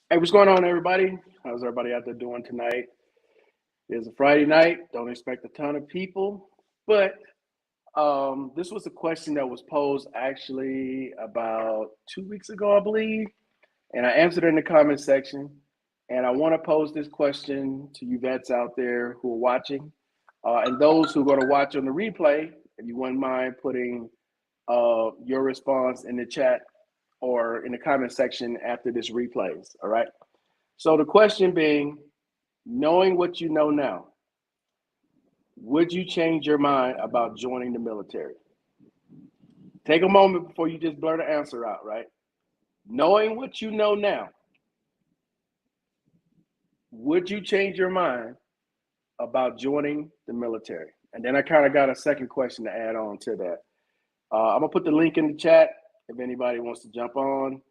Hey, what's going on, everybody? How's everybody out there doing tonight? It's a Friday night. Don't expect a ton of people, but this was a question that was posed actually about 2 weeks ago, I believe, and I answered it in the comment section. And I want to pose this question to you vets out there who are watching, and those who are going to watch on the replay. If you wouldn't mind putting your response in the chat or in the comment section after this replays. All right. So the question being, knowing what you know now, would you change your mind about joining the military? Take a moment before you just blurt an answer out, right? Knowing what you know now, would you change your mind about joining the military? And then I kind of got a second question to add on to that. I'm gonna put the link in the chat if anybody wants to jump on.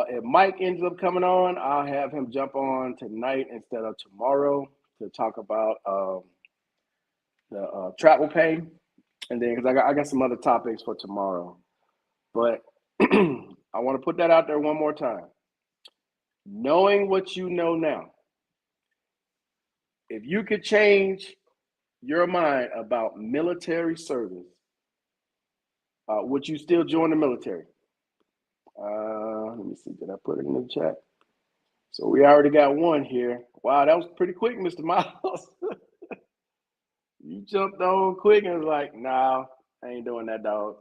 If Mike ends up coming on, I'll have him jump on tonight instead of tomorrow to talk about the travel pay, and then because I got some other topics for tomorrow, but I want to put that out there one more time. Knowing what you know now, if you could change your mind about military service, would you still join the military? Let me see. Did I put it in the chat? So we already got one here. Wow, that was pretty quick, Mr. Miles. You jumped on quick and was like, "Nah, I ain't doing that, dog."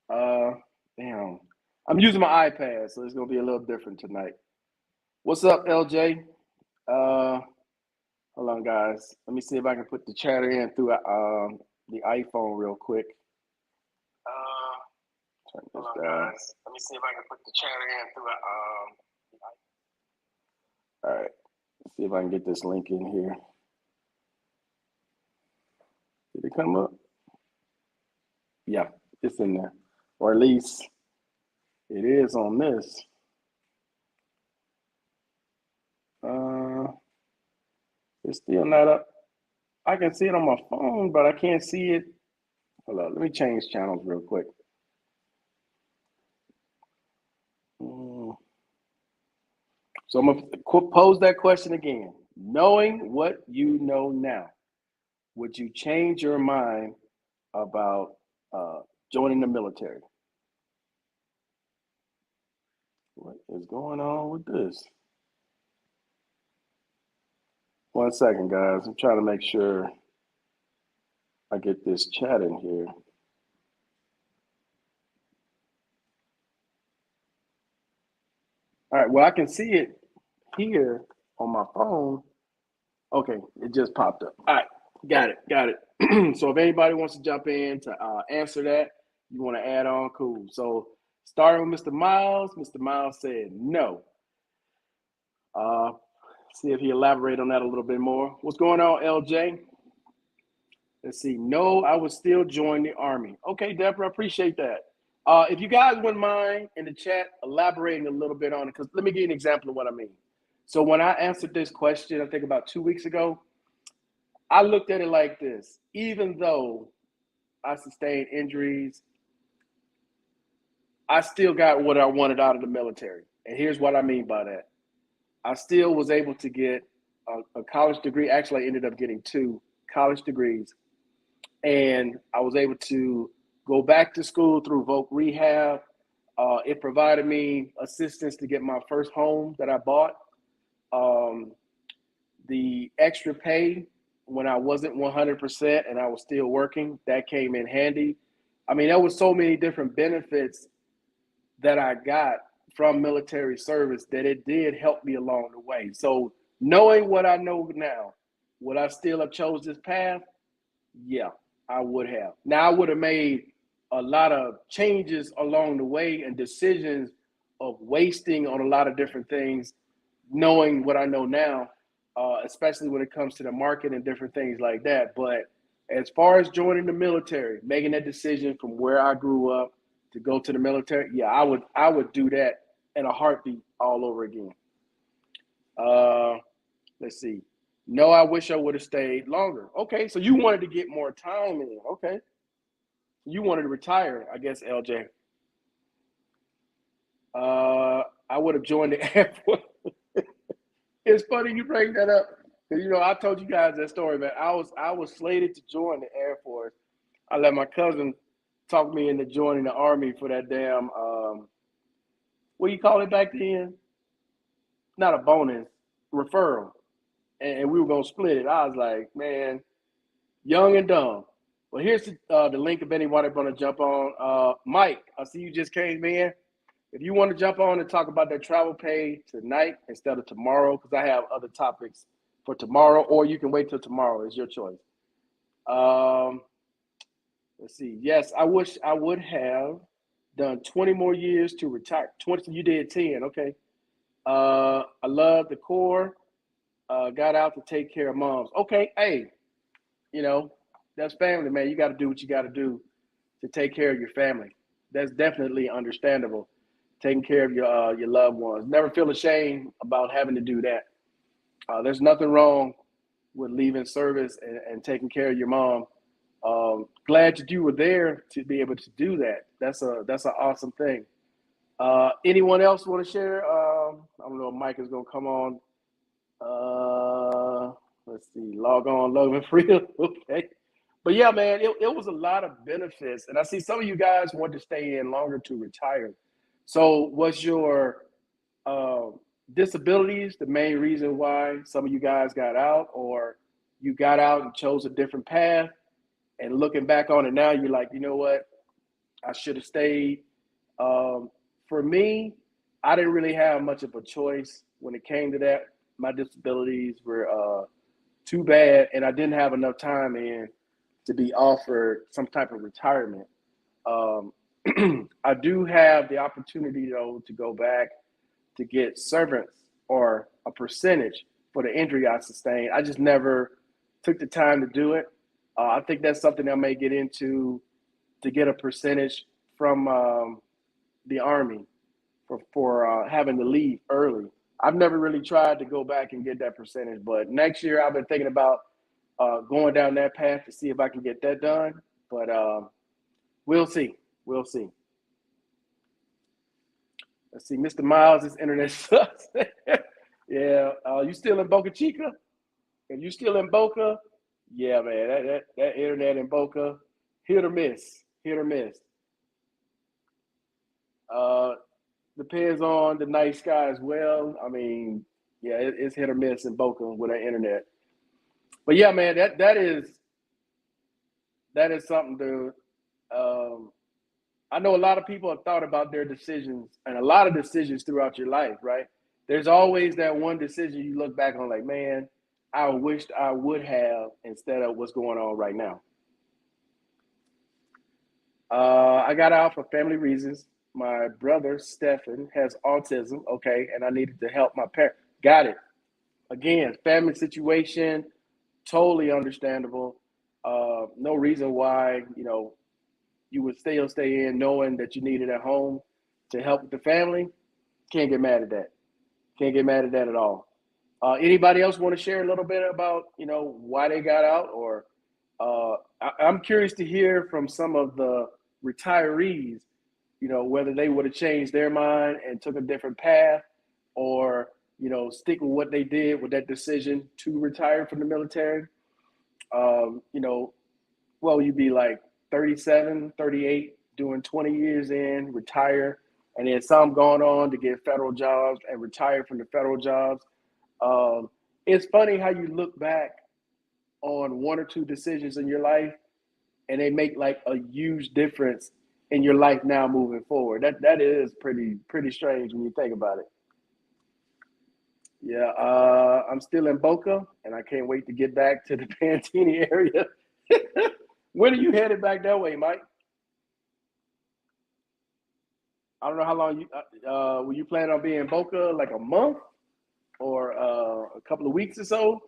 Uh, Damn. I'm using my iPad, so it's gonna be a little different tonight. What's up, LJ? Uh, Hold on, guys. Let me see if I can put the chatter in through the iPhone real quick. Turn this down. Guys. Let me see if I can put the chatter in through All right. Let's see if I can get this link in here. Did it come up? Yeah, it's in there, or at least it is on this. It's still not up. I can see it on my phone, but I can't see it. Hold on, let me change channels real quick. So I'm gonna pose that question again. Knowing what you know now, would you change your mind about joining the military? What is going on with this? One second, guys. I'm trying to make sure I get this chat in here. All right. Well, I can see it here on my phone. Okay, it just popped up. All right, got it. So if anybody wants to jump in to answer that, you want to add on, cool. So starting with Mr. Miles, Mr. Miles said no. Uh, See if he elaborate on that a little bit more. What's going on, LJ? Let's see. No, I would still join the Army. Okay, Deborah, appreciate that. If you guys wouldn't mind in the chat elaborating a little bit on it, because let me give you an example of what I mean. So when I answered this question, I think about 2 weeks ago, I looked at it like this. Even though I sustained injuries, I still got what I wanted out of the military. And here's what I mean by that. I still was able to get a college degree. Actually, I ended up getting 2 college degrees. And I was able to go back to school through Voc Rehab. It provided me assistance to get my first home that I bought. The extra pay when I wasn't 100% and I was still working, that came in handy. I mean, there was so many different benefits that I got from military service that it did help me along the way. So knowing what I know now, would I still have chose this path? Yeah, I would have. Now I would have made a lot of changes along the way and decisions of wasting on a lot of different things, knowing what I know now, especially when it comes to the market and different things like that. But as far as joining the military, making that decision from where I grew up to go to the military, yeah, I would do that in a heartbeat all over again. Uh, let's see. No, I wish I would have stayed longer. Okay, so you wanted to get more time in. Okay, you wanted to retire, I guess, LJ. I would have joined the Air Force. It's funny you bring that up. 'Cause, I told you guys that story, man. I was slated to join the Air Force. I let my cousin talk me into joining the Army for that damn what do you call it back then? Not a bonus, referral. And we were gonna split it. I was like, man, young and dumb. Well, here's the link if anybody want to jump on. Mike, I see you just came in. If you want to jump on and talk about that travel pay tonight instead of tomorrow, because I have other topics for tomorrow, or you can wait till tomorrow. It's your choice. Um, let's see. Yes, I wish I would have done 20 more years to retire. 20, you did 10. Okay. I love the Corps. Got out to take care of moms. Okay. Hey, you know, that's family, man. You got to do what you got to do to take care of your family. That's definitely understandable. Taking care of your loved ones. Never feel ashamed about having to do that. There's nothing wrong with leaving service and taking care of your mom. Glad that you were there to be able to do that. That's an awesome thing. Anyone else want to share? I don't know if Mike is gonna come on. Let's see. Log on, log in free. Okay. But yeah, man, it was a lot of benefits. And I see some of you guys want to stay in longer to retire. So was your uh, disabilities the main reason why some of you guys got out, or you got out and chose a different path? And looking back on it now, you're like, you know what? I should have stayed. Um, for me, I didn't really have much of a choice when it came to that. My disabilities were too bad, and I didn't have enough time in to be offered some type of retirement. Um, I do have the opportunity, though, to go back to get severance or a percentage for the injury I sustained. I just never took the time to do it. I think that's something I may get into to get a percentage from the Army for having to leave early. I've never really tried to go back and get that percentage, but next year I've been thinking about going down that path to see if I can get that done. But we'll see. We'll see. Let's see, Mr. Miles, this internet sucks. Yeah, you still in Boca Chica? If you still in Boca, yeah, man, that internet in Boca, hit or miss, hit or miss. Uh, Depends on the night sky as well. I mean, yeah, it's hit or miss in Boca with the internet. But yeah, man, that is something to. Um, I know a lot of people have thought about their decisions and a lot of decisions throughout your life, right? There's always that one decision you look back on, like, man, I wished I would have instead of what's going on right now. I got out for family reasons. My brother Stefan has autism, okay, and I needed to help my parents. Got it. Again, family situation, totally understandable. No reason why you would still stay in knowing that you needed at home to help with the family. Can't get mad at that. Can't get mad at that at all. Anybody else want to share a little bit about why they got out, or I'm curious to hear from some of the retirees, whether they would have changed their mind and took a different path, or stick with what they did with that decision to retire from the military. You know, well, you'd be like 37, 38, doing 20 years in, retire, and then some going on to get federal jobs and retire from the federal jobs. Um, it's funny how you look back on one or two decisions in your life, and they make like a huge difference in your life now moving forward. That is pretty strange when you think about it. Yeah, I'm still in Boca, and I can't wait to get back to the Pantini area. When are you headed back that way, Mike? I don't know how long you were you planning on being in Boca, like a month or a couple of weeks or so.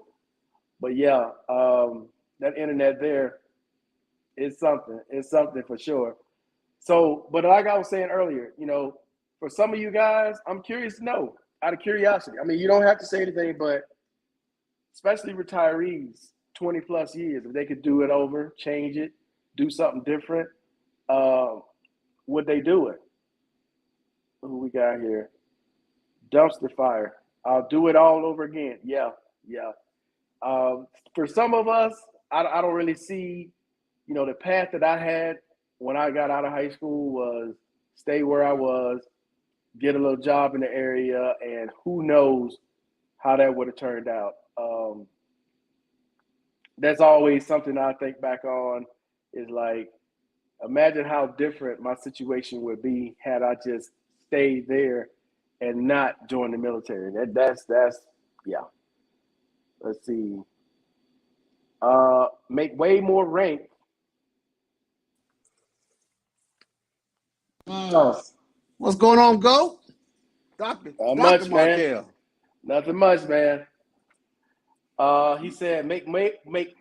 But yeah, that internet there is something. It's something for sure. So, but like I was saying earlier, for some of you guys, I'm curious to know out of curiosity. I mean, you don't have to say anything, but especially retirees, 20 plus years, if they could do it over, change it, do something different, uh, would they do it? Who we got here? Dumpster fire. I'll do it all over again. Yeah, yeah. For some of us, I don't really see, the path that I had when I got out of high school was stay where I was, get a little job in the area, and who knows how that would have turned out. That's always something I think back on is like, imagine how different my situation would be had I just stayed there and not joined the military. That's yeah. Let's see. Make way more rank. Uh, what's going on, Go? Dr. Much, man. Markel. Nothing much, man. He said make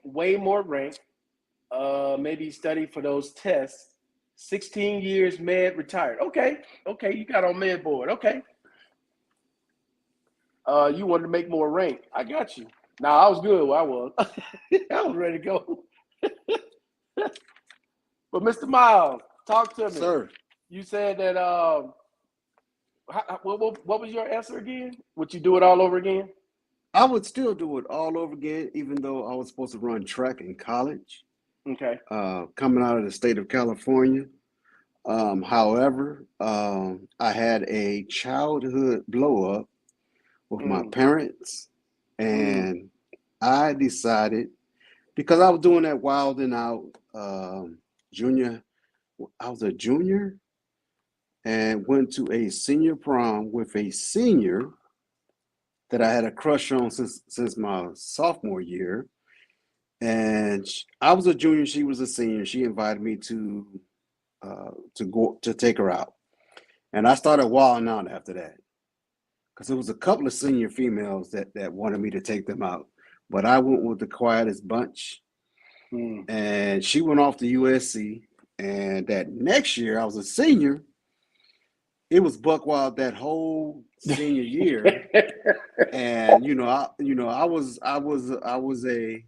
way more rank. Maybe study for those tests. 16 years med retired. Okay, okay, you got on med board. Okay. You wanted to make more rank. I got you. Now I was good where I was. I was ready to go. But Mr. Miles, talk to me. Sir. You said that what was your answer again? Would you do it all over again? I would still do it all over again, even though I was supposed to run track in college, Okay. coming out of the state of California. However, I had a childhood blow up with my parents, and I decided because I was doing that wilding out junior. I was a junior and went to a senior prom with a senior that I had a crush on since my sophomore year. And I was a junior, she was a senior. She invited me to go to take her out, and I started wilding out after that because there was a couple of senior females that wanted me to take them out, but I went with the quietest bunch. And she went off to USC. And that next year, I was a senior. It was buck wild that whole senior year, and I was a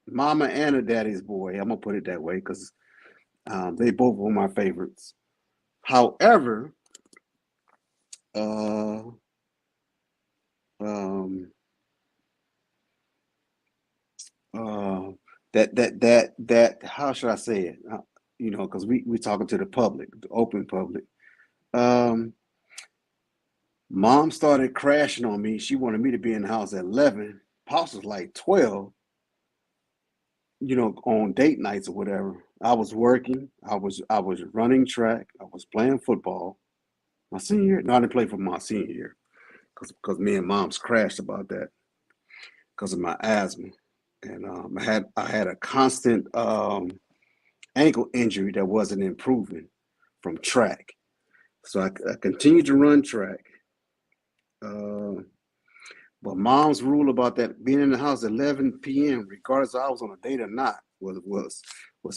mama and a daddy's boy. I'm gonna put it that way because they both were my favorites. However, uh, um, that how should I say it? Because we talking to the public, the open public. Um, Mom started crashing on me. She wanted me to be in the house at 11. Pops was like 12. On date nights or whatever. I was working. I was running track. I was playing football. My senior year, no, I didn't play for my senior year because me and Mom's crashed about that because of my asthma, and I had a constant ankle injury that wasn't improving from track. So I continued to run track. But Mom's rule about that being in the house at 11 p.m., regardless if I was on a date or not, was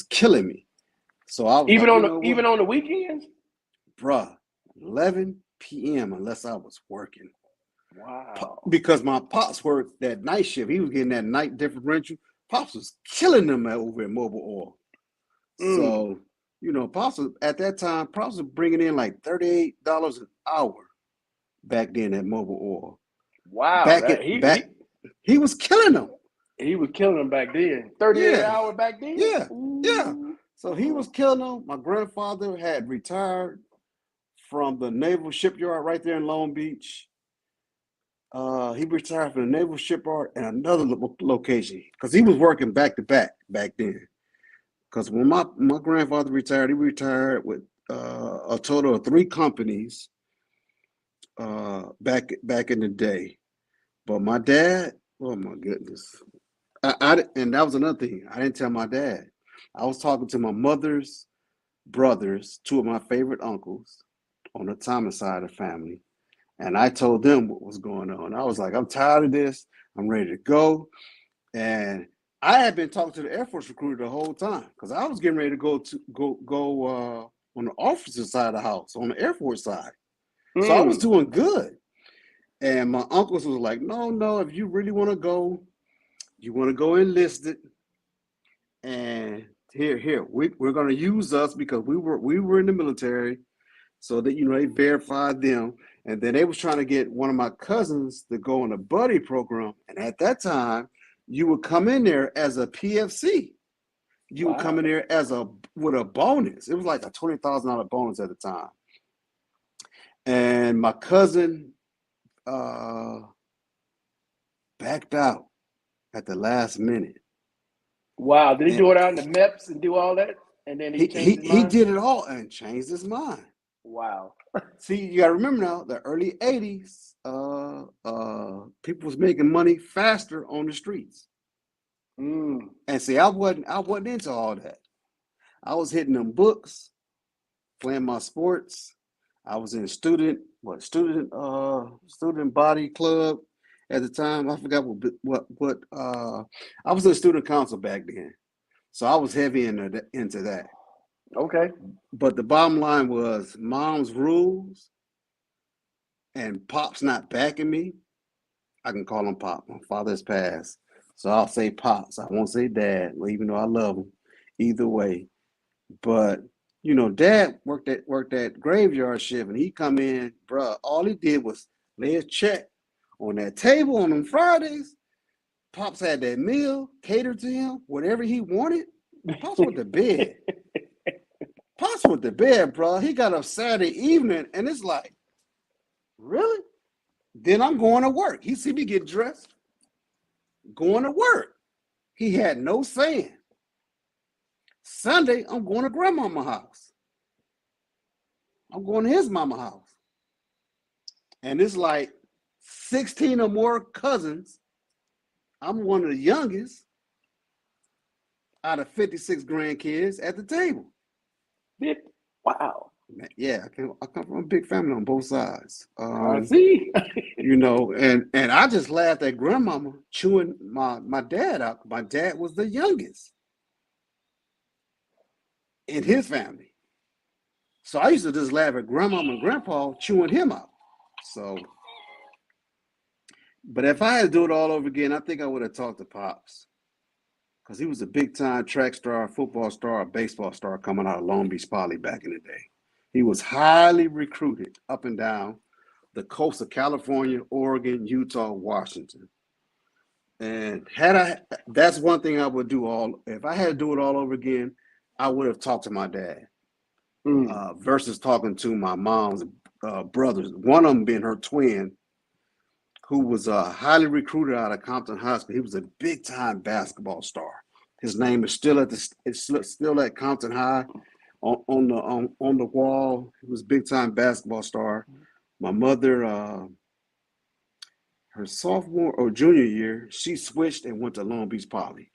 killing me. So I was even like, on you the know what, even on the weekends? bruh, 11 p.m. unless I was working. Wow. Because my pops worked that night shift. He was getting that night differential. Pops was killing them over at Mobile Oil. So, Pops was, at that time, Pops was bringing in like $38 an hour back then at Mobile Oil. Wow. Back at back, he was killing them. He was killing them back then. 38 an hour back then? Yeah. Ooh. Yeah. So he was killing them. My grandfather had retired from the Naval Shipyard right there in Long Beach. He retired from the Naval Shipyard and another location because he was working back to back then. Because when my grandfather retired, he retired with a total of 3 companies back in the day. But my dad, oh my goodness, and that was another thing. I didn't tell my dad. I was talking to my mother's brothers, 2 of my favorite uncles on the Thomas side of the family. And I told them what was going on. I was like, I'm tired of this. I'm ready to go. And I had been talking to the Air Force recruiter the whole time because I was getting ready to go on the officer side of the house, on the Air Force side. So I was doing good. And my uncles was like, no, if you really want to go, you want to go enlisted. And here, we're going to use us because we were in the military. So that, they verified them. And then they was trying to get one of my cousins to go on a buddy program. And at that time, you would come in there as a PFC. You would come Wow. in there with a bonus. It was like a $20,000 bonus at the time. And my cousin uh, backed out at the last minute. Wow. Did he And do it out in the MEPS and do all that? And then he he, changed he, his he mind? did it all and changed his mind. Wow. See, you got to remember now, the early 80s, people was making money faster on the streets. Mm. And see, I wasn't into all that. I was hitting them books, playing my sports. I was in student body club at the time. I forgot what I was in student council back then. So I was heavy into that. Okay. But the bottom line was mom's rules and pop's not backing me. I can call him pop. My father's passed. So I'll say pops. I won't say dad, even though I love him. Either way. But dad worked that graveyard shift, and he come in, bruh. All he did was lay a check on that table on them Fridays. Pops had that meal catered to him, whatever he wanted. Pops went to bed. Pops went to bed, bro. He got up Saturday evening, and it's like, really? Then I'm going to work. He see me get dressed, going to work. He had no saying. Sunday, I'm going to grandmama's house. I'm going to his mama's house. And it's like 16 or more cousins. I'm one of the youngest out of 56 grandkids at the table. Wow. Yeah, I come from a big family on both sides. I see. And I just laughed at grandmama chewing my dad out. My dad was the youngest in his family. So I used to just laugh at grandmama and grandpa chewing him out. So, but if I had to do it all over again, I think I would have talked to Pops. Because he was a big time track star, football star, baseball star coming out of Long Beach Poly back in the day. He was highly recruited up and down the coast of California, Oregon, Utah, Washington. And that's one thing I would do if I had to do it all over again, I would have talked to my dad versus talking to my mom's brothers. One of them being her twin, who was highly recruited out of Compton High School. He was a big time basketball star. His name is still at Compton High on the wall. He was a big time basketball star. My mother, her sophomore or junior year, she switched and went to Long Beach Poly.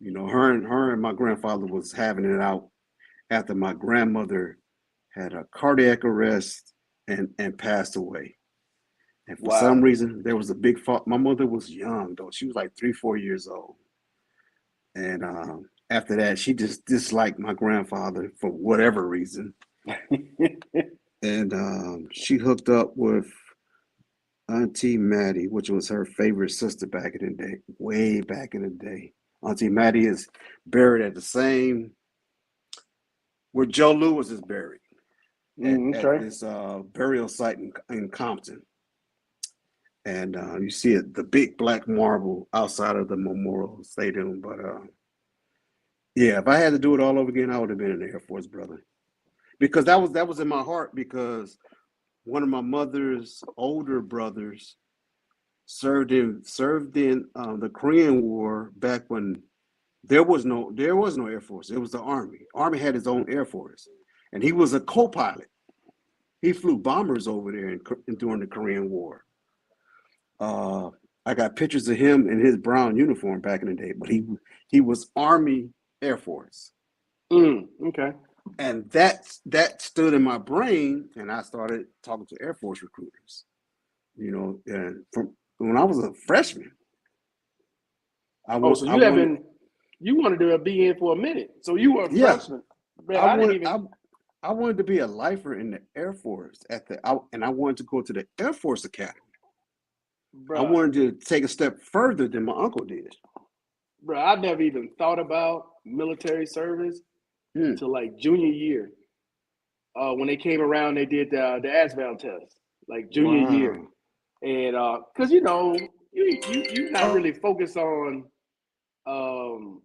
Her and my grandfather was having it out after my grandmother had a cardiac arrest and passed away. And for some reason, there was a big fault. My mother was young, though. She was like 3-4 years old. And after that, she just disliked my grandfather for whatever reason. And she hooked up with Auntie Maddie, which was her favorite sister back in the day, way back in the day. Auntie Maddie is buried at the same where Joe Louis is buried at this burial site in Compton. And you see the big black marble outside of the Memorial Stadium. But yeah, if I had to do it all over again, I would have been in the Air Force, brother. Because that was in my heart, because one of my mother's older brothers served in the Korean War back when there was no Air Force. It was the Army. Army had its own Air Force, and he was a co-pilot. He flew bombers over there during the Korean War. I got pictures of him in his brown uniform back in the day, but he was Army Air Force. Okay. And that stood in my brain, and I started talking to Air Force recruiters. And from when I was a freshman, You wanted to be in for a minute, so you were a freshman. Man, I wanted to be a lifer in the Air Force and I wanted to go to the Air Force Academy. Bruh, I wanted to take a step further than my uncle did. Bro, I never even thought about military service until like junior year. When they came around, they did the ASVAB test. like junior year, Wow. and because you're not really focused on um,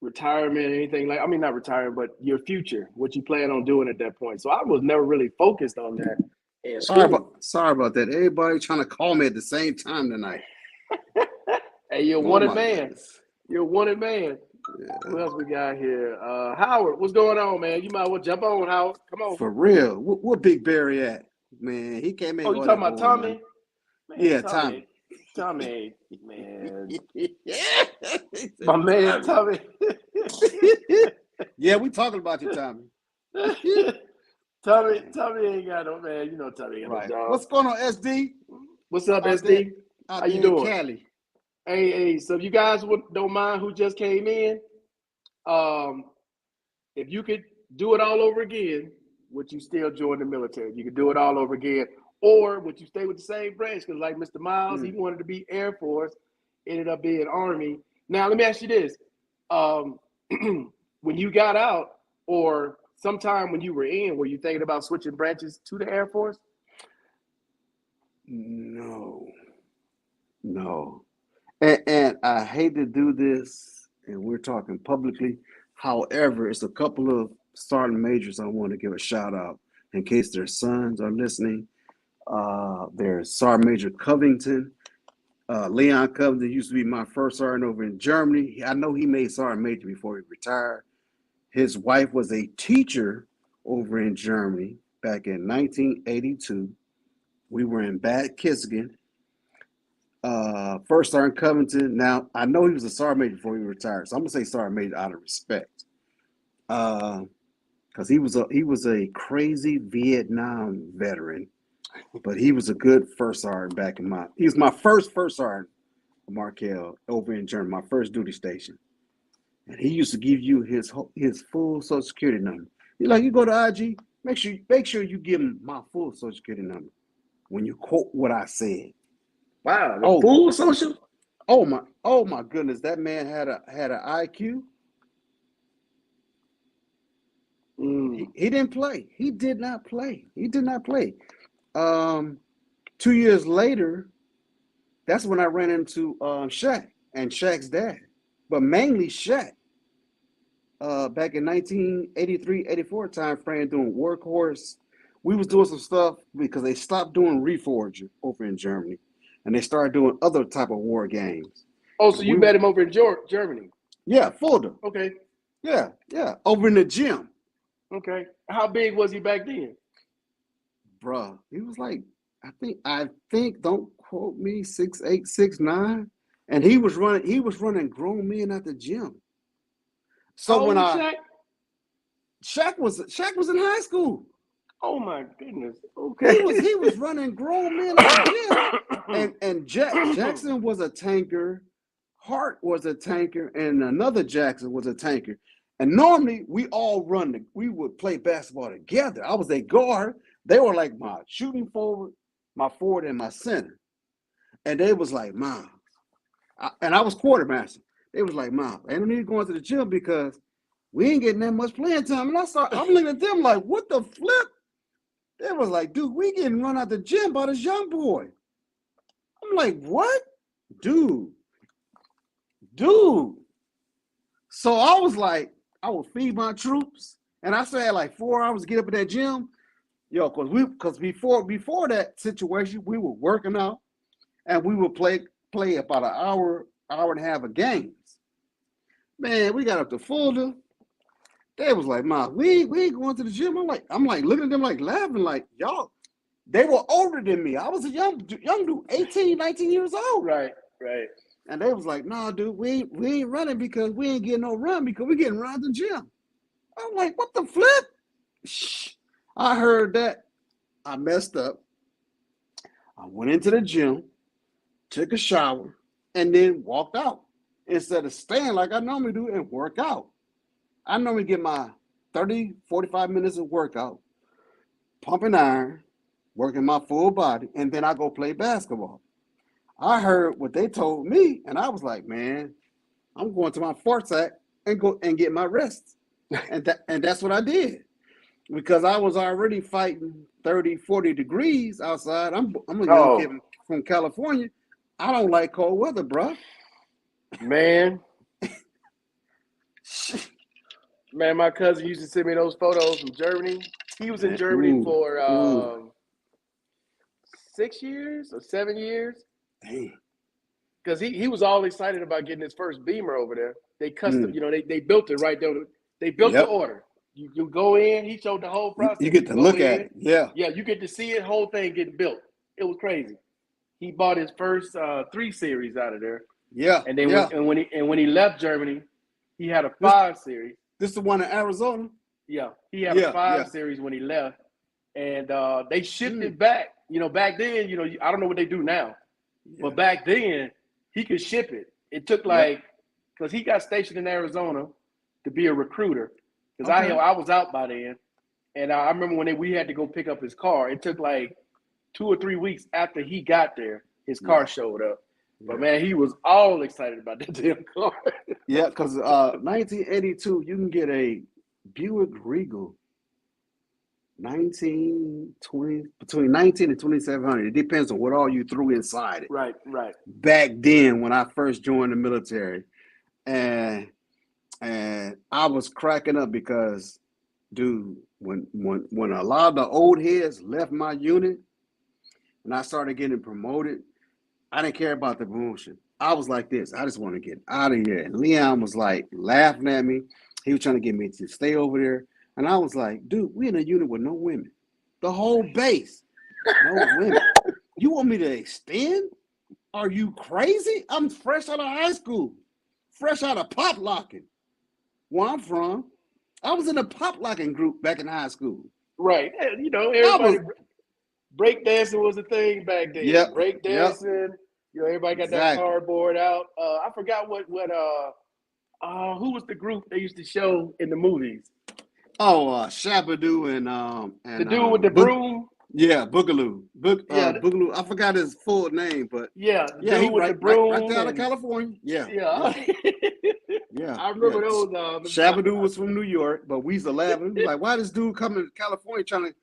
retirement or anything like. I mean, not retirement, but your future, what you plan on doing at that point. So I was never really focused on that in school. Sorry about that. Everybody trying to call me at the same time tonight. Hey, you're a Oh wanted my man. goodness. You're a wanted man. Yeah. Who else we got here? Howard, what's going on, man? You might as well jump on, Howard. Come on. For real. What Big Barry at? Man, he can't make Oh, you all that talking about old money. Tommy? Man, Yeah, Tommy. Tommy, man, Yeah. He my said, man, Tommy. Tommy. Yeah, we talking about you, Tommy. Tommy ain't got no man. You know Tommy ain't got no Right. job. What's going on, SD? What's up, Out there, SD? How out you there in doing? Cali. Hey. So if you guys don't mind who just came in, um, if you could do it all over again, would you still join the military? You could do it all over again, or would you stay with the same branch? Because like Mr. Miles, he Mm. wanted to be Air Force, ended up being Army. Now let me ask you this: um, when you got out, or sometime when you were you thinking about switching branches to the Air Force? No, no. And I hate to do this, and we're talking publicly. However, it's a couple of sergeant majors I want to give a shout out in case their sons are listening. There's Sergeant Major Covington. Leon Covington used to be my first sergeant over in Germany. I know he made sergeant major before he retired. His wife was a teacher over in Germany back in 1982. We were in Bad Kissingen. First Sergeant Covington. Now I know he was a sergeant major before he retired, so I'm gonna say sergeant major out of respect, because he was a crazy Vietnam veteran, but he was a good first sergeant back in my. He was my first sergeant, Markel, over in Germany, my first duty station, and he used to give you his full Social Security number. You go to IG, make sure you give him my full Social Security number when you quote what I said. Wow, the Oh, full social. oh my goodness, that man had an IQ. Mm. He didn't play. He did not play. He did not play. Um, 2 years later, that's when I ran into Shaq and Shaq's dad, but mainly Shaq. Back in 1983, 84 time frame doing workhorse. We was doing some stuff because they stopped doing Reforger over in Germany, and they started doing other type of war games. Oh, so And you we, met him over in Germany? yeah, Fulda, Okay, yeah, over in the gym, okay. How big was he back then? bruh. He was like, I think, don't quote me, 6'8", 6'9", and he was running grown men at the gym. So How old when was I Shaq? Shaq was in high school. Oh my goodness. He Okay. was he was running grown men at the gym. And Jackson was a tanker, Hart was a tanker, and another Jackson was a tanker. And normally we would play basketball together. I was a guard. They were like my shooting forward, my forward, and my center. And they was like, Mom, and I was quartermaster. They was like, Mom, ain't no need to go into the gym because we ain't getting that much playing time. And I'm looking at them like, what the flip? They was like, dude, we getting run out the gym by this young boy. I'm like, what? Dude, dude. So I was like, I would feed my troops. And I still had like 4 hours to get up in that gym. Yo, because before that situation, we were working out and we would play about an hour and a half of games. Man, we got up to Fulda. They was like, Mom, we ain't going to the gym. I'm like looking at them like laughing, like, y'all. They were older than me. I was a young dude, 18, 19 years old. Right, right. And they was like, nah, dude, we ain't running because we ain't getting no run because we getting run the gym. I'm like, what the flip? Shh. I heard that. I messed up. I went into the gym, took a shower, and then walked out instead of staying like I normally do and work out. I normally get my 30, 45 minutes of workout, pumping iron, working my full body, and then I go play basketball. I heard what they told me, and I was like, man, I'm going to my fort sack and go and get my rest. And that's what I did. because I was already fighting 30, 40 degrees outside. I'm a young kid Oh from California. I don't like cold weather, bro. man, man, my cousin used to send me those photos from Germany. He was in Man, Germany ooh, for ooh, 6 years or 7 years dang. because he was all excited about getting his first Beamer over there. They custom, Mm, you know, they built it right there. They built the yep. order. You go in. He showed the whole You process. get You to go look at in. it. Yeah. Yeah, you get to see it. Whole thing getting built. It was crazy. He bought his first 3 series out of there, Yeah. and then Yeah. when he left Germany, he had a This 5 series. this the one in Arizona. Yeah, he had a Yeah. five Yeah. series when he left, and they shipped Mm, it back. You know, back then, I don't know what they do now, but yeah. back then he could ship it. It took Yep. like because he got stationed in Arizona to be a recruiter. Because Okay. I was out by then, and I remember when we had to go pick up his car. It took like 2 or 3 weeks after he got there, his car Yeah. showed up. But Yeah. man, he was all excited about that damn car. Yeah. Because 1982, you can get a Buick Regal 1920 between 19 and 2700. It depends on what all you threw inside it. Right, right. Back then, when I first joined the military, and I was cracking up because, dude, when a lot of the old heads left my unit and I started getting promoted, I didn't care about the promotion. I was like this. I just want to get out of here. And Leon was like laughing at me. He was trying to get me to stay over there. And I was like, dude, we in a unit with no women. The whole base, no women. You want me to extend? Are you crazy? I'm fresh out of high school, fresh out of pop locking. Where I'm from, I was in a pop locking group back in high school. Right. And, I everybody was, break dancing was a thing back then. yep, Break yep, dancing, everybody got that exactly. cardboard out. I forgot who was the group they used to show in the movies? Oh, Shabadoo The and dude with the broom. yeah, Boogaloo, Yeah, Boogaloo. I forgot his full name, but yeah, the yeah, he dude with the right broom there out of and California. Yeah, yeah. yeah, yeah, I yeah. remember those. Shabadoo was from New York, but we used to laugh. We was like, why this dude coming to California trying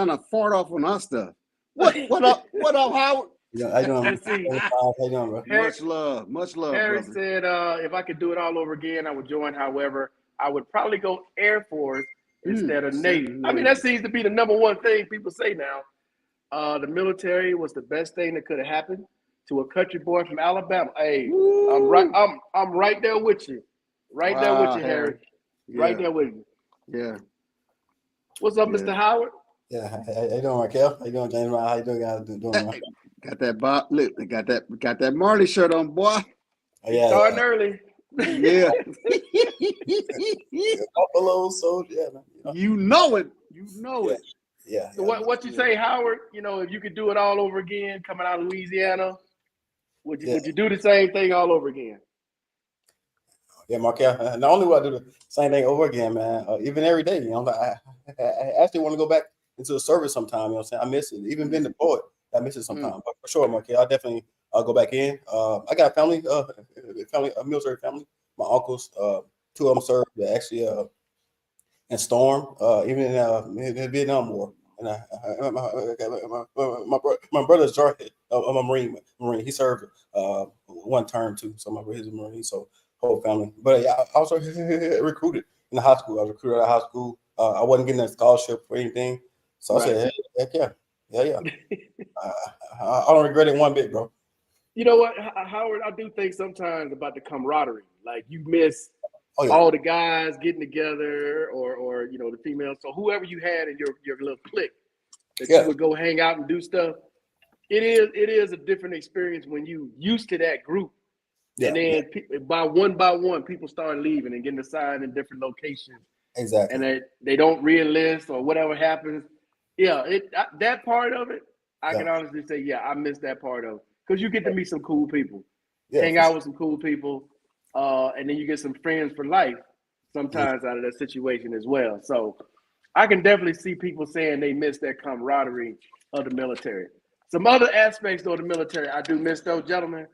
to fart off on our stuff? What up? What up, Howard? Yeah, I don't. And see, How you doing, bro? Harry, Much love, Harry brother. said if I could do it all over again, I would join. However, I would probably go Air Force instead of Said Navy. I mean, that Navy. seems to be the number one thing people say now. The military was the best thing that could have happened to a country boy from Alabama. Hey, I'm right. Woo! I'm right there with you. Right there with Wow, you, Harry. Harry. Right Yeah, there with you. yeah, What's up, yeah. Mr. Howard? Yeah, how you doing, Raquel? How you doing, James? How you doing, guys? Doing, man? Got that Bob. Look, they got that Marley shirt on, boy. Oh, He's yeah, starting early. Yeah. yeah. Buffalo soldier, yeah, man. You know it. You know Yeah, it. yeah, So yeah, what you Yeah. say, Howard? If you could do it all over again, coming out of Louisiana, yeah, would you do the same thing all over again? yeah, Markel. Not only will I do the same thing over again, man, even every day. I actually want to go back into the service sometime. You know what I'm saying? I miss it. Even being deployed, I miss it Mm. sometime. But for sure, Markel, I'll definitely go back in. I got a family, a military family. My uncles, two of them served actually and Storm, even in the Vietnam War. And my brother's Jarhead, a Marine. He served one term too, so my brother's a Marine. So whole family. But yeah, I was recruited in the high school. I was recruited out of high school. I wasn't getting a scholarship or anything, so I Right. said, heck yeah, yeah. I don't regret it one bit, bro. You know what, Howard? I do think sometimes about the camaraderie. Like you miss Oh yeah, all the guys getting together, or the females. So whoever you had in your little clique that you yeah, would go hang out and do stuff. It is a different experience when you used to that group, and yeah, yeah, then by one, people start leaving and getting assigned in different locations, and exactly. they don't re-enlist or whatever happens. Yeah, that part of it, I Yeah, can honestly say, yeah, I miss that part of it because you get to meet some cool people, yeah, hang for out sure. with some cool people, and then you get some friends for life Mhm. sometimes out of that situation as well. So I can definitely see people saying they miss that camaraderie of the military. Some other aspects though of the military I do miss though, gentlemen.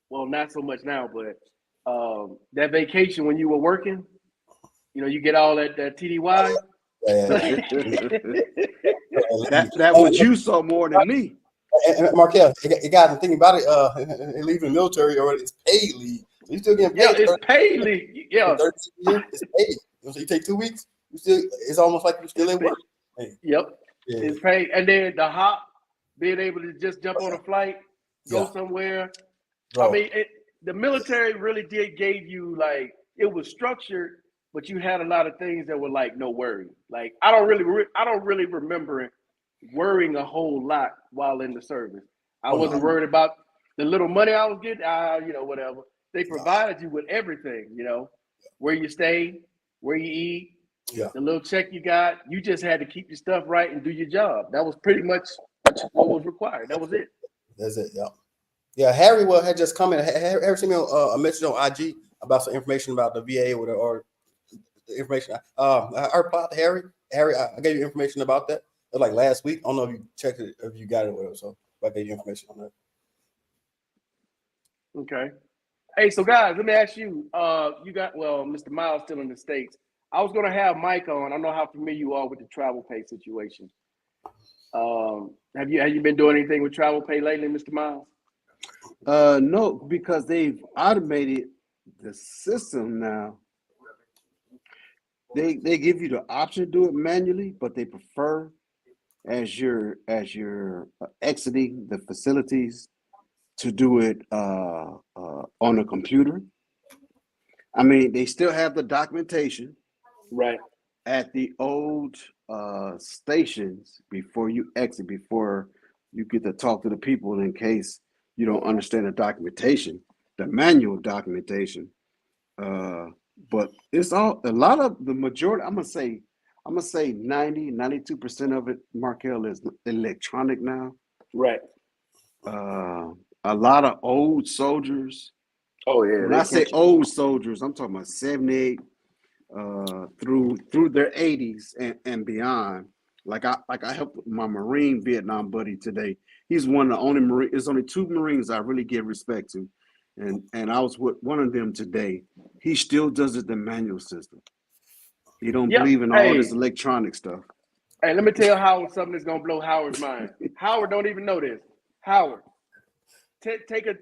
Well, not so much now, but that vacation when you were working, you get all that TDY. That was you saw more than me. And Markel, it got to think about it. Leaving the military or it's paid leave. So you still getting paid. Yeah, it's paid leave. Yeah, 30 years, it's paid. So you take 2 weeks, it's almost like you're still at work. Hey. Yep, Yeah. it's paid. And then the hop, being able to just jump on a flight, go somewhere. Bro. I mean, the military really gave you, like, it was structured, but you had a lot of things that were like no worry. Like I don't really remember worrying a whole lot while in the service. I wasn't worried about the little money I was getting. Whatever. They provided you with everything. Where you stay, where you eat, the little check you got. You just had to keep your stuff right and do your job. That was pretty much what was required. That was it. That's it. Yeah. Yeah, Harry had just come in. Harry sent me a message on IG about some information about the VA or the information. I replied to Harry. Harry, I gave you information about that. It was like last week. I don't know if you checked it, if you got it or whatever. So I gave you information on that. Okay. Hey, so guys, let me ask you. Mr. Miles still in the States. I was going to have Mike on. I don't know how familiar you are with the travel pay situation. Have you been doing anything with travel pay lately, Mr. Miles? No, because they've automated the system now. They give you the option to do it manually, but they prefer as you're exiting the facilities to do it on a computer. I mean, they still have the documentation right at the old stations before you exit, before you get to talk to the people in case you don't understand the documentation, the manual documentation. But it's all a lot of the majority. I'm gonna say 92% of it, Markel, is electronic now. Right. A lot of old soldiers. Oh yeah. When I say old soldiers, I'm talking about 78 through their 80s and beyond. Like I helped my Marine Vietnam buddy today. He's one of the only Marine. There's only 2 Marines I really give respect to, and I was with one of them today. He still does it the manual system. He don't believe in all this electronic stuff. Hey, let me tell you how something that's gonna blow Howard's mind. Howard don't even know this. Howard, take a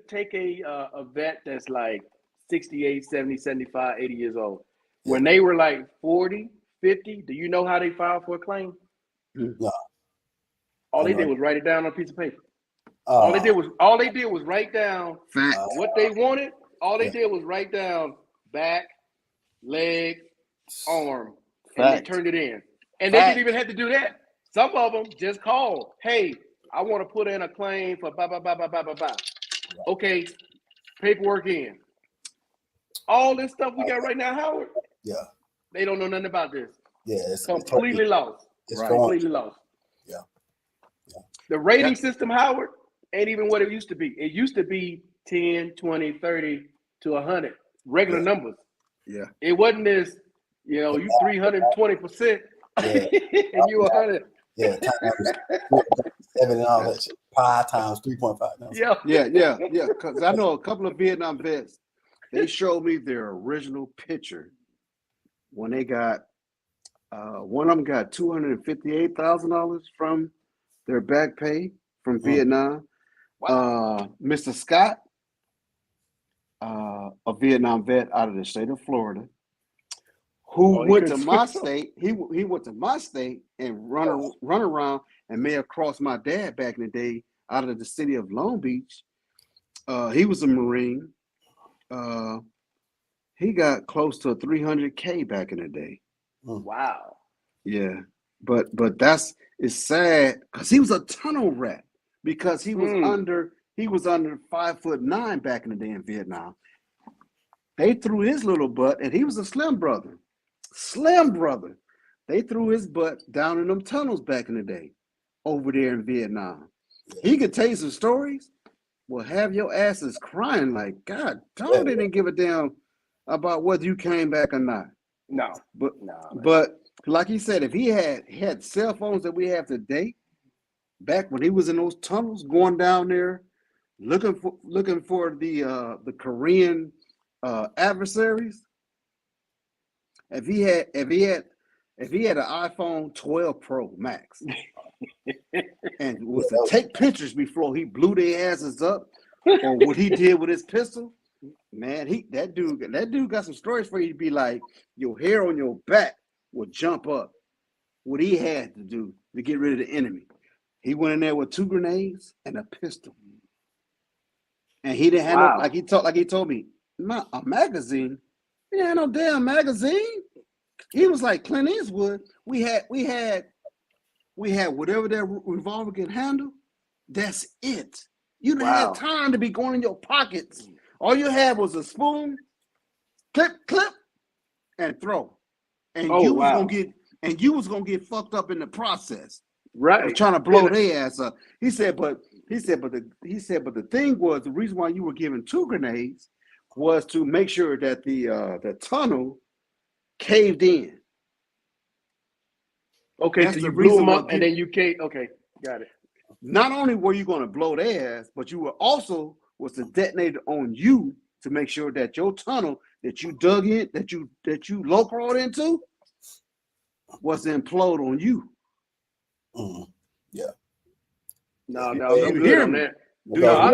vet that's like 68, 70, 75, 80 years old. When they were like 40, 50, do you know how they filed for a claim? No. All they did was write it down on a piece of paper. All they did was write down what they wanted. All they did was write down back, leg, arm, and they turned it in. And they didn't even have to do that. Some of them just called. Hey, I want to put in a claim for blah, blah, blah, blah, blah, blah, blah. Okay, paperwork in. All this stuff we got right now, Howard. Yeah. They don't know nothing about this. Yeah, it's completely lost. It's completely lost. Yeah. The rating system, Howard, ain't even what it used to be. It used to be 10, 20, 30 to 100 regular numbers. Yeah. It wasn't this, you 320% and you 100. Yeah, 7 and all that shit. Pi times 3.5. Yeah. Because I know a couple of Vietnam vets. They showed me their original picture when they got one of them got $258,000 from their back pay from Vietnam. Mr. Scott, a Vietnam vet out of the state of Florida, who went to my state. He went to my state and run around and may have crossed my dad back in the day out of the city of Long Beach. He was a Marine. He got close to $300K back in the day. Wow. Yeah, but it's sad because he was a tunnel rat because he was under 5'9" back in the day in Vietnam. They threw his little butt, and he was a slim brother. They threw his butt down in them tunnels back in the day over there in Vietnam. He could tell you some stories. Well, have your asses crying like, God, Tom didn't give a damn about whether you came back or not. No. But like he said, if he had cell phones that we have today, back when he was in those tunnels going down there, looking for the Korean adversaries, if he had if he had an iPhone 12 Pro Max and was to take pictures before he blew their asses up, or what he did with his pistol, man, that dude got some stories for you to be like, your hair on your back would jump up. What he had to do to get rid of the enemy. He went in there with 2 grenades and a pistol. And he didn't have no, like he told me, a magazine. He didn't have no damn magazine. He was like Clint Eastwood. We had whatever that revolver can handle. That's it. You didn't have time to be going in your pockets. All you had was a spoon, clip, and throw. And you was gonna get fucked up in the process. Right. Trying to blow their ass up. He said, but the thing was, the reason why you were given 2 grenades was to make sure that the tunnel caved in. Okay, so you blew them up and then you caved. Okay, got it. Not only were you going to blow their ass, but you were also was to detonate on you to make sure that your tunnel that you dug in, that you low crawled into, was to implode on you. Mm-hmm. Yeah. No, I'm good on that.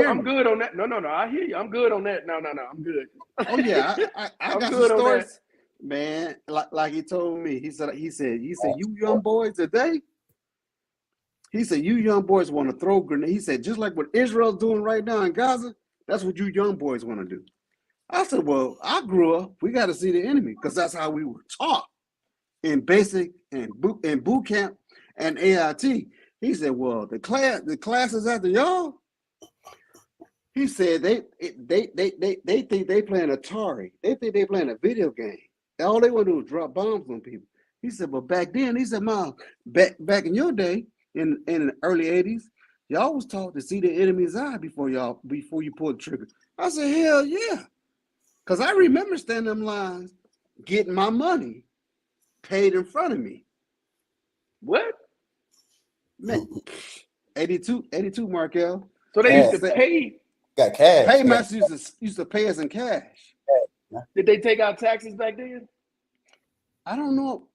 I'm good on that. No. I hear you. I'm good on that. No. I'm good. Oh yeah, I got some stories, man. Like he told me. He said, you young boys today. He said, you young boys want to throw grenades. He said, just like what Israel's doing right now in Gaza, that's what you young boys want to do. I said, well, I grew up. We got to see the enemy because that's how we were taught in basic and boot camp and AIT. He said, well, the classes after y'all. He said they think they playing Atari. They think they playing a video game. All they want to do is drop bombs on people. He said, but back then, he said, Mom, back in your day, in the early 80s, y'all was taught to see the enemy's eye before you pull the trigger. I said, hell yeah. Because I remember standing in lines, getting my money paid in front of me. What? Man, 82, Markel. So they used to pay. Got cash. Paymasters used to pay us in cash. Did they take out taxes back then? I don't know.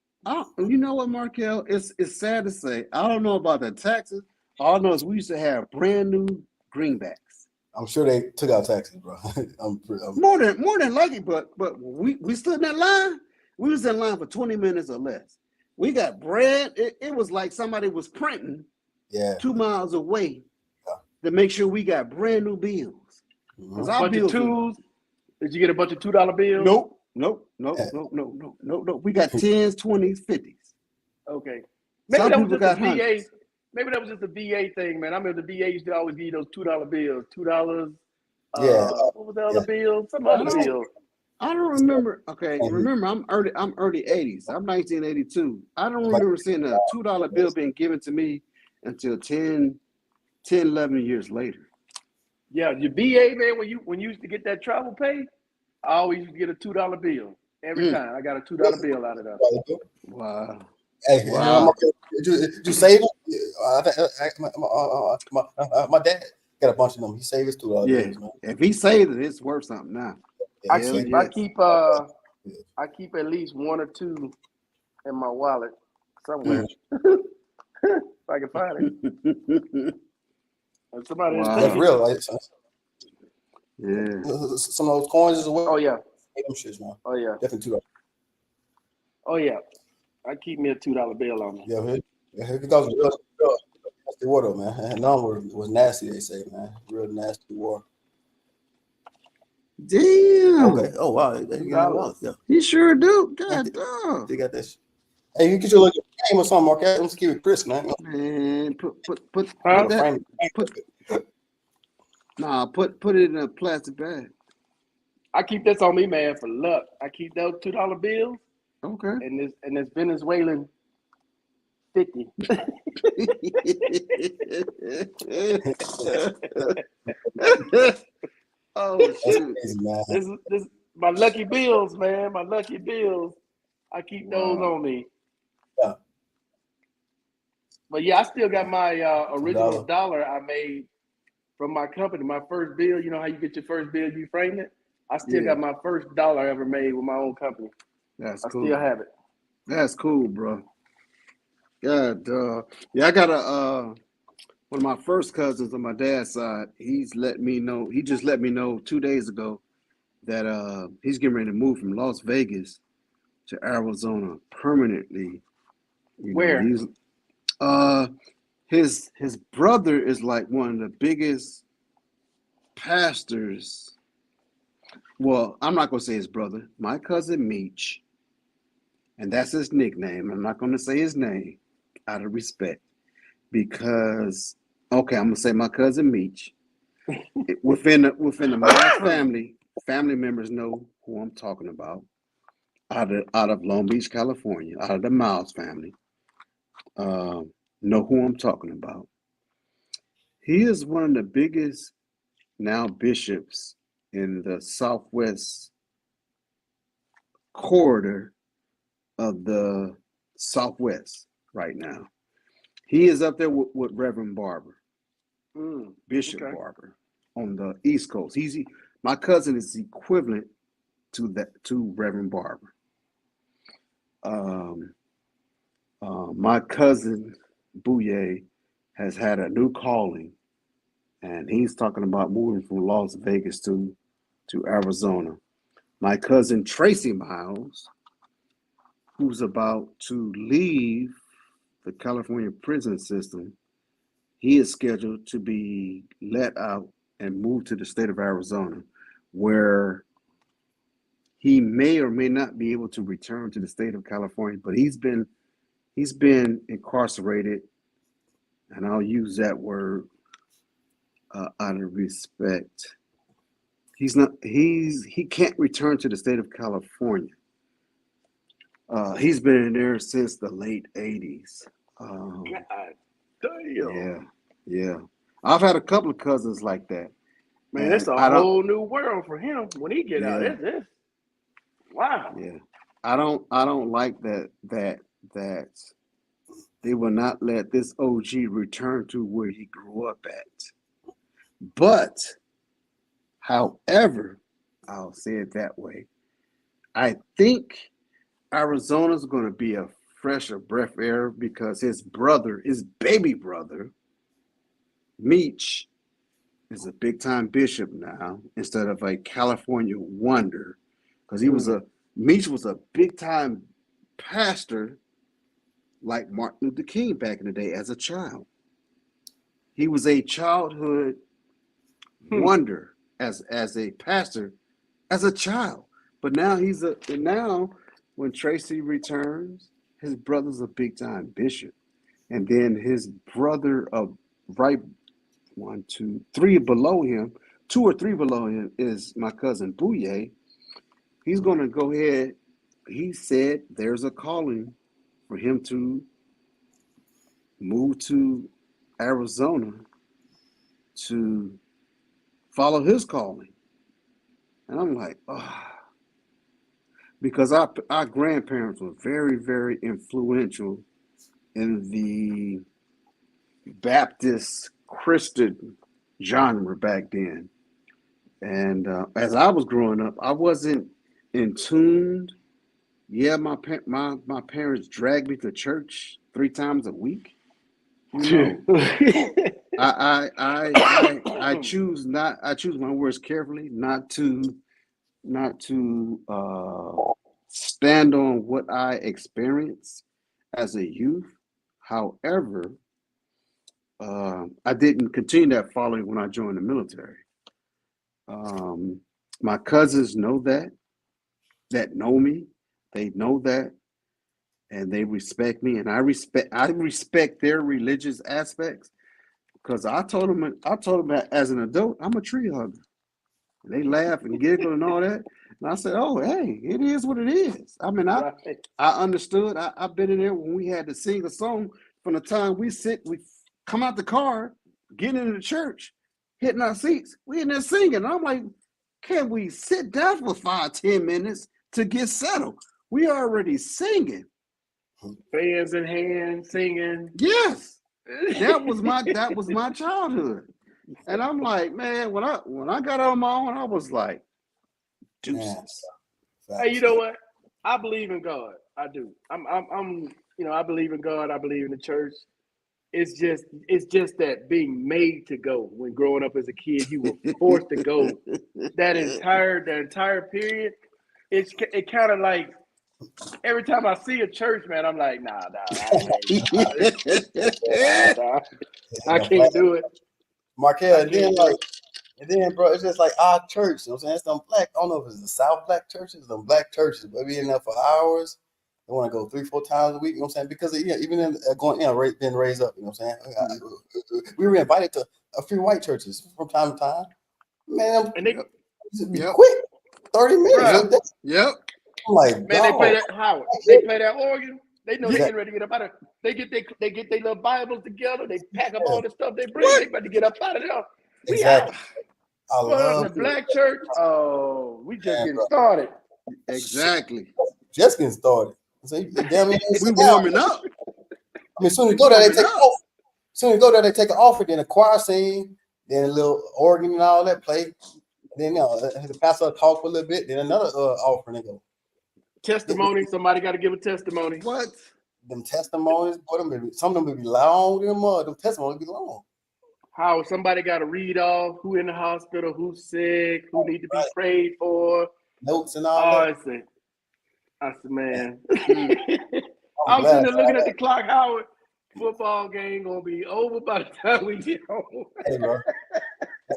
You know what, Markel? It's sad to say. I don't know about the taxes. All I know is we used to have brand new greenbacks. I'm sure they took out taxes, bro. More than likely, but we stood in that line. We was in line for 20 minutes or less. We got bread. It was like somebody was printing 2 miles away to make sure we got brand new bills. A bunch of twos. Did you get a bunch of $2 bills? Nope. We got 10s, 20s, 50s. Okay. Maybe that was just a VA. Maybe that was just a VA thing, man. I remember the VA used to always give you those $2 bills. $2. What was the other bill? Some other bill. I don't remember. Okay, remember I'm early 80s. I'm 1982. I don't remember seeing a $2 bill being given to me until 10, 11 years later. Yeah, your VA, man, when you used to get that travel pay, I always used to get a $2 bill. Every time I got a $2 bill out of that. Wow. Hey, wow. Did you save them? My dad got a bunch of them. He saved his $2 bills, man. If he saved it, it's worth something now. I keep at least 1 or 2 in my wallet somewhere. If I can find it. Somebody that's real, right? Yeah. Some of those coins as well. Oh yeah. Them shits, man. Oh yeah. Definitely $2. Oh yeah. I keep me a $2 bill on me. Yeah, here goes real nasty war though, man. And none was nasty, they say, man. Real nasty war. Damn. Okay. Oh wow. Yeah. You sure do. God damn. They got that shit. Hey, you get your little game or something, Mark. Let's keep it crisp, man. Man, put it in a plastic bag. I keep this on me, man, for luck. I keep those $2 bills. Okay. And this Venezuelan 50. Oh shoot. This my lucky bills, man. My lucky bills. I keep those on me. Yeah. But yeah, I still got my original dollar I made from my company. My first bill, you know how you get your first bill, you frame it? I still got my first dollar I ever made with my own company. That's I cool. still have it. That's cool, bro. Yeah, yeah. I got one of my first cousins on my dad's side. He's let me know. He just let me know 2 days ago that he's getting ready to move from Las Vegas to Arizona permanently. You know, Where? he's uh his brother is like one of the biggest pastors. Well, I'm not gonna say his brother. My cousin Meech, and that's his nickname. I'm not gonna say his name out of respect because okay, I'm gonna say my cousin Meech. Within the Miles family members know who I'm talking about. Out of Long Beach, California, out of the Miles family, uh, know who I'm talking about. He is one of the biggest now bishops in the Southwest corridor of the Southwest right now. He is up there with Reverend Barber, Bishop Okay. Barber, on the East Coast. My cousin is equivalent to Reverend Barber. Um, my cousin Bouye has had a new calling, and he's talking about moving from Las Vegas to Arizona. My cousin Tracy Miles, who's about to leave the California prison system, he is scheduled to be let out and move to the state of Arizona, where he may or may not be able to return to the state of California, but he's been incarcerated, and I'll use that word out of respect. He can't return to the state of California. He's been in there since the late '80s. Um, God damn. yeah, yeah. I've had a couple of cousins like that, Man, it's and a I don't. whole new world for him when he get out. Yeah, It's wow. yeah. I don't like that they will not let this OG return to where he grew up at. But, however, I'll say it that way. I think Arizona's going to be a fresher breath of air because his baby brother, Meech, is a big time bishop now instead of a California wonder. Because Meech was a big time pastor like Martin Luther King back in the day as a child. He was a childhood Hmm. wonder as a pastor as a child. But now when Tracy returns, his brother's a big time bishop. And then his brother right one, two, three below him, two or three below him is my cousin Bouye. He's gonna go ahead. He said there's a calling for him to move to Arizona to follow his calling. And I'm like, oh, because our grandparents were very, very influential in the Baptist Christian genre back then. And as I was growing up, I wasn't in tune. Yeah, my parents dragged me to church 3 times a week. You know, I choose not. I choose my words carefully, not to stand on what I experienced as a youth. However, I didn't continue that following when I joined the military. Um, my cousins know that know me. They know that, and they respect me, and I respect their religious aspects because I told them that as an adult, I'm a tree hugger. They laugh and giggle and all that. And I said, "Oh, hey, it is what it is." I mean, I Right. I understood. I've been in there when we had to sing a song from the time we come out the car, get into the church, hitting our seats. We in there singing. And I'm like, can we sit down for 5, 10 minutes to get settled? We already singing. Fans in hand singing. Yes, that was my childhood. And I'm like, man, when I got on my own, I was like, Yeah, deuces. Hey, you facts. know what? I believe in God. I do. I'm you know, I believe in God. I believe in the church. It's just that being made to go. When growing up as a kid, you were forced to go. That entire period, it kind of like every time I see a church, man, I'm like, nah, nah, I can't do it. Markel, I and then can't do like, it. and then bro, it's just like our church. You know what I'm saying? It's them black. I don't know if it's the South black churches, them black churches, but we in there for hours. They want to go 3-4 times a week. You know what I'm saying? Because even in going, being raised up. You know what I'm saying? We were invited to a few white churches from time to time. Man, And they, be Yep. quick, 30 minutes. bruh, Yep. I'm like, man, they play dog. that Howard. They play that organ. They know they Yeah, getting ready to get up out of. They get their little Bibles together. They pack up all the stuff they bring. What? They about to get up out of there. We out. exactly. I But in love the it, black church, oh, we just man, getting bro. started. Exactly. Just getting started. So you damn it, We sit down. warming up. I mean, as soon as We you go there, they warming take up. off. As soon as you go there, they take an offer. Then a choir sing, then a little organ and all that play. Then the pastor talk for a little bit. Then another offering. They go. Testimony. Somebody got to give a testimony. What? Them testimonies, boy, some of them be long. Them testimonies be long. How somebody got to read off who in the hospital, who's sick, who need to be Right. prayed for. Notes and all Oh, that. I said, man. I'm I'm sitting glad. there looking at the clock, Howard. Football game gonna be over by the time we get home. Hey, bro.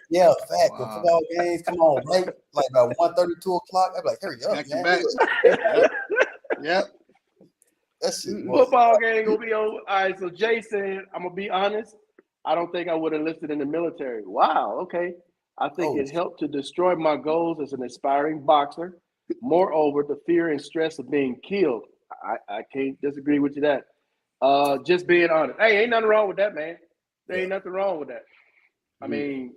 Yeah, fact. The Wow. football games come on late, like about 1:30, 2 o'clock. I'm like, hurry up, Back to man. back. Yep. Yep. That shit. Boy. Football game gonna be over. All right, so Jay said, I'm gonna be honest. I don't think I would have enlisted in the military. Wow, okay. I think Oh, it helped to destroy my goals as an aspiring boxer. Moreover, the fear and stress of being killed. I can't disagree with you that. Just being honest. Hey, ain't nothing wrong with that, man. There ain't nothing wrong with that. I mean,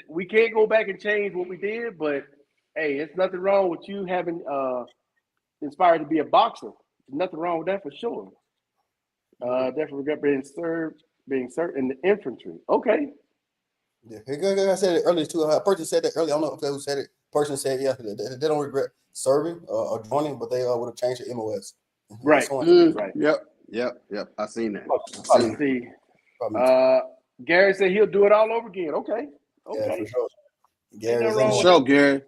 we can't go back and change what we did, but hey, it's nothing wrong with you having inspired to be a boxer. There's nothing wrong with that for sure. Definitely regret being served in the infantry. Okay. yeah. I said it earlier too. A person said that earlier. I don't know if who said it. Person said, yeah, they don't regret serving or joining, but they would have changed their MOS. Right. Right. Yep. Yep. I seen that. Probably, Let's see. probably. Gary said he'll do it all over again. Okay. Yeah, for sure. Ain't Gary nothing was wrong in with there. Show, Gary.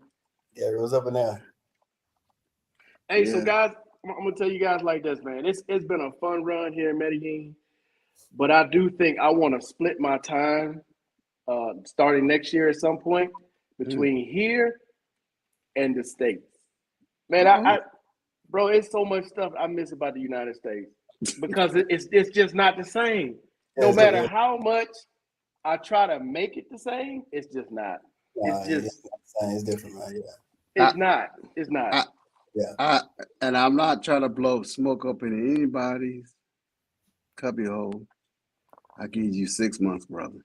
Gary was up in there. Hey, so Yeah. guys, I'm gonna tell you guys like this, man. It's been a fun run here in Medellin, but I do think I want to split my time starting next year at some point between here and the States. Man, bro, it's so much stuff I miss about the United States because it's just not the same. Yeah, No it's matter different. how much I try to make it the same, it's just not. It's just It's different, man. Yeah. it's not. It's not. I, Yeah. and I'm not trying to blow smoke up in anybody's cubbyhole. I give you 6 months, brother.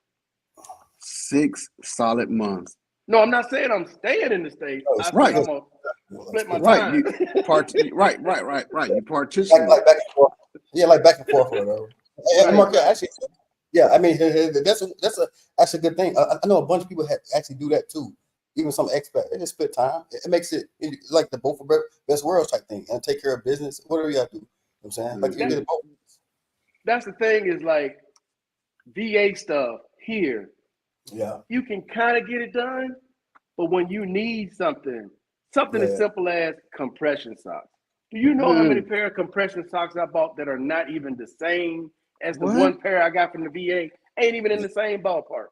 6 solid months. No, I'm not saying I'm staying in the States. Oh, I said Right. I'm gonna split my Right. time. You right. You like partition. back and forth. Yeah, like back and forth or whatever. Right. Mark, actually, yeah, I mean that's a good thing. I know a bunch of people actually do that too. Even some expats, they just split time. It makes it like the both for best worlds type thing, and take care of business, whatever you have to do. You know what I'm saying, like you get it both. That's the thing is like VA stuff here. Yeah, You can kind of get it done, but when you need something as yeah. simple as compression socks. Do you know how many pair of compression socks I bought that are not even the same as the What? one pair I got from the VA? Ain't even in the same ballpark.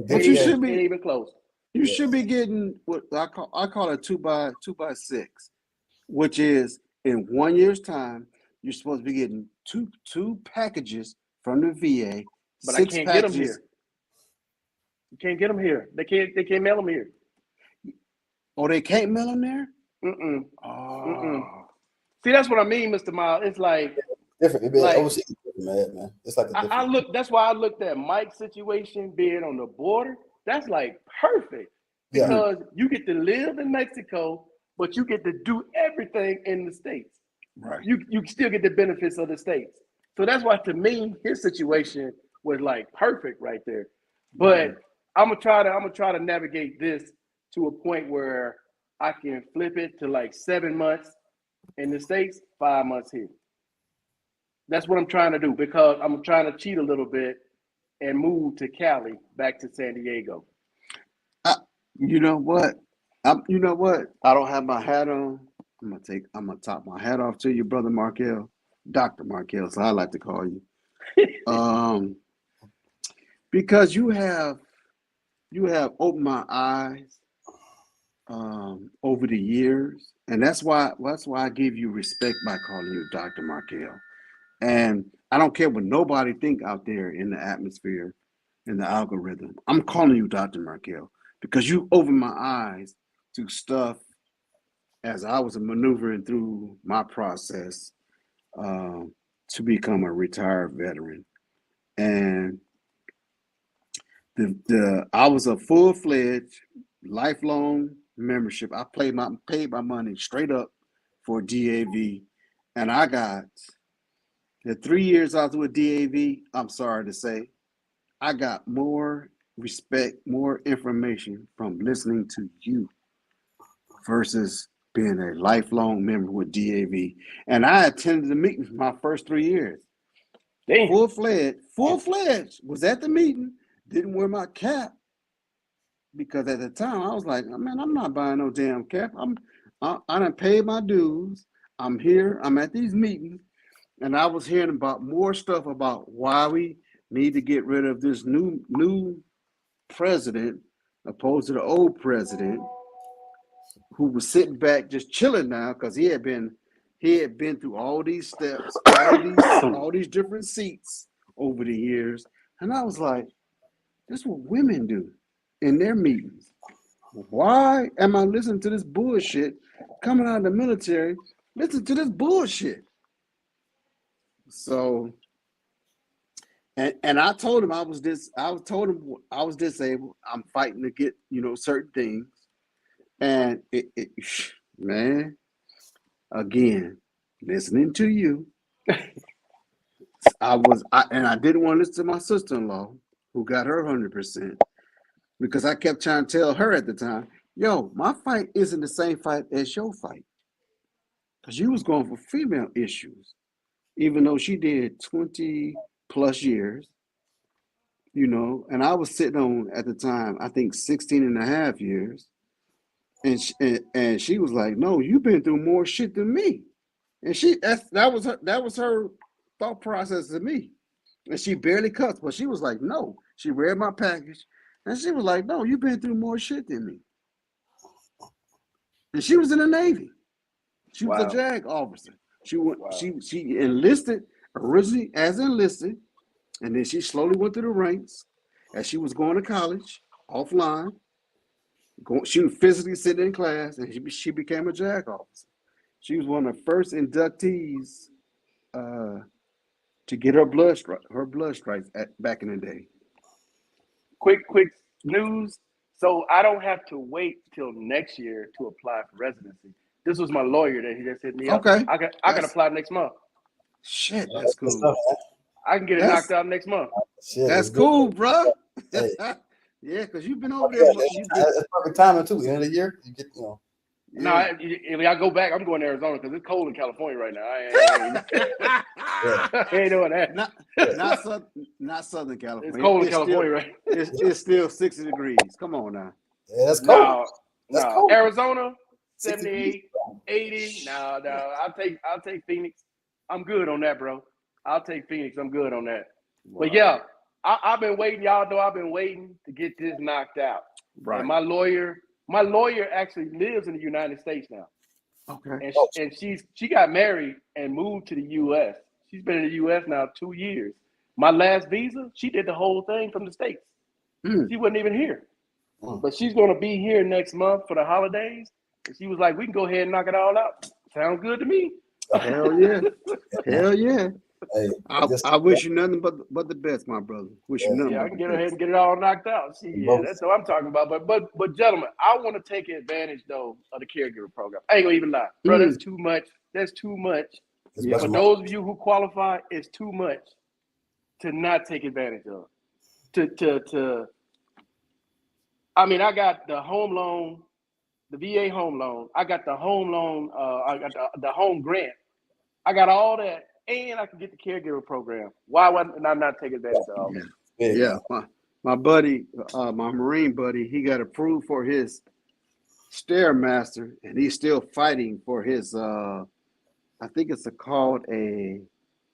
But you should Ain't be even close. you should be getting what I call a 2x6, which is in 1 year's time, you're supposed to be getting two packages from the VA, But I 6 can't get them packages. here. You can't get them here. They can't mail them here. Oh, they can't mail them there? Mm-mm. Oh. See, that's what I mean, Mr. Miles. It's like Different. Like- Overseas, is different, man. It's like a different. that's why I looked at Mike's situation being on the border. That's like perfect Yeah. because you get to live in Mexico, but you get to do everything in the States. Right. You still get the benefits of the States. So that's why to me his situation was like perfect right there. But I'm gonna try to navigate this to a point where I can flip it to like 7 months in the States, 5 months here. That's what I'm trying to do because I'm trying to cheat a little bit and move to Cali, back to San Diego. You know what? You know what? I don't have my hat on. I'm gonna top my hat off to you, brother Markel, Dr. Markel, so I like to call you. Um, because you have opened my eyes over the years, and that's why I give you respect by calling you Dr. Markel. And I don't care what nobody think out there in the atmosphere, in the algorithm. I'm calling you Dr. Markel because you opened my eyes to stuff as I was maneuvering through my process to become a retired veteran. And the I was a full-fledged lifelong membership. I paid my money straight up for DAV, and I got the 3 years I was with DAV. I'm sorry to say, I got more respect, more information from listening to you versus being a lifelong member with DAV. And I attended the meetings my first 3 years. Damn. Full fledged. Was at the meeting. Didn't wear my cap because at the time I was like, man, I'm not buying no damn cap. I done paid my dues. I'm here. I'm at these meetings, and I was hearing about more stuff about why we need to get rid of this new president opposed to the old president who was sitting back just chilling now because he had been through all these steps, all these different seats over the years. And I was like, this is what women do in their meetings. Why am I listening to this bullshit coming out of the military? Listen to this bullshit. So and I told him I was disabled. I'm fighting to get, certain things. And man, again, listening to you, I didn't want to listen to my sister-in-law who got her 100% because I kept trying to tell her at the time, yo, my fight isn't the same fight as your fight because you was going for female issues, even though she did 20 plus years, and I was sitting on at the time, I think 16 and a half years. And she was like, no, you've been through more shit than me. And that was her thought process to me. And she barely cussed, but she was like, no. She read my package, and she was like, no, you've been through more shit than me. And she was in the Navy. She was a JAG officer. She enlisted originally as enlisted, and then she slowly went through the ranks as she was going to college offline. She was physically sitting in class, and she became a JAG officer. She was one of the first inductees to get her blood stripes back in the day. Quick news. So I don't have to wait till next year to apply for residency. This was my lawyer that he just hit me up. Okay. I can apply next month. Shit, that's cool. I can get it knocked out next month. Shit, that's cool, bro. Hey. Yeah, because you've been over there. It's perfect timing too. End of the year, you get, No, if I go back, I'm going to Arizona because it's cold in California right now. I ain't doing that. Not Southern California. It's cold in California, right? It's still 60 degrees. Come on now. Yeah, that's cold. No. Cold. Arizona, 78, 80. No. I'll take Phoenix. I'm good on that, bro. I'll take Phoenix. I'm good on that. Wow. But yeah, I've been waiting. Y'all know I've been waiting to get this knocked out. Right. And my lawyer actually lives in the United States now. Okay. And she got married and moved to the U.S. She's been in the U.S. now 2 years. My last visa, she did the whole thing from the States. She wasn't even here. But she's going to be here next month for the holidays. And she was like, we can go ahead and knock it all out. Sounds good to me. Hell yeah. Hell yeah. Hey, I wish you nothing but the best, my brother. Wish you nothing. Yeah, I can get ahead and get it all knocked out. See, yeah, that's what I'm talking about. But gentlemen, I want to take advantage though of the caregiver program. I ain't gonna even lie, bro. That's too much. That's too much. Yeah. For those of you who qualify, it's too much to not take advantage of. I mean, I got the home loan the VA home loan. I got the home loan. I got the home grant. I got all that, and I can get the caregiver program. Why wasn't I not take advantage of all Yeah, that? yeah. My buddy, my Marine buddy, he got approved for his Stairmaster, and he's still fighting for his. I think it's called a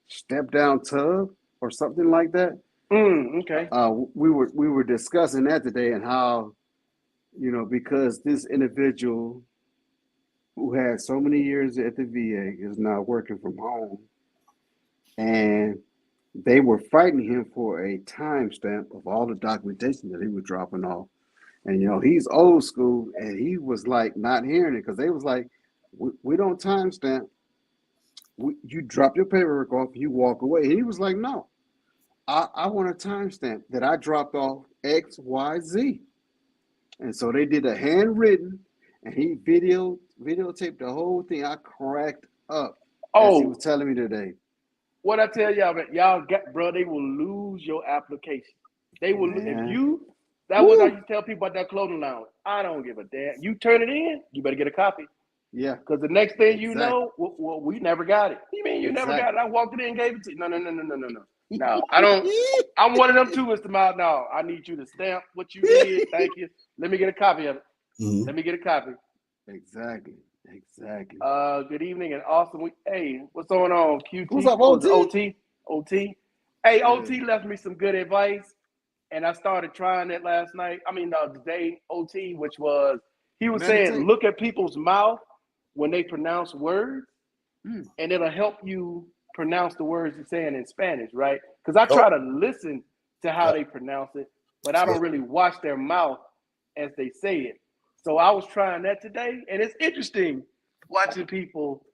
step down tub or something like that. Okay. We were discussing that today, and how, because this individual who had so many years at the VA is now working from home, and they were fighting him for a timestamp of all the documentation that he was dropping off. And he's old school, and he was like not hearing it, because they was like, we don't timestamp. You drop your paperwork off, you walk away. And he was like, no, I want a timestamp that I dropped off XYZ. And so they did a handwritten, and he videotaped the whole thing. I cracked up as he was telling me today. What I tell y'all, man, y'all got, bro, they will lose your application. They will, if you, that was I used to tell people about that clothing allowance. I don't give a damn. You turn it in, you better get a copy. Yeah. Because the next thing you know, well, we never got it. You mean you never got it? I walked it in and gave it to you. No. No, I don't. I'm one of them too, Mr. Miles. No, I need you to stamp what you did. Thank you. Let me get a copy of it. Mm-hmm. Let me get a copy. Exactly. Good evening and awesome week. Hey, what's going on, QT? What's up, OT? OT. Hey, OT left me some good advice, and I started trying it last night. Today, OT, which was, he was saying, look at people's mouth when they pronounce words, and it'll help you pronounce the words you're saying in Spanish, right? Because I try to listen to how they pronounce it, but I don't really watch their mouth as they say it. So I was trying that today, and it's interesting watching people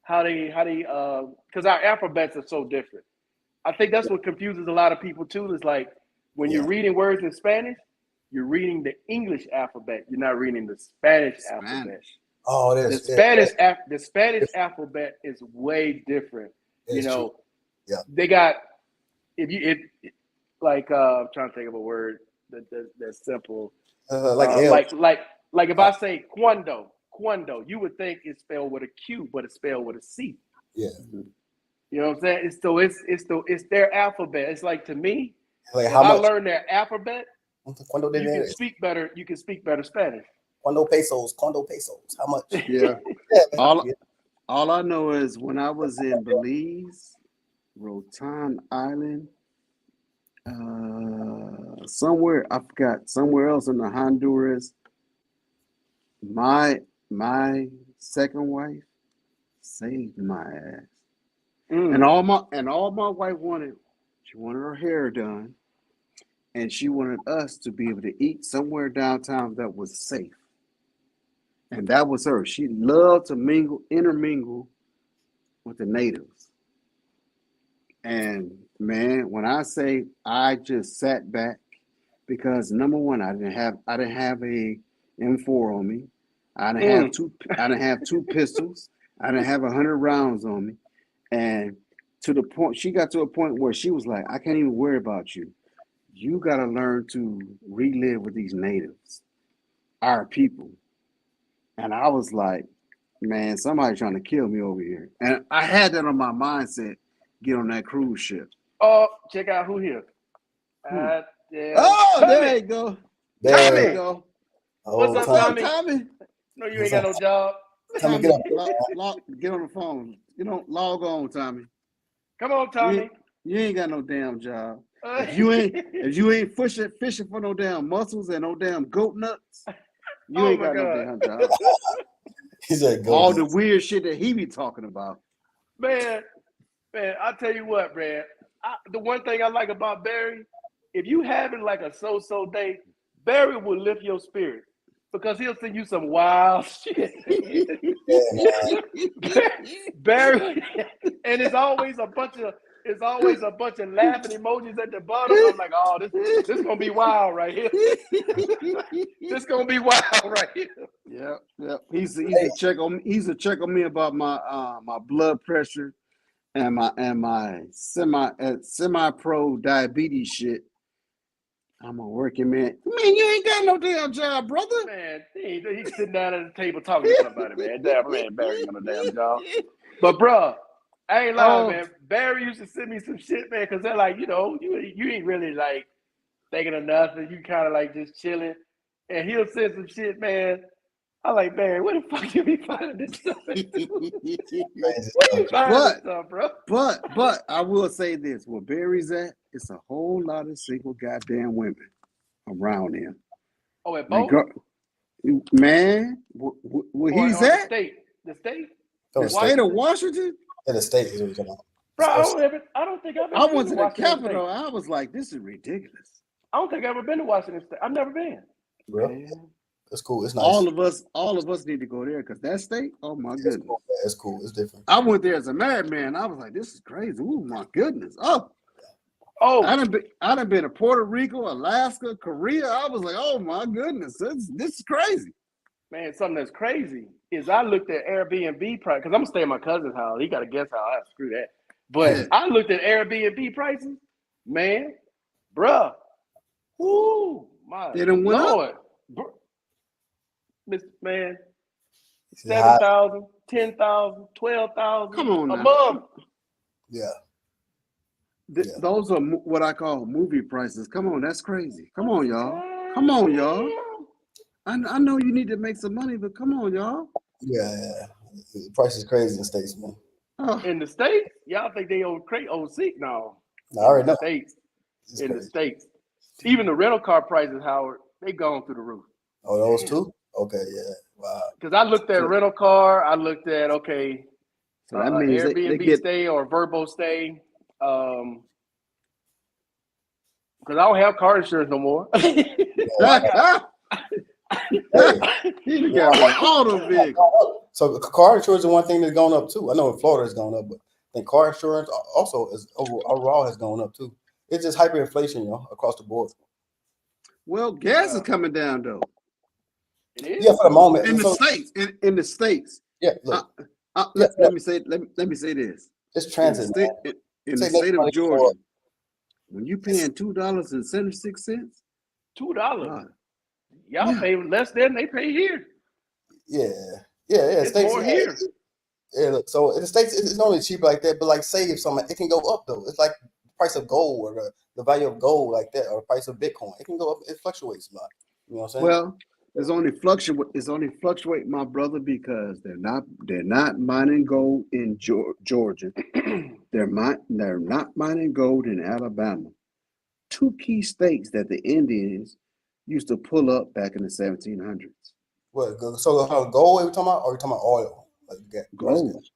how they because our alphabets are so different. I think that's what confuses a lot of people too. Is like when you're reading words in Spanish, you're reading the English alphabet. You're not reading the Spanish alphabet. Oh, the Spanish alphabet is way different. They got I'm trying to think of a word that's simple. Like if I say cuando, you would think it's spelled with a Q, but it's spelled with a C. Yeah. You know what I'm saying? It's their alphabet. It's like, to me, if how I much? learn their alphabet, you can speak better Spanish. Cuando pesos? How much? Yeah. All I know is when I was in Belize, Rotan Island, somewhere I forgot, somewhere else in the Honduras, my second wife saved my ass. And all my wife wanted, she wanted her hair done, and she wanted us to be able to eat somewhere downtown that was safe. And that was her. She loved to intermingle with the natives. And man, when I say I just sat back, because number one, I didn't have a M4 on me. I didn't have two pistols. I didn't have 100 rounds on me. And to the point, she got to a point where she was like, I can't even worry about you. You got to learn to relive with these natives, our people. And I was like, man, somebody's trying to kill me over here. And I had that on my mindset, get on that cruise ship. Oh, check out who here. There you go. There you go. What's up, Tommy? No, you ain't got no job. Tommy, get on the phone. Log on, Tommy. Come on, Tommy. You ain't got no damn job. If you ain't fishing for no damn mussels and no damn goat nuts, you ain't got no damn job. All the weird shit that he be talking about. Man, I tell you what, man. The one thing I like about Barry, if you having like a so-so day, Barry will lift your spirit, because he'll send you some wild shit. Barry, and it's always a bunch of laughing emojis at the bottom. I'm like, oh, this gonna be wild right here. This gonna be wild right here. Yep. He's a check on me about my blood pressure and my semi-pro diabetes shit. I'm a working man. Man, you ain't got no damn job, brother. Man, he's sitting down at the table talking to somebody, man. Damn, man, Barry ain't got no damn job. But bro, I ain't lying, Oh. man. Barry used to send me some shit, man, because they're like, you ain't really like thinking of nothing. You kind of like just chilling, and he'll send some shit, man. I'm like, Barry, where the fuck you be finding this stuff? Where you finding this stuff, bro? But I will say this: where Barry's at, it's a whole lot of single goddamn women around him. Oh, at both? Man, where he's at? The state? The state of Washington? In the state is what we're talking about. Bro, I don't think I've ever been went to the Washington Capitol. State. I was like, this is ridiculous. I don't think I've ever been to Washington State. I've never been. Really? It's cool. It's nice. All of us need to go there because that state, oh my goodness. Cool. It's cool. It's different. I went there as a married man. I was like, this is crazy. Oh my goodness. Oh, I done been to Puerto Rico, Alaska, Korea. I was like, oh my goodness, this is crazy. Man, something that's crazy is I looked at Airbnb price because I'm gonna stay at my cousin's house. He got a guest house. Screw that. But I looked at Airbnb prices, man, bruh. Woo, my They done went Lord. Man, 7,000, 10,000, 12,000 Come on a now. month. Yeah. Those are what I call movie prices. Come on, that's crazy. Come on, y'all. Come on, y'all. I know you need to make some money, but come on, y'all. Yeah. The price is crazy in the States, man. In the States? Y'all think they OC? No. I already know. In the States. Even the rental car prices, Howard, they gone through the roof. Oh, those too? Okay, yeah. Wow. Because I looked at rental car, I looked at, so that means Airbnb stay or Verbo stay. Because I don't have car insurance no more. You got all the vehicle. So car insurance is one thing that's gone up too. I know in Florida it's gone up, but I think car insurance also is overall has gone up too. It's just hyperinflation, across the board. Well, gas is coming down though. It is? Yeah, for the moment. In the states. Yeah. Look, let me say this. It's transit. In the state of Georgia, when you paying $2.76. $2. Y'all pay less than they pay here. Yeah. It's States, more here. Yeah, look, so in the States, it's not really cheap like that, but like say if something, it can go up though. It's like the price of gold or the value of gold like that, or the price of Bitcoin. It can go up. It fluctuates a lot. You know what I'm saying? Well, it's only fluctuate, my brother, because they're not mining gold in Georgia. They're not mining gold in Alabama. Two key states that the Indians used to pull up back in the 1700s. What? So gold? Are we talking about? Or are we talking about oil? Like Gold.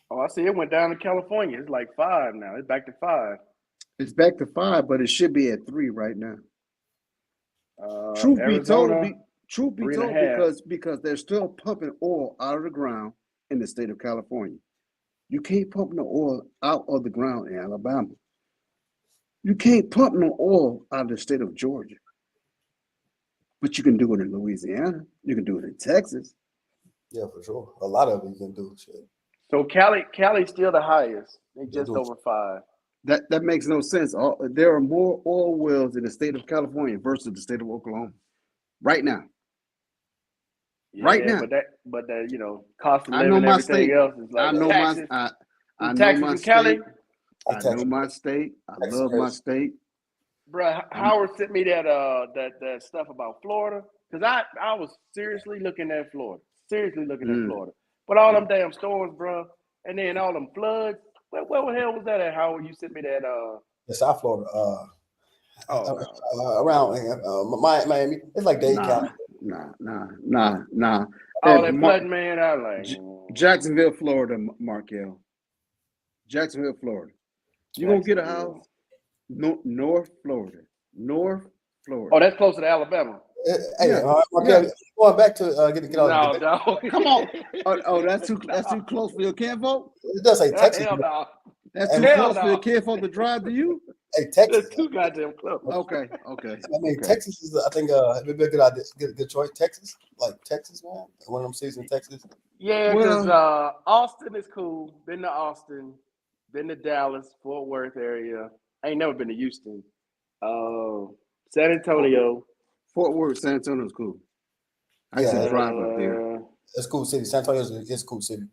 Oh, I see. It went down to California. It's like 5 now. It's back to 5. It's back to 5, but it should be at 3 right now. Arizona, truth be told, because they're still pumping oil out of the ground in the state of California. You can't pump no oil out of the ground in Alabama. You can't pump no oil out of the state of Georgia. But you can do it in Louisiana. You can do it in Texas. Yeah, for sure. A lot of it you can do. Shit. So Cali's still the highest. They just over 5. That makes no sense. There are more oil wells in the state of California versus the state of Oklahoma right now. Yeah, right now. But that cost of living and everything else is like taxes. I know my state. I know my state. I love my state. Bruh, Howard sent me that stuff about Florida because I was seriously looking at Florida. But all them damn storms, bro, and then all them floods. Where the hell was that at, Howard? You sent me that. It's South Florida. Around Miami. It's like Dade County. Nah. Oh, that flooding, man. I like Jacksonville, Florida, Markel. Jacksonville, Florida. You gonna get a house? North Florida. Oh, that's closer to Alabama. Hey, Markel, going back to get all. No. Come on. Oh, that's too close for your kinfolk? It does say Texas. Hell no. That's too close for your kinfolk to drive to you? Hey, Texas. That's too goddamn close. Okay. I mean, Texas is, I think, it'd be a good idea, good choice. Texas, man. One of them cities in Texas. Yeah, because Austin is cool. Been to Austin. Been to Dallas, Fort Worth area. I ain't never been to Houston. San Antonio. Fort Worth, San Antonio's cool. I used to drive up there. It's cool city. San Antonio is a cool city.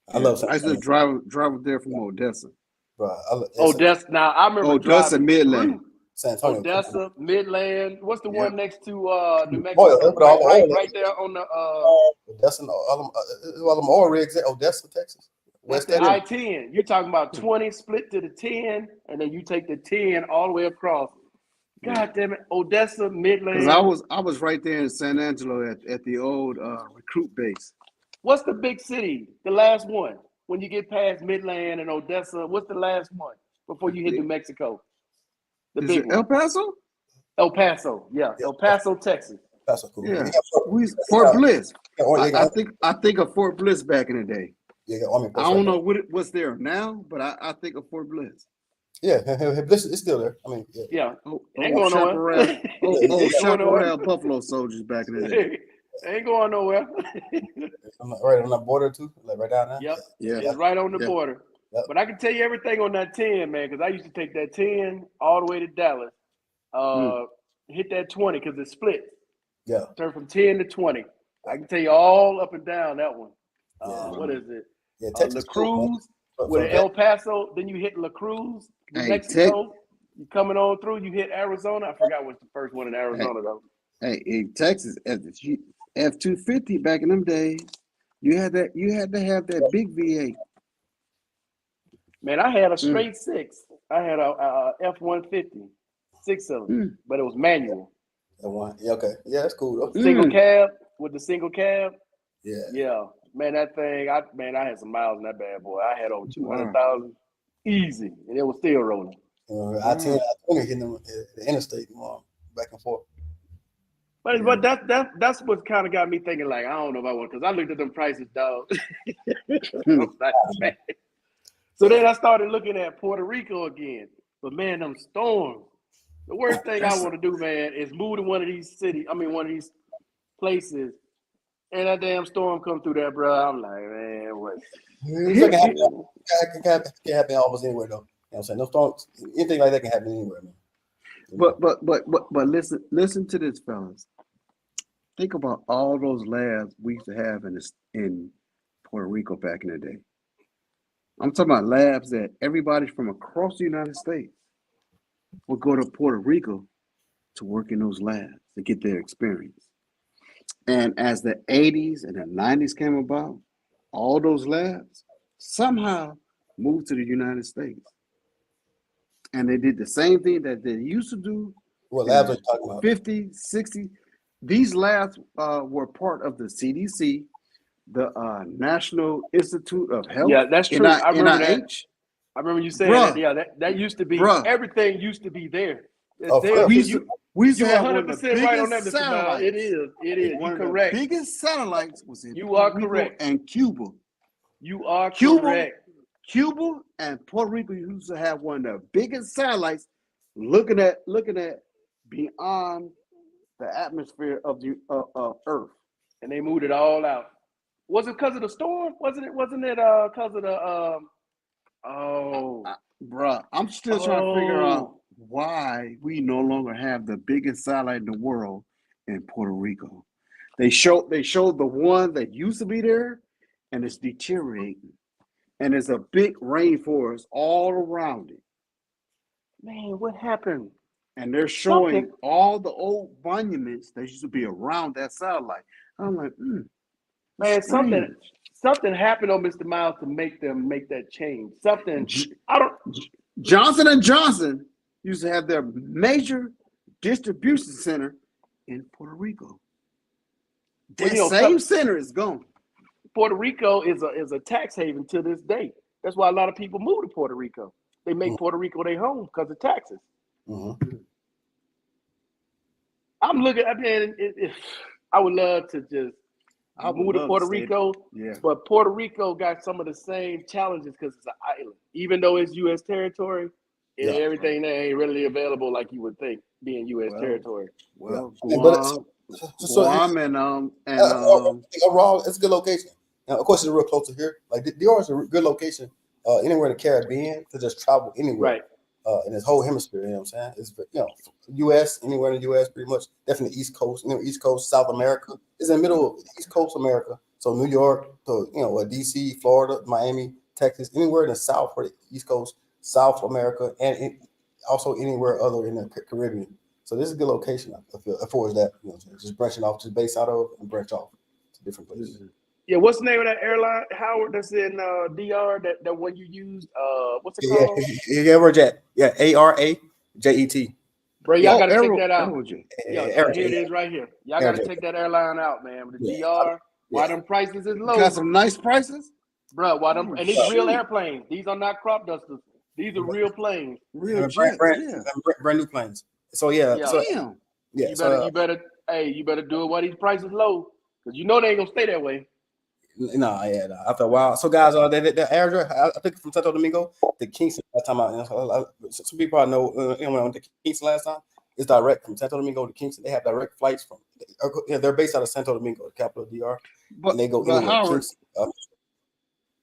I Yeah. love San I used to Antonio. drive up there from Odessa. Bro, Odessa. Now I remember Odessa driving Midland. through San Antonio. Odessa, Midland. What's the one next to New Oil, Mexico? but all the oil Right there on the Odessa, all them oil rigs at Odessa, Texas. that's West the Texas. I-10. You're talking about 20 split to the 10, and then you take the 10 all the way across. God damn it, Odessa, Midland. Because I was right there in San Angelo at the old recruit base. What's the big city? The last one. When you get past Midland and Odessa, what's the last one before you hit New Mexico? The Is big it one. El Paso? El Paso, yeah. El Paso, Texas. That's so cool. Yeah, Fort Bliss. I I think of Fort Bliss back in the day. Yeah, Army I don't know what's there now, but I think of Fort Bliss. Yeah, Bliss is still there. I mean, Yeah. Ain't going nowhere. Old Chaparral Buffalo soldiers back in the day. Ain't going nowhere. Right on that border too, like right down there. Yep. Yeah. It's right on the border. Yep. But I can tell you everything on that 10, man, because I used to take that 10 all the way to Dallas. Hit that 20 because it split. Yeah. Turn from 10 to 20. I can tell you all up and down that one. What is it? Yeah, Texas. La Cruz with El Paso. Then you hit La Cruz, New Mexico. You coming on through. You hit Arizona. I forgot what's the first one in Arizona though. Hey, in Texas, F-250 back in them days, you had to have that big V8. Man, I had a straight 6. I had a F-150, 6-cylinder, but it was manual. The one, yeah, okay, yeah, that's cool though. Single cab with the single cab. Yeah, yeah, man, that thing. I had some miles in that bad boy. I had over 200,000 easy, and it was still rolling. I-10 hitting them the interstate back and forth. But that's what kind of got me thinking. Like, I don't know if I want, because I looked at them prices, dog. So then I started looking at Puerto Rico again. But man, them storms. The worst thing I want to do, man, is move to one of these places, and that damn storm come through there, bro. I'm like, man, what? It can happen almost anywhere, though. You know what I'm saying? No storms, anything like that can happen anywhere, man. But listen to this, fellas. Think about all those labs we used to have in Puerto Rico back in the day. I'm talking about labs that everybody from across the United States would go to Puerto Rico to work in those labs to get their experience. And as the 80s and the 90s came about, all those labs somehow moved to the United States. And they did the same thing that they used to do. What labs are you talking about? 50, 60. These labs were part of the CDC, the National Institute of Health. Yeah, that's true. I remember NIH. that. I remember you saying that. Yeah, that used to be. Everything used to be there. We used to have 100% right on that, Mr. Miles. It is. You're correct. The biggest satellites was in Puerto Rico and Cuba. You are correct. Cuba and Puerto Rico used to have one of the biggest satellites looking at beyond the atmosphere of the Earth, and they moved it all out. Was it because of the storm? Wasn't it because of the bruh, I'm still trying to figure out why we no longer have the biggest satellite in the world in Puerto Rico. They showed the one that used to be there, and it's deteriorating. And there's a big rainforest all around it. Man, what happened? And they're showing all the old monuments that used to be around that satellite. I'm like, man, something happened on Mr. Miles to make them make that change. Something Johnson & Johnson used to have their major distribution center in Puerto Rico. That same center is gone. Puerto Rico is a tax haven to this day. That's why a lot of people move to Puerto Rico. They make Puerto Rico their home because of taxes. I'm looking. I mean, I would love to just move to Puerto Rico, but Puerto Rico got some of the same challenges because it's an island. Even though it's U.S. territory, everything there ain't really available like you would think being U.S. territory. Well, Guam and overall, it's a good location. Now, of course, it's real close to here. Like DR is a good location anywhere in the Caribbean to just travel anywhere. Right. in this whole hemisphere. You know what I'm saying? It's U.S. anywhere in the U.S. pretty much. Definitely East Coast. East Coast, South America. It's in the middle of East Coast America. So New York to D.C., Florida, Miami, Texas, anywhere in the South or the East Coast, South America, and also anywhere other in the Caribbean. So this is a good location. I feel for that. Just branching off, just base out of and branch off to different places. Yeah, what's the name of that airline, Howard? That's in DR. That one you used. What's it called? Aerojet. Yeah, ARAJET. Bro, y'all got to check that out. Aerojet. Yeah, here it is right here. Y'all got to check that airline out, man. With the DR, why them prices is low. Got some nice prices, bro. And these real airplanes. These are not crop dusters. These are real planes. Real jets, brand new planes. So yeah. You better do it while these prices low, because they ain't gonna stay that way. No, after a while. So guys, the air I think from Santo Domingo to Kingston last time some people I know went to Kingston last time. It's direct from Santo Domingo to Kingston. They have direct flights from. They're based out of Santo Domingo, the capital of DR. But they go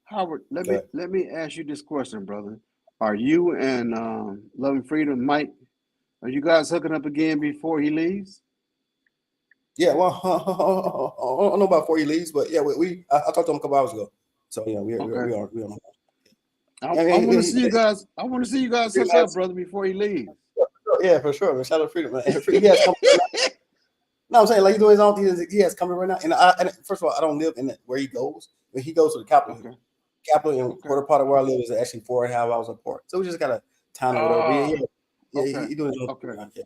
Howard, let me ask you this question, brother. Are you and Love and Freedom, Mike? Are you guys hooking up again before he leaves? Yeah, well, I don't know about before he leaves, but yeah, I talked to him a couple hours ago. So yeah, we are. I want to see you guys. I want to see you guys hook up, brother, before he leaves. Yeah, for sure. Shout out to Freedom, man. He has come. No, I'm saying like he's doing his own thing. He has coming right now, and first of all, I don't live in where he goes. But he goes to the capital. Okay. Capital and quarter part of where I live is actually 4.5 hours apart. So we just got to time it over. Yeah, he doing his own thing.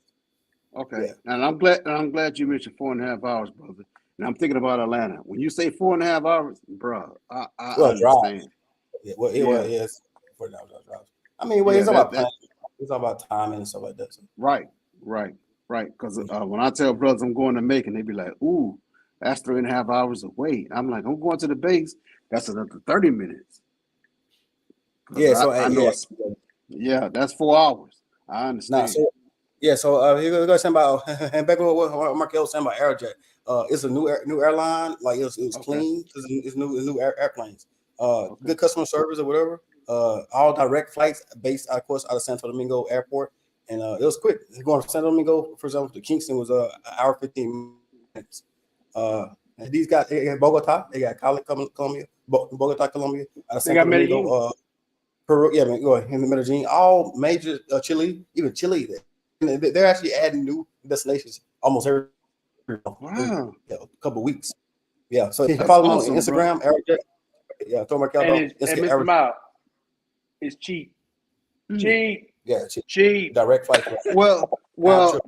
Okay. Yeah. And I'm glad you mentioned 4.5 hours, brother. And I'm thinking about Atlanta. When you say 4.5 hours, bro, I understand. Drive. Yeah, it's 4.5 hours drive. I mean, it's all about it's all about timing and stuff like that. So. Right. Because when I tell brothers I'm going to Macon, they be like, "Ooh, that's 3.5 hours away." I'm like, "I'm going to the base. That's another 30 minutes." Yeah, I know. Yeah, that's 4 hours. I understand. So you're gonna say about and back on what Markel was saying about Aerojet. It's a new airline. Like it's clean because it's new airplanes. Good customer service or whatever. All direct flights based, of course, out of Santo Domingo Airport, and it was quick. Going from Santo Domingo, for example, to Kingston was an hour 15 minutes. And these guys, they got Bogota, they got Colombia, Bogota, Colombia. Out of Santo Domingo, Peru, go ahead, in the Medellin, all major Chile, even Chile. They're actually adding new destinations almost every a couple of weeks. Yeah, so follow me on Instagram, Aerojet. Yeah, throw my and Mr. Mile, it's cheap. Cheap. Yeah, cheap. Direct flight. Well,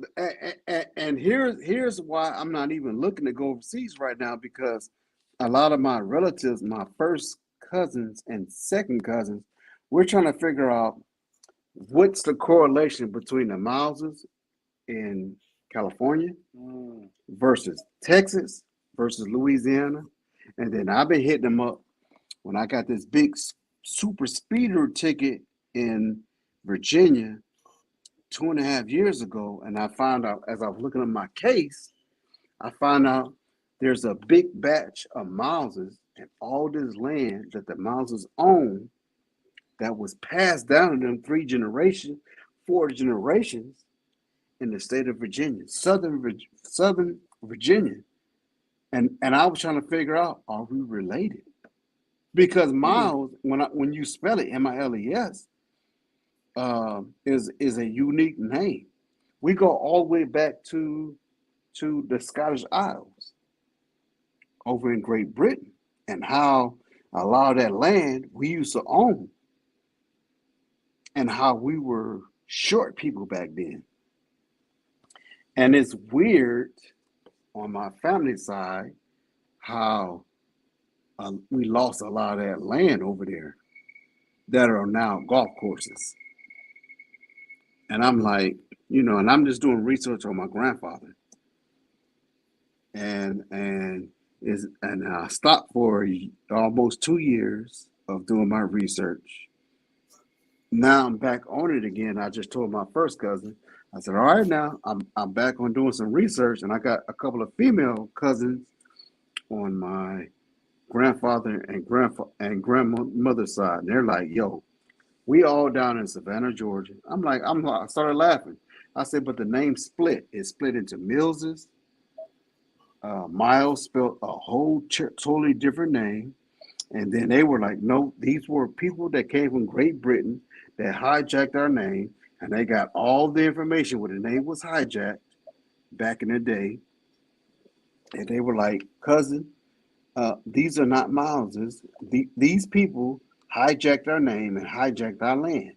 and here's why I'm not even looking to go overseas right now, because a lot of my relatives, my first cousins and second cousins, we're trying to figure out what's the correlation between the Mileses in California versus Texas versus Louisiana. And then I've been hitting them up when I got this big super speeder ticket in Virginia 2.5 years ago. And I found out, as I was looking at my case, I found out there's a big batch of Mileses and all this land that the Mileses own that was passed down to them 4 generations in the state of Virginia, Southern Virginia. And I was trying to figure out, are we related? Because Miles, when you spell it, Miles, is a unique name. We go all the way back to the Scottish Isles over in Great Britain, and how a lot of that land we used to own, and how we were short people back then. And it's weird on my family side how we lost a lot of that land over there that are now golf courses. And I'm like, and I'm just doing research on my grandfather. And I stopped for almost 2 years of doing my research. Now I'm back on it again. I just told my first cousin, I said, all right, now I'm back on doing some research, and I got a couple of female cousins on my grandfather and grandmother's side. And they're like, yo, We all down in Savannah, Georgia. I started laughing. I said, but the name split. It split into Mills's. Miles spelled a whole totally different name. And then they were like, no, these were people that came from Great Britain that hijacked our name. And they got all the information when the name was hijacked back in the day. And they were like, cousin, these are not Miles's. These people hijacked our name and hijacked our land.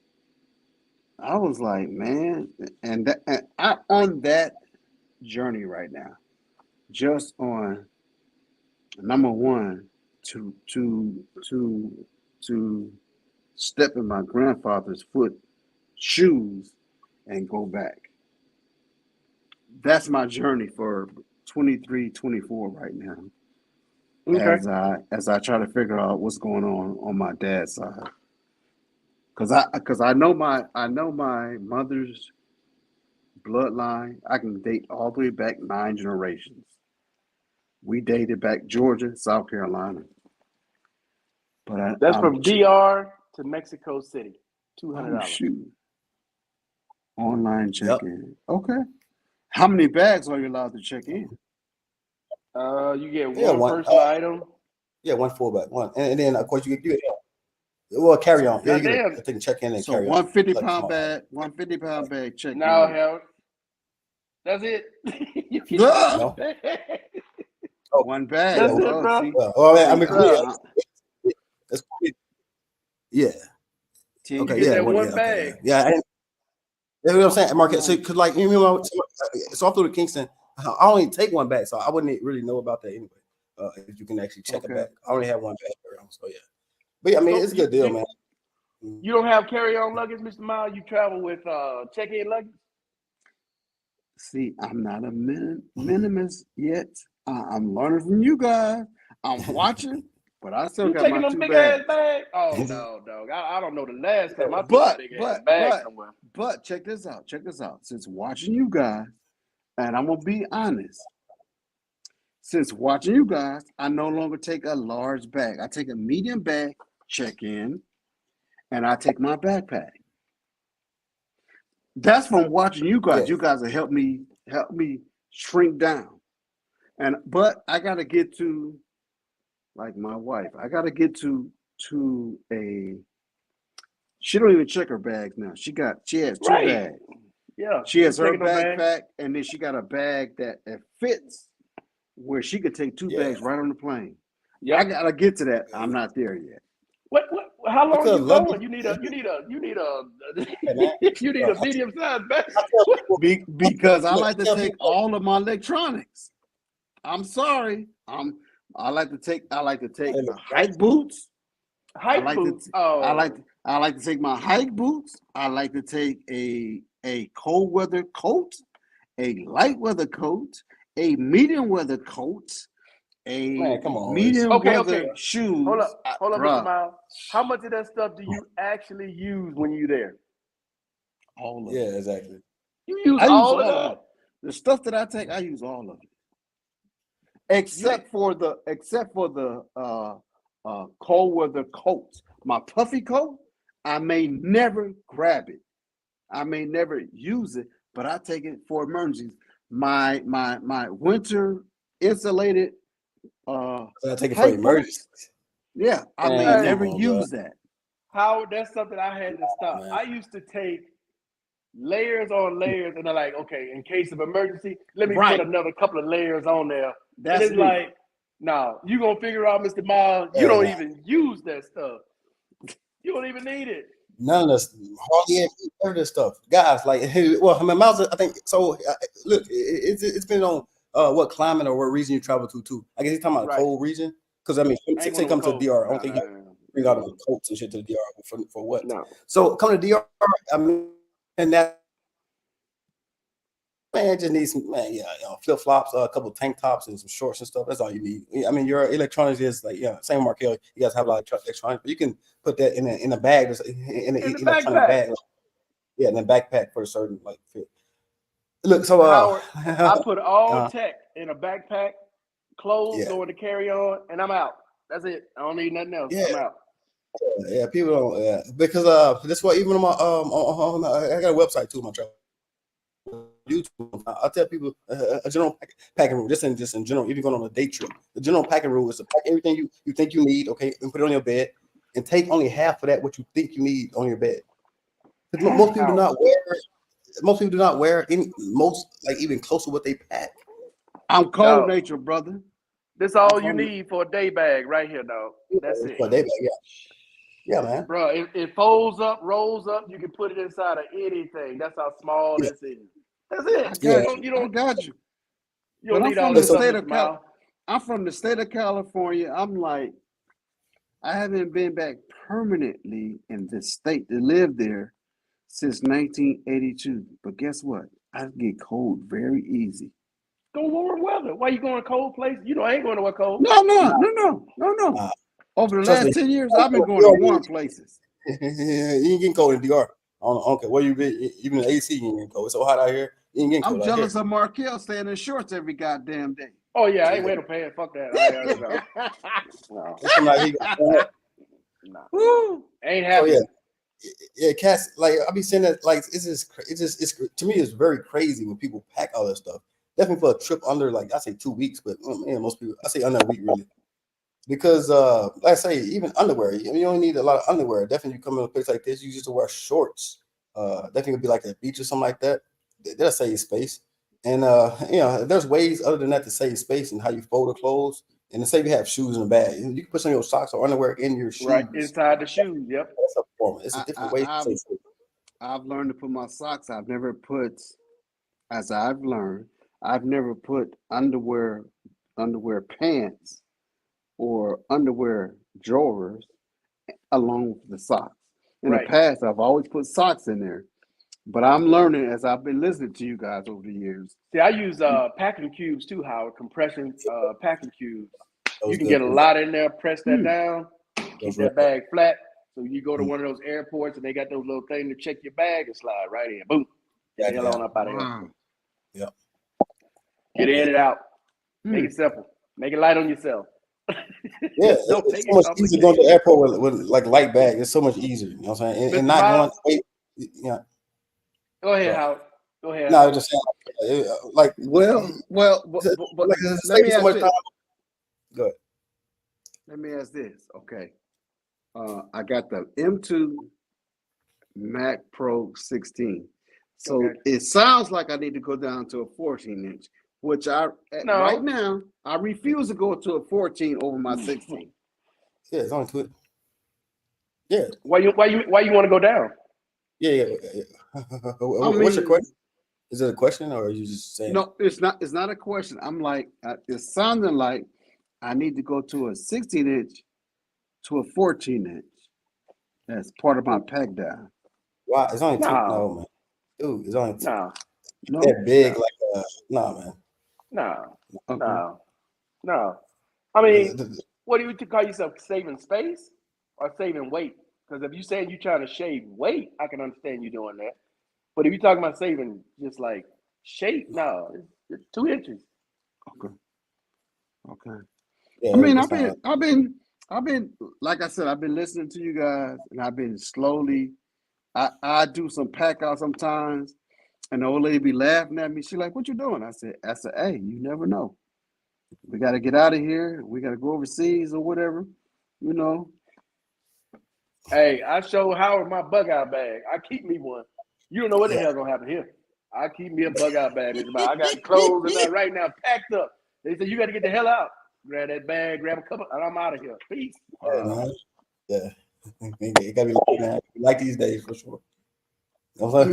I was like, man, and I on that journey right now, just on number one to step in my grandfather's shoes and go back. That's my journey for 23, 24 right now. Okay. As I try to figure out what's going on my dad's side. Cause I know my mother's bloodline. I can date all the way back 9 generations. We dated back Georgia, South Carolina. But That's from DR to Mexico City. $200. Shoot. Online Yep. check-in. Okay. How many bags are you allowed to check in? You get one one personal item. Yeah, one full bag, one, and then of course you well carry on. Yeah, you Goddamn. get I think check in and So carry on. 150-pound bag, 150-pound bag check in. No, hell. That's it. You get No. one bag. One bag. That's it, bro. See, I mean, Bruh. that's yeah. Ten- Okay, get yeah, that one okay, bag. yeah. You know what I'm saying, Marquette? So, cause like you know, so I'm through to Kingston. I only take one bag, so I wouldn't really know about that anyway. If you can actually check a bag, I only have one bag around, so yeah. But yeah, I mean, So it's a good deal, man. You don't have carry-on luggage, Mr. Miles? You travel with check-in luggage? See, I'm not a minimalist yet. I'm learning from you guys. I'm watching, but I still You got taking my them 2 big-ass bags. bags? Oh, no, dog. I don't know the last time I took But a big-ass bag somewhere. but check this out. Since watching you guys, and I'm gonna be honest. Since watching you guys, I no longer take a large bag. I take a medium bag, check in, and I take my backpack. That's from watching you guys. Yeah. You guys have helped me shrink down. But I gotta get to, like my wife. I gotta get to a. She don't even check her bags now. She has 2 Right. bags. Yeah. She has you her taking no bag. backpack, and then she got a bag that fits where she could take 2 bags right on the plane. Yep. I gotta get to that. I'm not there yet. What? How long Because you luggage- going? You need a man. you need a medium-sized bag. Because I like to take all of my electronics. I'm sorry. I like to take the hike boots. Hike boots. I like to take my hike boots. I like to take a cold weather coat, a light weather coat, a medium weather coat, Man, come on, medium Okay, weather okay. shoes. Hold up, Bruh, Mr. Miles. How much of that stuff do you actually use when you're there? all of Yeah, it. exactly. You use I use all of all of that? it. The stuff that I take, I use all of it. Except for the cold weather coats. My puffy coat, I may never grab it. I may never use it, but I take it for emergencies. My winter insulated I take it for hike emergency. boots. Yeah, I may Man, never come on, use that. Howard, that's something I had to stop. Man. I used to take layers on layers, and they're like, okay, in case of emergency, let me Right. put another couple of layers on there. That's and it's me. like, no, you gonna figure out, Mr. Miles, you don't even use that stuff. You don't even need it. None of this, hardly ever this stuff, guys. Like, well, I mean, Miles, I think so. Look, it's been on what climate or what region you travel to too. I guess he's talking about a cold region, because I mean, say come to the DR, I don't think he bring out the coats and shit to the DR for what. No. So come to the DR, I mean, and that man just needs some flip flops, a couple of tank tops, and some shorts and stuff. That's all you need. I mean, your electronics is like same Markel. You guys have a lot of electronics, but you can put that in a bag, in an electronic bag. Yeah, in a backpack for a certain like fit. Look, so Howard, I put all tech in a backpack, clothes go in the carry on, and I'm out. That's it. I don't need nothing else. I'm out. Yeah, people don't. Yeah, because that's why even on my I got a website too. My travel YouTube. I tell people a general packing rule. Just in general, if you're going on a day trip, the general packing rule is to pack everything you think you need, okay, and put it on your bed, and take only half of that what you think you need on your bed. Because most people do not wear. Most people do not wear any like even close to what they pack. I'm cold nature, brother. This all you need for a day bag right here, dog. That's it. For a day bag, yeah, man. Bro, it folds up, rolls up. You can put it inside of anything. That's how small this is. That's it. I got you. You don't need all the this stuff. I'm from the state of California. I'm like, I haven't been back permanently in this state to live there since 1982. But guess what? I get cold very easy. Go warm weather. Why you going to cold places? You know I ain't going to a cold. No. Over the last 10 years, I've been going to warm places. You ain't getting cold in DR. I don't care where you been. Even in AC, you ain't getting cold. It's so hot out here. You ain't getting cold. I'm jealous of Markel staying in shorts every goddamn day. Oh yeah, I ain't wearing no pants. Fuck that. No. Ain't happening. Yeah, cats. Like I be saying that. Like it's to me it's very crazy when people pack all that stuff. Definitely for a trip under like I say 2 weeks, but man, most people I say under a week really. Because like I say, even underwear, you don't need a lot of underwear. Definitely, you come in a place like this, you just wear shorts. Definitely be like a beach or something like that. That'll save space. And there's ways other than that to save space and how you fold the clothes. And to say you have shoes in the bag, you can put some of your socks or underwear in your shoes. Right inside the shoes. Yep. That's a performance. It's a different way to save space. I've learned to put my socks. I've never put underwear pants or underwear drawers along with the socks. In the past, I've always put socks in there, but I'm learning as I've been listening to you guys over the years. See, I use packing cubes too, Howard. Compression packing cubes. You can get a lot in there, press that down, keep that bag flat. So you go to one of those airports and they got those little things to check your bag and slide right in. Boom. Get the hell on up out of here. Yeah. Get in and out. Make it simple. Make it light on yourself. Yeah, it's so much easier going to the airport with like light bag. It's so much easier, you know what I'm saying? And not going. Go ahead, Howard. Go ahead. No, just saying, like well. But let me ask this. Go ahead. Let me ask this. Okay, I got the M2 Mac Pro 16. So it sounds like I need to go down to a 14-inch. Which right now I refuse to go to a 14 over my 16. Yeah, it's only 2. Yeah. Why you want to go down? Yeah. What's your question? Is it a question or are you just saying? No, it's not. It's not a question. I'm like, it's sounding like I need to go to a 16-inch to a 14-inch. That's part of my pack down. Wow, it's only 2. No, man. Dude, it's only 2. No. That big, like man. No. I mean, what do you call yourself? Saving space or saving weight? Because if you're saying you're trying to shave weight, I can understand you doing that. But if you're talking about saving just like shape, no, it's 2 inches. Okay. Yeah, I mean, I've been, like I said, I've been listening to you guys, and I've been slowly. I do some pack out sometimes. And the old lady be laughing at me. She like, "What you doing?" I said, "Hey, you never know. We got to get out of here. We got to go overseas or whatever, you know." Hey, I showed Howard my bug out bag. I keep me one. You don't know what the hell gonna happen here. I keep me a bug out bag. I got clothes and that right now packed up. They said you got to get the hell out. Grab that bag, grab a couple, and I'm out of here. Peace. Yeah, it gotta be like these days for sure. But I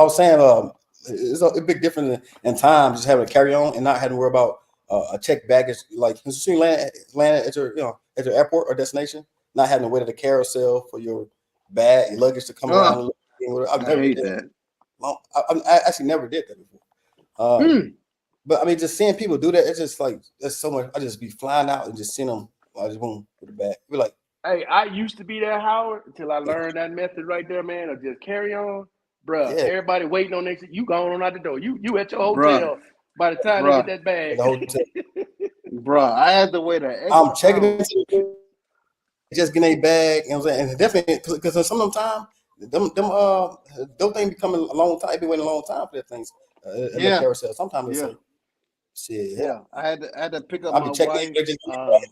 was saying, it's a big difference in time just having to carry on and not having to worry about a checked baggage. Like as soon as you land at your airport or destination, not having to wait at the carousel for your bag, your luggage to come around. I hate that. I actually never did that before. But I mean, just seeing people do that, it's just like that's so much. I just be flying out and just seeing them. I just boom with the bag. Be like. Hey, I used to be that Howard until I learned that method right there, man, of just carry on. Bruh, everybody waiting on next. You going on out the door. You at your hotel by the time they get that bag. Bruh, I had to wait I'm checking it. just getting a bag. You know what I'm saying? And definitely because some of the time, those things be coming a long time. They be waiting a long time for that things in the Yeah, carousel. Sometimes it's yeah, say, shit, yeah. I had to pick up I'll be my checking wife.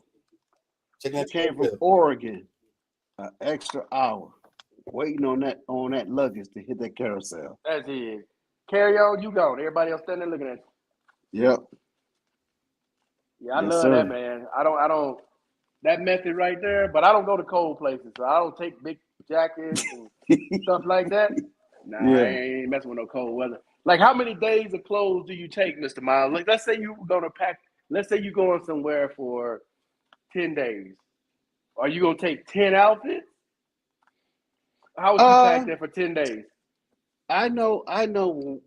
checking She into came your from bill. Oregon, an extra hour waiting on that luggage to hit that carousel. That's it. Carry on, you go. Everybody else standing there looking at you. Yep. Yeah, I Yes, love that, sir. man. I don't that method right there, but I don't go to cold places. So I don't take big jackets and stuff like that. Nah, I Yeah. ain't messing with no cold weather. Like, how many days of clothes do you take, Mr. Miles? Like, let's say you were gonna pack. Let's say you're going somewhere for 10 days. Are you gonna take 10 outfits? How would you pack Uh, that for 10 days? I know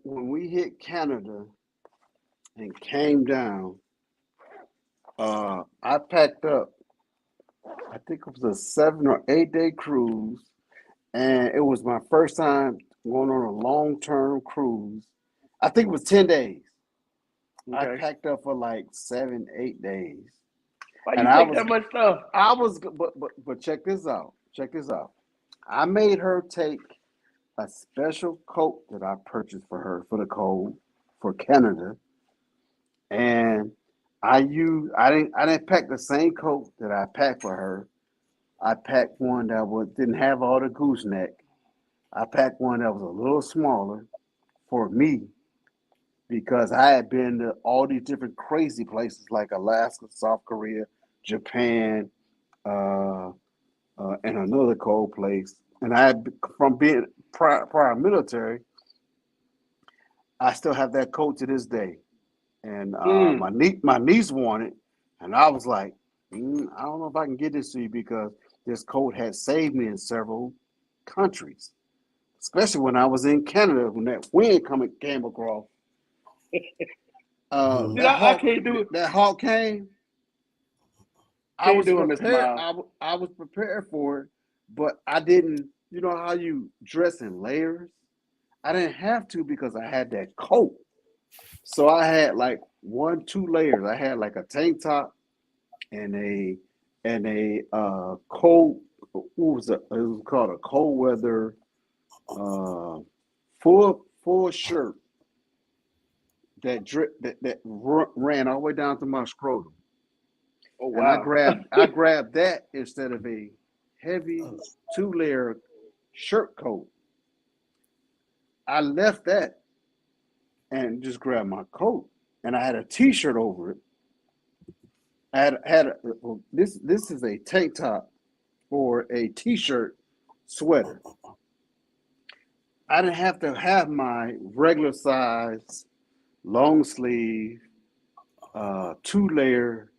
when we hit Canada and came down, I packed up, I think it was a 7 or 8 day cruise, and it was my first time going on a long-term cruise. I think it was 10 days. I Okay. packed up for like 7, 8 days. Why And you I take was that much stuff? but check this out. Check this out. I made her take a special coat that I purchased for her for the cold for Canada, and I didn't pack the same coat that I packed for her. I packed one that didn't have all the gooseneck. I packed one that was a little smaller for me because I had been to all these different crazy places like Alaska, South Korea, Japan, uh, and another cold place. And I had, from being prior military, I still have that coat to this day. And Mm. my niece wanted, and I was like, I don't know if I can get this to you because this coat had saved me in several countries, especially when I was in Canada when that wind came across. Dude, I can't do it. That hawk came. I Can't was do it, Mr. prepared. Miles. I was prepared for it, but I didn't. You know how you dress in layers? I didn't have to because I had that coat. So I had like 2 layers. I had like a tank top and a cold. What was it? It was called a cold weather uh, full shirt that ran all the way down to my scrotum, Oh and I wow. grabbed that instead of a heavy 2 layer shirt coat. I left that and just grabbed my coat, and I had a t-shirt over it. This is a tank top or a t-shirt sweater. I didn't have to have my regular size long sleeve 2 layer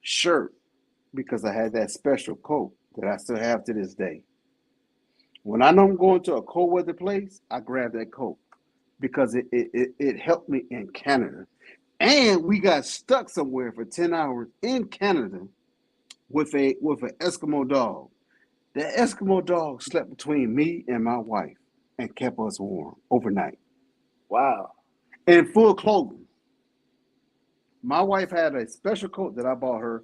shirt because I had that special coat that I still have to this day. When I know I'm going to a cold weather place, I grab that coat because it helped me in Canada. And we got stuck somewhere for 10 hours in Canada with an Eskimo dog. The Eskimo dog slept between me and my wife and kept us warm overnight Wow. in full clothing. My wife had a special coat that I bought her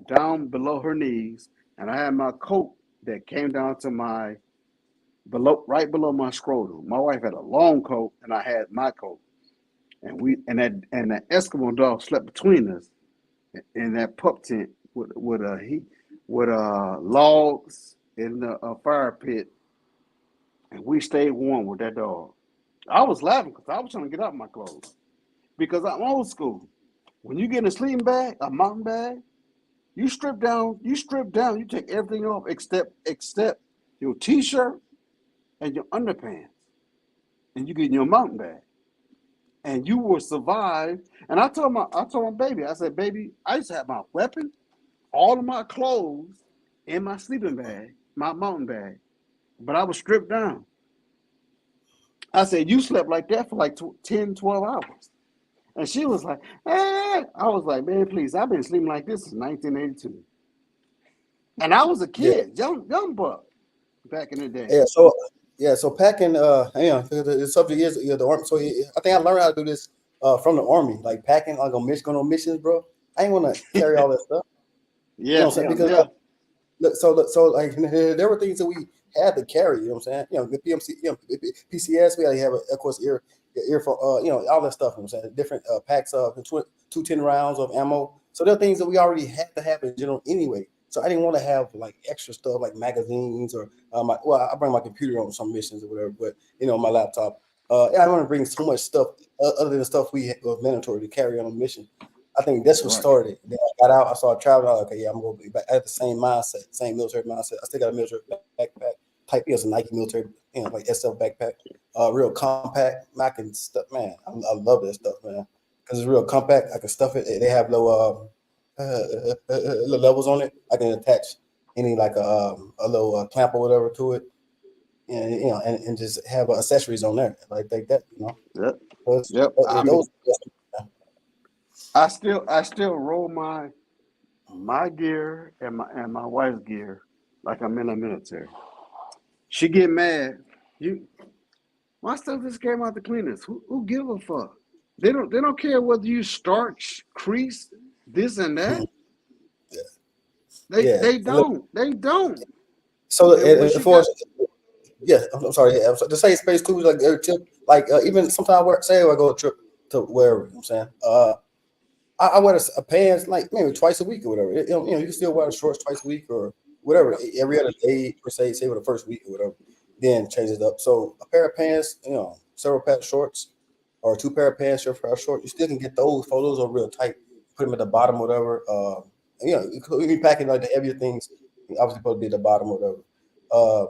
down below her knees, and I had my coat that came down to my right below my scrotum. My wife had a long coat, and I had my coat, and that Eskimo dog slept between us in that pup tent with logs in the fire pit, and we stayed warm with that dog. I was laughing because I was trying to get out my clothes because I'm old school. When you get in a sleeping bag, a mountain bag, you take everything off except your t-shirt and your underpants, and you get in your mountain bag, and you will survive. And I told my baby, I said, baby, I used to have my weapon, all of my clothes in my sleeping bag, my mountain bag, but I was stripped down. I said, you slept like that for like 10, 12 hours. And she was like, eh. I was like, man, please, I've been sleeping like this since 1982. And I was a Yeah, kid, young buck back in the day. yeah. So so packing. Hang on, the subject is the army. So I think I learned how to do this from the army, like packing, like on mission, going on missions, bro. I ain't want to carry all that stuff. You know Yeah, what I'm saying? Yeah. Because yeah, So like there were things that we had to carry. You know what I'm saying? You know, the PMC, PCS. We had to have, of course, earphone. All that stuff. You know what I'm saying? Different packs of 210 rounds of ammo. So there are things that we already had to have in general anyway. So I didn't want to have like extra stuff like magazines or I bring my computer on some missions or whatever, but my laptop. I don't want to bring so much stuff other than the stuff we was mandatory to carry on a mission. I think that's what started. Then I got out, I started traveling. Okay, yeah, I'm gonna be back. I had the same mindset, same military mindset. I still got a military backpack type. It's a Nike military, like SF backpack, real compact. I can stuff, man. I love that stuff, man, because it's real compact. I can stuff it. They have low levels on it. I can attach any like a little clamp or whatever to it, and just have accessories on there like that. Yep. Yep. I still roll my gear and my wife's gear like I'm in the military. She get mad. My stuff just came out the cleaners. Who give a fuck? They don't care whether you starch, crease, this and that. They don't. So I'm sorry. Yeah, the same space too. Like every trip, even sometimes I go a trip to wherever. You know what I'm saying. I wear a pants like maybe twice a week or whatever. You can still wear the shorts twice a week or whatever. Every other day per se, say for the first week or whatever. Then change it up. So a pair of pants, several pair of shorts, or 2 pair of pants, several pair of shorts. You still can get those. Those are real tight. Put them at the bottom, or whatever. You be packing like the heavier things. Obviously, supposed to be at the bottom, or whatever.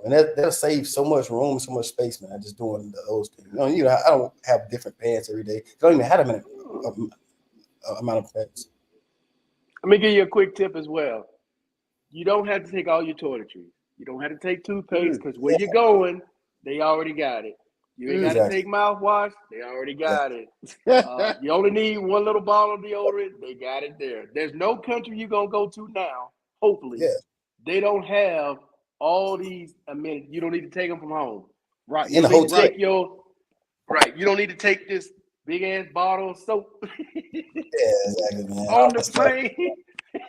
And that'll save so much room, so much space, man. Just doing those things. I don't have different pants every day. I don't even have them amount of pants. Let me give you a quick tip as well. You don't have to take all your toiletries. You don't have to take toothpaste because where you're going, they already got it. You ain't got to take mouthwash. They already got it. You only need one little bottle of deodorant. They got it there. There's no country you're going to go to now, hopefully. They don't have all these amenities. You don't need to take them from home. Right. You don't need to take you don't need to take this big ass bottle of soap exactly, man. on the plane.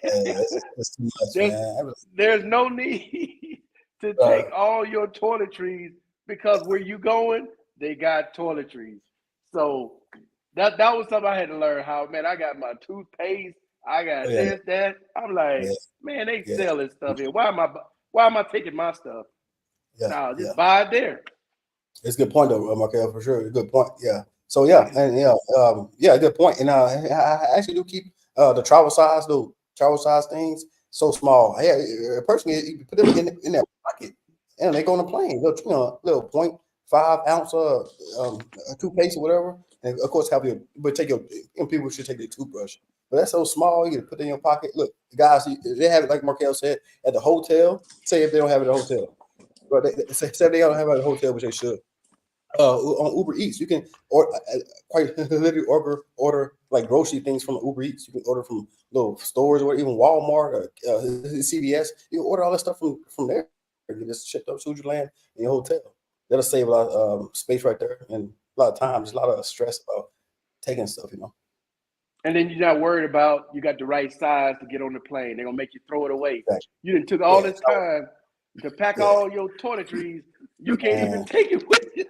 That's too much, man. There's no need to take all your toiletries because where you going, they got toiletries. So that was something I had to learn how, man, I got my toothpaste, I got this, that. I'm like, man, they sell this stuff here. Why am I taking my stuff? Just buy it there. It's a good point though, Markel, for sure. Good point. Yeah. So good point. And I actually do keep the travel size things so small. Personally, you put them in that pocket, and they go on the plane. Little 0.5 ounce toothpaste or whatever. And of course, people should take their toothbrush. But that's so small, you can put it in your pocket. Look, guys, they have it like Markel said at the hotel. Say if they don't have it at the hotel, but say they don't have it at the hotel, which they should. On Uber Eats, you can quite literally order like grocery things from Uber Eats. You can order from little stores or even Walmart or CVS. You can order all that stuff from there. You just shipped up to your land in your hotel. That'll save a lot of space right there and a lot of time. There's a lot of stress about taking stuff, And then you're not worried about you got the right size to get on the plane. They're gonna make you throw it away. Exactly. You done took all this time to pack all your toiletries. You can't even take it with you.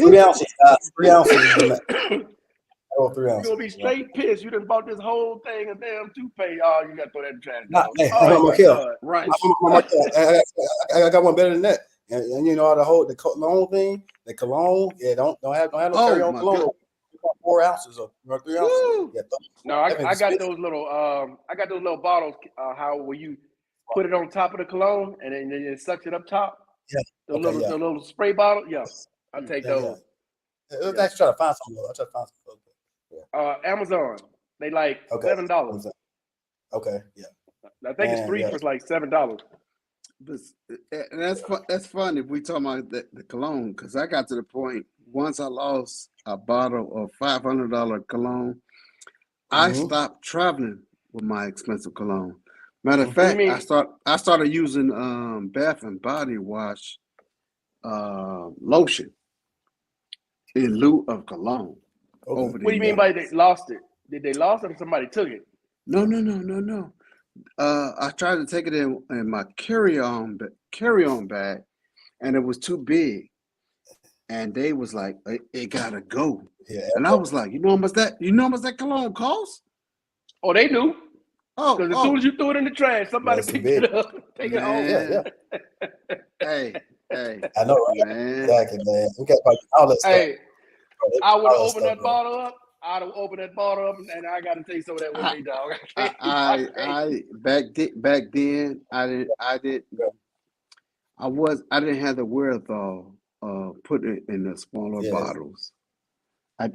3 ounces, guys. 3 ounces. 3 ounces. You're gonna be straight pissed. You done bought this whole thing of damn toothpaste. Oh, you gotta throw that in the trash. Right. I got one better than that. And the cologne thing, the cologne, don't have no carry on cologne. 4 ounces or 3 ounces. No, I got those little bottles. Where you put it on top of the cologne and then it sucks it up top. The little spray bottle. I'll take those. Let's try to find some of those. Amazon. They like $7. Okay. I think it's 3 for like $7. And that's funny if we talking about the cologne, because I got to the point once I lost a bottle of $500 cologne, I stopped traveling with my expensive cologne. Matter of fact, I started using Bath and Body Wash lotion in lieu of cologne. What do you mean by they lost it? Did they lost it or somebody took it? No. I tried to take it in my carry on bag, and it was too big. And they was like, it gotta go. Yeah, And I was like, you know how much that cologne costs? Oh, they knew. Oh, Because as soon oh, as you threw it in the trash, somebody that's too picked big. it up, take it home. Yeah, yeah. man. Hey, hey, I know, right? man. Exactly, man. We got about all that stuff. Hey, Bro. They I put would all that open stuff, that bro. bottle up. I'd have opened that bottle up, and I got to take some of that with I, me, dog. I, I I, can't. I back then, I didn't have the wherewithal, put it in the smaller Yes. bottles. I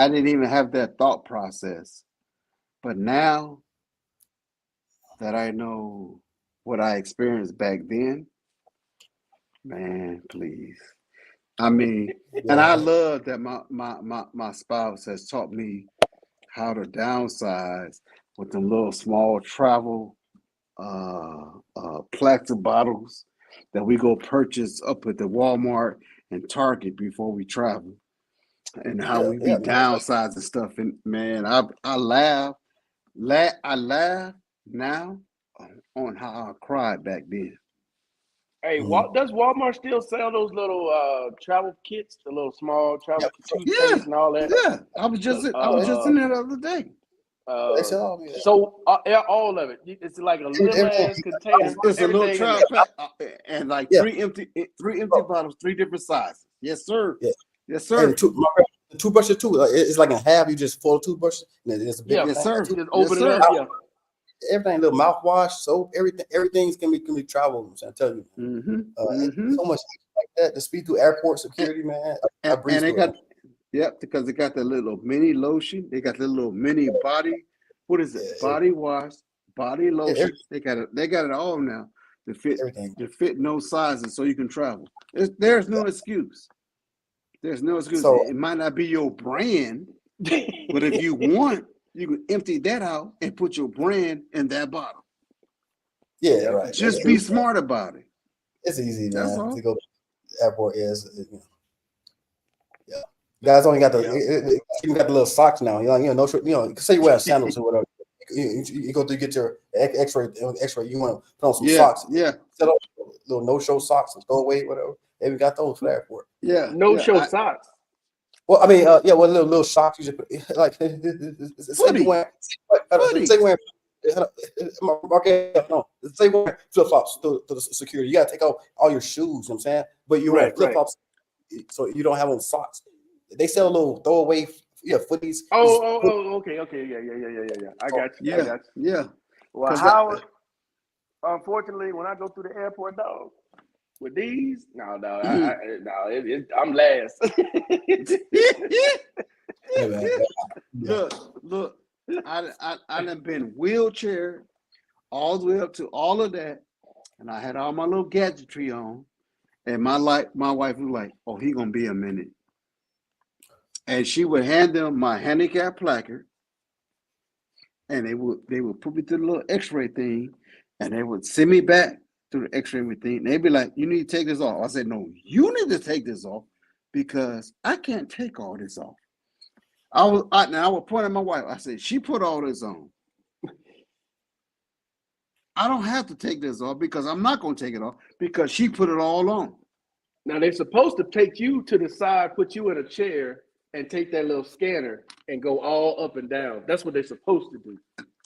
didn't even have that thought process. But now that I know what I experienced back then, man, please. I mean, and I Yeah. love that my spouse has taught me how to downsize with the little small travel plastic bottles that we go purchase up at the Walmart and Target before we travel, and how Yeah. we be Yeah, man. downsizing stuff. And man, I laugh now on how I cried back then. Hey, Mhm. does Walmart still sell those little travel kits, the little small Yeah, travel for sure. Yeah, toothpaste and all that? yeah. I was just Uh, in there the other day. They uh, sell all yeah. so yeah, all of it. It's like a little Everything. ass It's, container, it's a little everything in travel there. pack, and like Yeah, three empty bro. bottles, three different sizes. Yes, sir. Yeah. Yes, And sir. the toothbrushes too. Like, it's like in half. You just full of toothbrushes. And it's a bigger Yeah, Yes, thing. Like sir. just Yes, open it sir. up. Yeah. everything, little mouthwash, soap, everything's can be travel. I'm telling you, Mm-hmm. and Mm-hmm. so much like that to speed through airport And, security, man. I and breeze they through it. got, yep, because they got the little mini lotion. They got the little mini body. What is it? Yeah, Body wash, body yeah, lotion. They got it. They got it all now to fit everything. to fit no sizes, so you can travel. There's Yeah. no excuse. There's no excuse. So It might not be your brand, but if you want, you can empty that out and put your brand in that bottle. yeah, Yep, right. that's Just be true. smart about it. It's easy, That's man, to all. go to the airport. Yeah. Guys only got Yeah. you got the little socks now. No, say you wear sandals or whatever. You go to get your X-ray. X-ray. You want to put on some Yeah, socks. yeah, Set up little no-show socks and throw away whatever. They even got those for the airport. yeah, No yeah. show socks. Well, I mean, yeah, well, little socks. You just put, like say you Footy, wear say you footy. wear okay, no, say you wear flip flops to the security. You gotta take off all your shoes. You know what I'm saying, but you're wearing Right, flip right. flops, so you don't have on socks. They sell a little throwaway, footies. Okay, okay. Yeah. I got you. I Yeah, got you. yeah. Well, Cause Howard, unfortunately, when I go through the airport, dog, with these, no, I'm last. Yeah, man. Yeah. look. I done been wheelchair all the way up to all of that, and I had all my little gadgetry on, and my wife was like, "Oh, he gonna be a minute," and she would hand them my handicap placard, and they would put me through the little X-ray thing, and they would send me back through the X-ray thing. And they'd be like, "You need to take this off." I said, "No, you need to take this off because I can't take all this off." I would point at my wife. I said, "She put all this on. I don't have to take this off because I'm not going to take it off because she put it all on." Now they're supposed to take you to the side, put you in a chair, and take that little scanner and go all up and down. That's what they're supposed to do.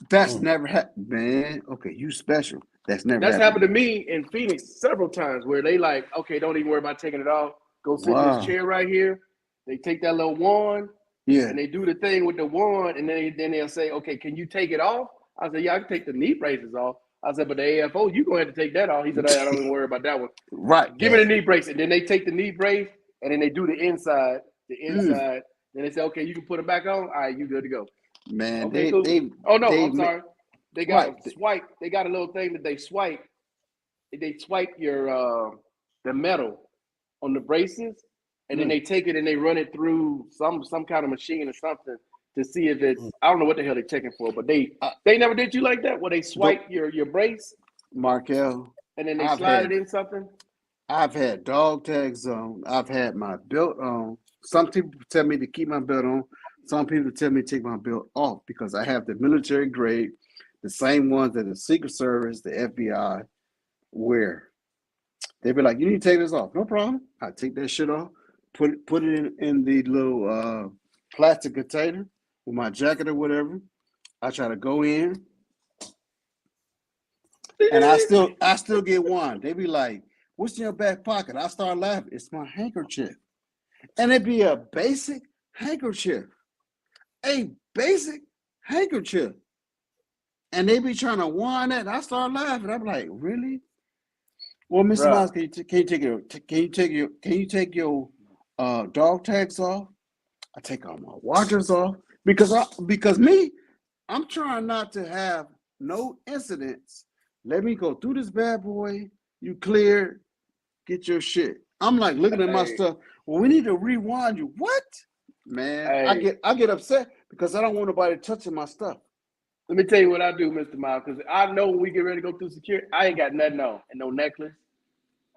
That's never happened, man. Okay, you special. That's never That's happened happened to to me. me in Phoenix several times where they like, okay, don't even worry about taking it off. Go sit in this Wow. chair right here. They take that little wand Yeah. and they do the thing with the wand, and then they'll say, okay, can you take it off? I said, yeah, I can take the knee braces off. I said, but the AFO, you gonna have to take that off. He said, I don't even worry about that one. Right. Give me Yeah. the knee brace. And then they take the knee brace and then they do the inside. Mm. Then they say, okay, you can put it back on. All right, you good to go. Man, Okay, they cool. they Oh no, they I'm sorry. They got right. a swipe. They got a little thing that they swipe. They swipe your the metal on the braces, and then Mm. they take it and they run it through some kind of machine or something to see if it's Mm. I don't know what the hell they're checking for, but Uh, they never did you like that where they go, swipe your brace Markel. and then they I've slide it had in something. I've had dog tags on. I've had my belt on. Some people tell me to keep my belt on. Some people tell me to take my belt off because I have the military grade the same ones that the Secret Service, the FBI wear. They'd be like, "You need to take this off." No problem. I take that shit off, put it in the little plastic container with my jacket or whatever. I try to go in, and I still get one. They be like, "What's in your back pocket?" I start laughing. It's my handkerchief, and it be a basic handkerchief, a basic handkerchief, and they be trying to whine that. I start laughing. I'm like, really? Well, Mr. Bruh. Miles, can you take your dog tags off? I take all my watches off because I'm trying not to have no incidents. Let me go through this bad boy. You clear, get your shit. I'm like looking at my Hey. stuff. Well, we need to rewind you. What? Man, Hey. I get upset because I don't want nobody touching my stuff. Let me tell you what I do, Mr. Miles, because I know when we get ready to go through security, I ain't got nothing on. And no necklace.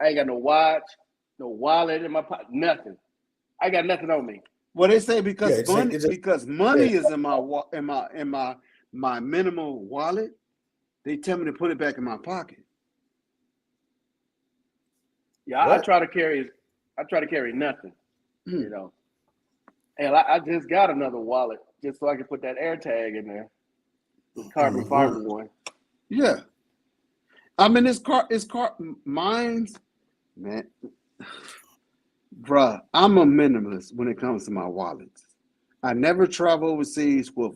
I ain't got no watch, no wallet in my pocket, nothing. I got nothing on me. Well, they say Yeah, because money is in my minimal wallet. They tell me to put it back in my pocket. Yeah, I try to carry nothing, you know. And I just got another wallet just so I can put that air tag in there. The carbon fiber one. Yeah. I mean, mine's, man, bruh, I'm a minimalist when it comes to my wallets. I never travel overseas with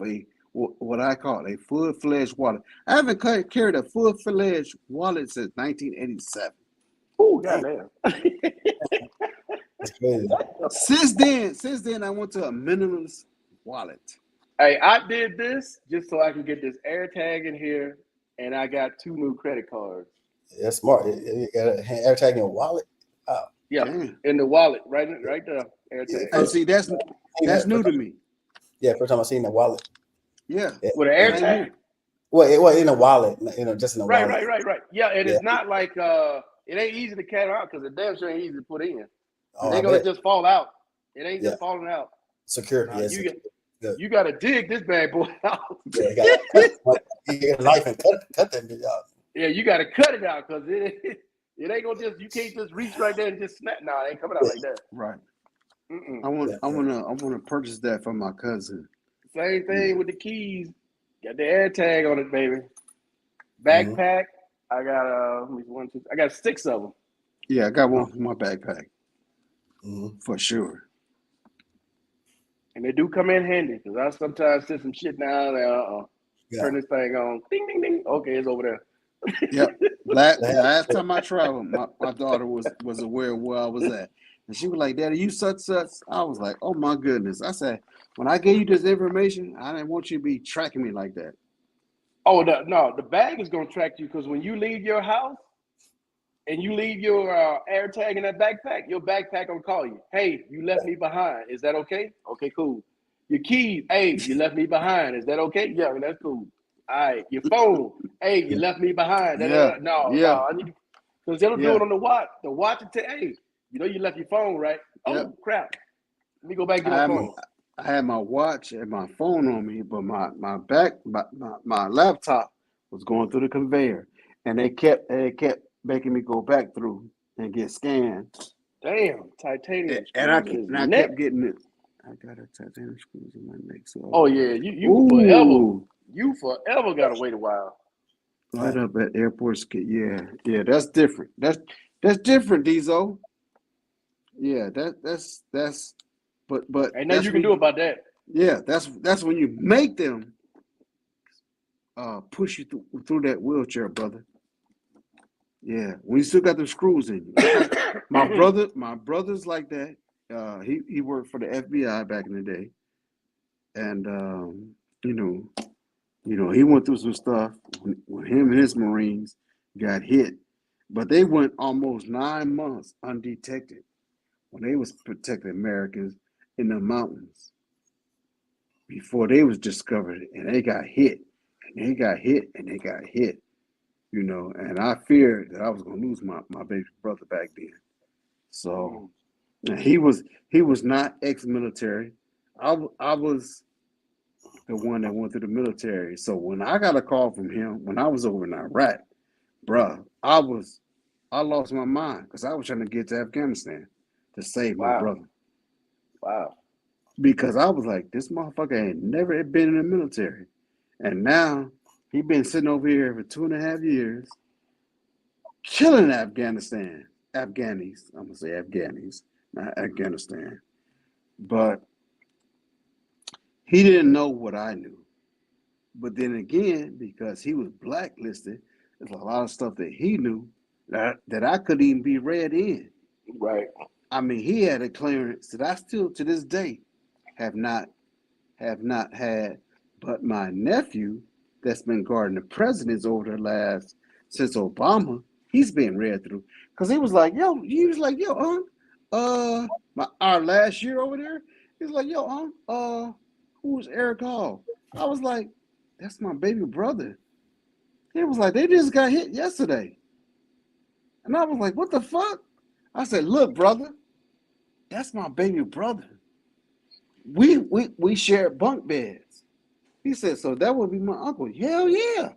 what I call a full-fledged wallet. I haven't carried a full-fledged wallet since 1987. Oh, goddamn. That's crazy. Since then, I went to a minimalist wallet. Hey, I did this just so I can get this air tag in here, and I got 2 new credit cards. That's smart. You got a air tag in your wallet. Oh. Yeah, Damn. in the wallet, right there, air tag. And see, that's new to me. Yeah, first time I seen the wallet. Yeah. With an air Same tag? here. Well, in a wallet, just in a Right. wallet. Yeah, and Yeah. it's not like it ain't easy to carry out because it damn sure ain't easy to put in. Oh, It ain't gonna just fall out. It ain't just falling out. Secure. Nah, Yeah, you gotta dig this bad boy out. you got a knife and cut that bitch out. Yeah, you gotta cut it out because it ain't gonna you can't just reach right there and just snap. Nah, it ain't coming out like that. Right. Mm-mm. I want to purchase that for my cousin. Same thing with the keys. Got the air tag on it, baby. Backpack. I got I got 6 of them. Yeah, I got one for my backpack for sure. And they do come in handy because I sometimes send some shit down there. Turn this thing on. Ding, ding, ding. Okay, it's over there. Yep. Last time I traveled, my daughter was aware of where I was at. And she was like, "Daddy, you such." I was like, "Oh my goodness." I said, "When I gave you this information, I didn't want you to be tracking me like that." Oh, no, the bag is going to track you because when you leave your house and you leave your air tag in that backpack, your backpack going to call you. Hey, you left me behind. Is that okay? Okay, cool. Your keys. Hey, you left me behind. Is that okay? Yeah, that's cool. All right. Your phone. Hey, you left me behind. Yeah. No, I need to, because they'll do it on the watch. The watch will tell, hey, you know you left your phone, right? Oh, crap. Let me go back and get my phone. I had my watch and my phone on me, but my laptop was going through the conveyor, and they kept making me go back through and get scanned. Damn, titanium. And I kept getting it. I got a titanium screws in my neck. So oh yeah, you forever gotta wait a while. Right up at airport. Yeah, that's different. That's different, Diesel. Yeah, that's but ain't nothing you can do about that. Yeah, that's when you make them push you through that wheelchair, brother. Yeah, when you still got the screws in you. my brother's like that. He worked for the FBI back in the day, and he went through some stuff when him and his Marines got hit, but they went almost 9 months undetected when they was protecting Americans in the mountains before they was discovered, and they got hit, and they got hit, and they got hit, and I feared that I was going to lose my baby brother back then. So he was not ex-military. I was the one that went through the military. So when I got a call from him when I was over in Iraq, bruh, I lost my mind because I was trying to get to Afghanistan to save my Wow. brother. Wow. Because I was like, this motherfucker ain't never been in the military. And now he been sitting over here for 2.5 years, killing Afghanistan. Afghanis. I'm gonna say Afghanis, not Afghanistan. But he didn't know what I knew. But then again, because he was blacklisted, there's a lot of stuff that he knew that I couldn't even be read in. Right. I mean, he had a clearance that I still to this day have not had. But my nephew, that's been guarding the presidents over the last since Obama, he's been read through because he was like, our last year over there, he was like, who's Eric Hall? I was like, that's my baby brother. He was like, they just got hit yesterday, and I was like, what the fuck? I said, look, brother, that's my baby brother. We shared bunk beds. He said, so that would be my uncle. Hell yeah.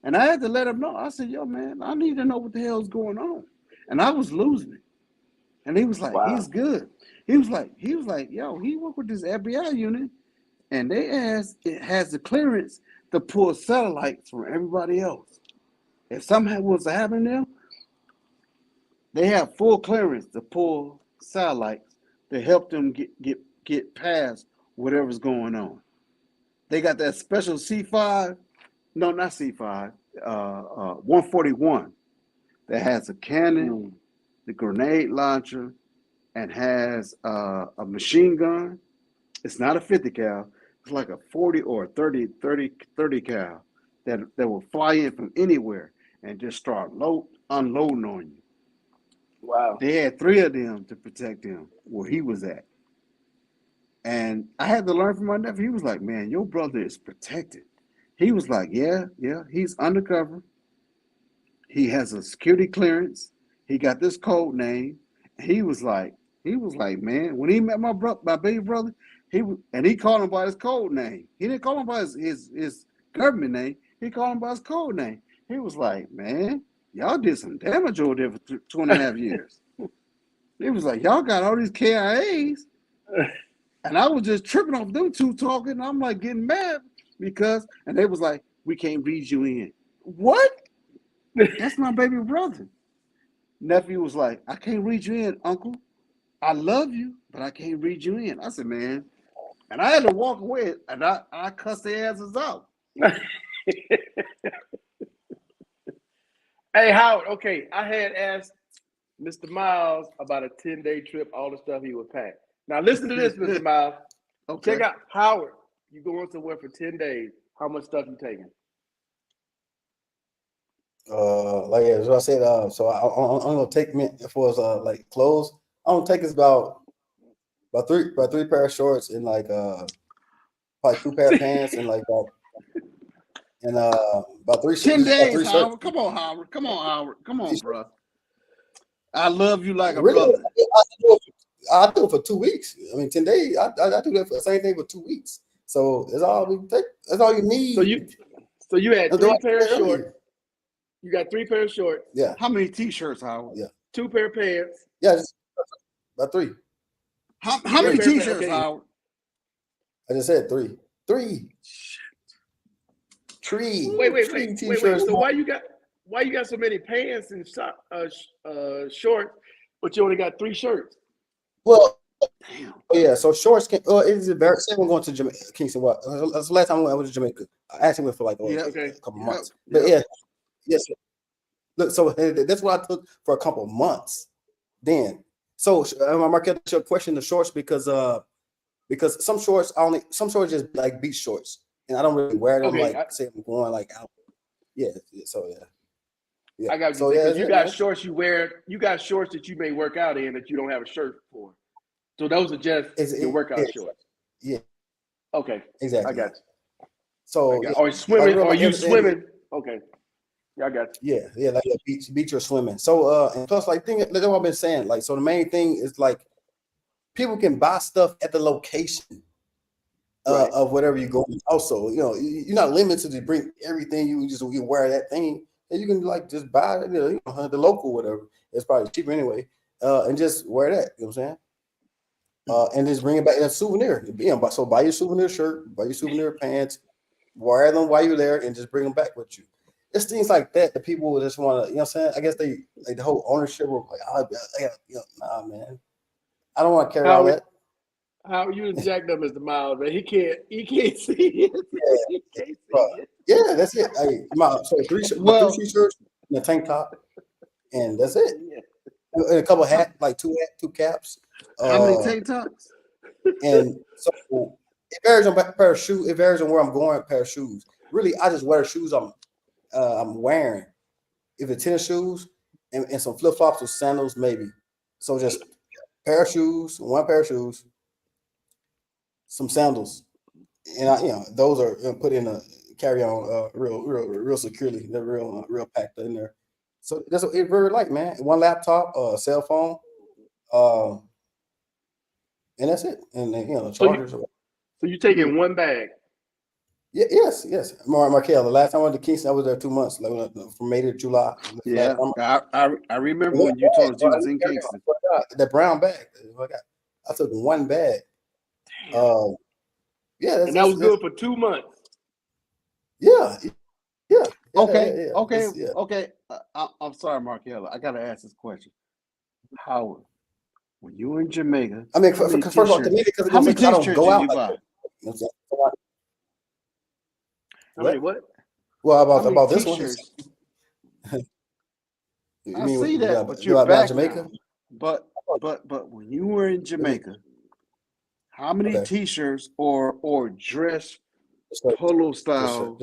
And I had to let him know. I said, yo, man, I need to know what the hell's going on. And I was losing it. And he was like, Wow. he's good. He was like, yo, he worked with this FBI unit, and it has the clearance to pull satellites from everybody else. If something was to happen to them, they have full clearance to pull satellites to help them get past whatever's going on. They got that special C5, no, not C5, 141 that has a cannon, the grenade launcher, and has a machine gun. It's not a 50 cal. It's like a 40 or 30 cal that will fly in from anywhere and just start unloading on you. Wow. They had 3 of them to protect him where he was at. And I had to learn from my nephew. He was like, man, your brother is protected. He was like, yeah, he's undercover. He has a security clearance. He got this code name. He was like, man, when he met my baby brother, he called him by his code name. He didn't call him by his government name. He called him by his code name. He was like, man, y'all did some damage over there for 2.5 years. He was like, y'all got all these KIAs. And I was just tripping off them two talking. And I'm like getting mad and they was like, we can't read you in. What? That's my baby brother. Nephew was like, I can't read you in, uncle. I love you, but I can't read you in. I said, man. And I had to walk away and I cussed their asses out. Hey, Howard, okay, I had asked Mr. Miles about a 10-day trip, all the stuff he would pack. Now listen to this, Mr. Miles. Okay. Check out Howard. You going somewhere for 10 days. How much stuff you taking? As I said, so I'm gonna take me for like clothes. I'm gonna take us about three pair of shorts and like probably 2 pair of pants and like about 3 10 days, 3 Howard. shirts. Come on, Howard. Come on, bro. I love you like a Really, brother. I do it for 2 weeks. I mean, 10 days. I do that for the same thing for 2 weeks. So that's all we take. That's all you need. So you had 3 pair of shorts. You got 3 pair of shorts. Yeah. How many t-shirts, Howard? Yeah. 2 pair of pants. Yeah, just about 3. How many t-shirts, okay. Howard? I just said 3. 3. Wait. So why you got so many pants and shorts, but you only got 3 shirts? Well, damn. Yeah. So shorts can. It is very. Say we're going to Jamaica, Kingston. What? That's the last time I went to Jamaica. I actually went for like a couple months. But yes. Look, so that's what I took for a couple months. Then, so I'm marking your question the shorts because some shorts just like beach shorts, and I don't really wear them say I'm going like out. Yeah. So yeah. I got you. So because you got shorts you wear. You got shorts that you may work out in that you don't have a shirt for. So those are just your workout shorts. Yeah. Okay. Exactly. I got you. So or swimming? Are you swimming? Okay. Yeah, I got you. Yeah, like beach or swimming. So and plus like that's what I've been saying. Like, so the main thing is like people can buy stuff at the location. Right. of whatever you're going. Also, you're not limited to bring everything. You wear that thing, and you can like just buy it, the local whatever. It's probably cheaper anyway, and just wear that. You know what I'm saying? And just bring it back as a souvenir. So buy your souvenir shirt, buy your souvenir pants, wear them while you're there, and just bring them back with you. It's things like that that people would just want to, what I'm saying? I guess they like the whole ownership of like, nah, man, I don't want to carry all that. How you and Jack them Mr. Miles, man? He can't see it. He can't see it. Yeah, that's it. So three t-shirts and a tank top, and that's it. Yeah. And a couple of hats, like two caps. How many tank tops? And so it varies on pair of shoes. It varies on where I'm going. Pair of shoes. Really, I just wear shoes I'm wearing. If it's tennis shoes and some flip flops or sandals, maybe. So just pair of shoes, one pair of shoes, some sandals, and those are put in a carry on real securely. They're real packed in there. So that's what it's very light, man. One laptop, cell phone, and that's it. And then, chargers. So you taking one bag? Yeah, yes. Markel, the last time I went to Kingston, I was there 2 months, like from May to July. Yeah, I remember when you told us you was in Kingston. The brown bag. I took one bag. Yeah, and that was good for 2 months. Yeah. Okay. Yeah. Okay. I'm sorry, Markella. I gotta ask this question. Howard, when you were in Jamaica, I mean, first of all, to me, because how many I don't go out you like buy? that. What? Well, about this one. I see that, but you're back Jamaica. But when you were in Jamaica, how many T-shirts or dress polo style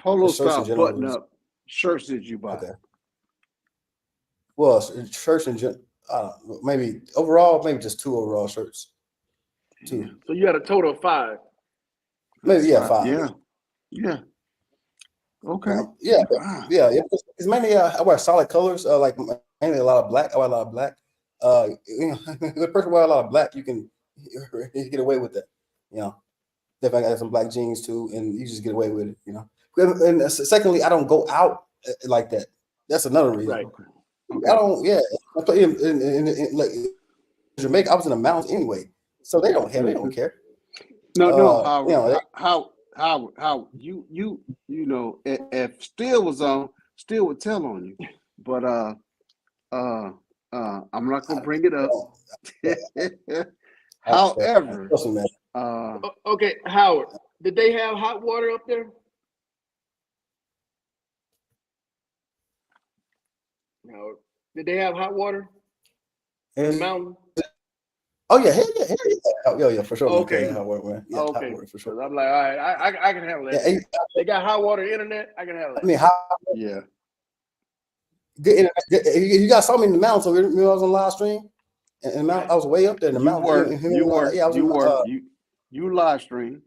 button up shirts did you buy? Okay. Well, shirts and maybe overall, maybe just 2 overall shirts. 2. So you had a total of 5. Maybe 5. Yeah. Okay. Yeah. It's mainly I wear solid colors. Like mainly a lot of black. I wear a lot of black. The person wear a lot of black, you can get away with that. Definitely got some black jeans too, and you just get away with it. And secondly, I don't go out like that. That's another reason. Right. Okay. I don't. Yeah. I play in like Jamaica. I was in the mountains anyway, so they don't care. No. How you if Still was on, Still would tell on you, but I'm not gonna bring it up. However, okay, Howard, did they have hot water up there? No. Did they have hot water in the mountain? Oh yeah, yeah, for sure. Okay. Hot water, yeah, okay. Hot water, for sure. I'm like, all right, I can handle that. Yeah, they got hot water internet. I can handle it. I mean, yeah. You guys saw me in the mountains. So I was on live stream, and I was way up there in the mountains. You live stream.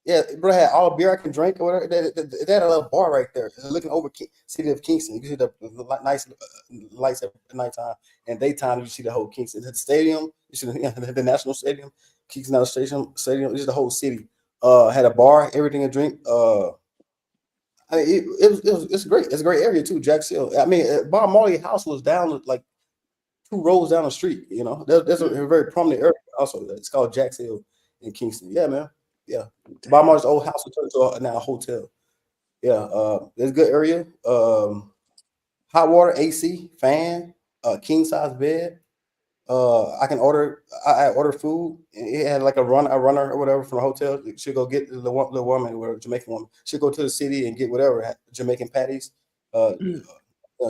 Yeah, bro, had all the beer I can drink or whatever. They had a little bar right there, looking over city of Kingston. You can see the nice lights at nighttime, and daytime you see the whole Kingston. The stadium, you see the national stadium, Kingston National Stadium. Just the whole city. Had a bar, everything to drink. I mean, it's great. It's a great area too, Jack's Hill. I mean, Bob Marley house was down like 2 rows down the street. There's a very prominent area also. It's called Jack's Hill in Kingston. Yeah, man. Yeah, Bob Marley's old house was turned to now a hotel. Yeah, it's a good area. Hot water, AC, fan, king size bed. I order food. It had like a runner or whatever from the hotel. She'll go get the woman, or Jamaican woman. She'll go to the city and get whatever Jamaican patties,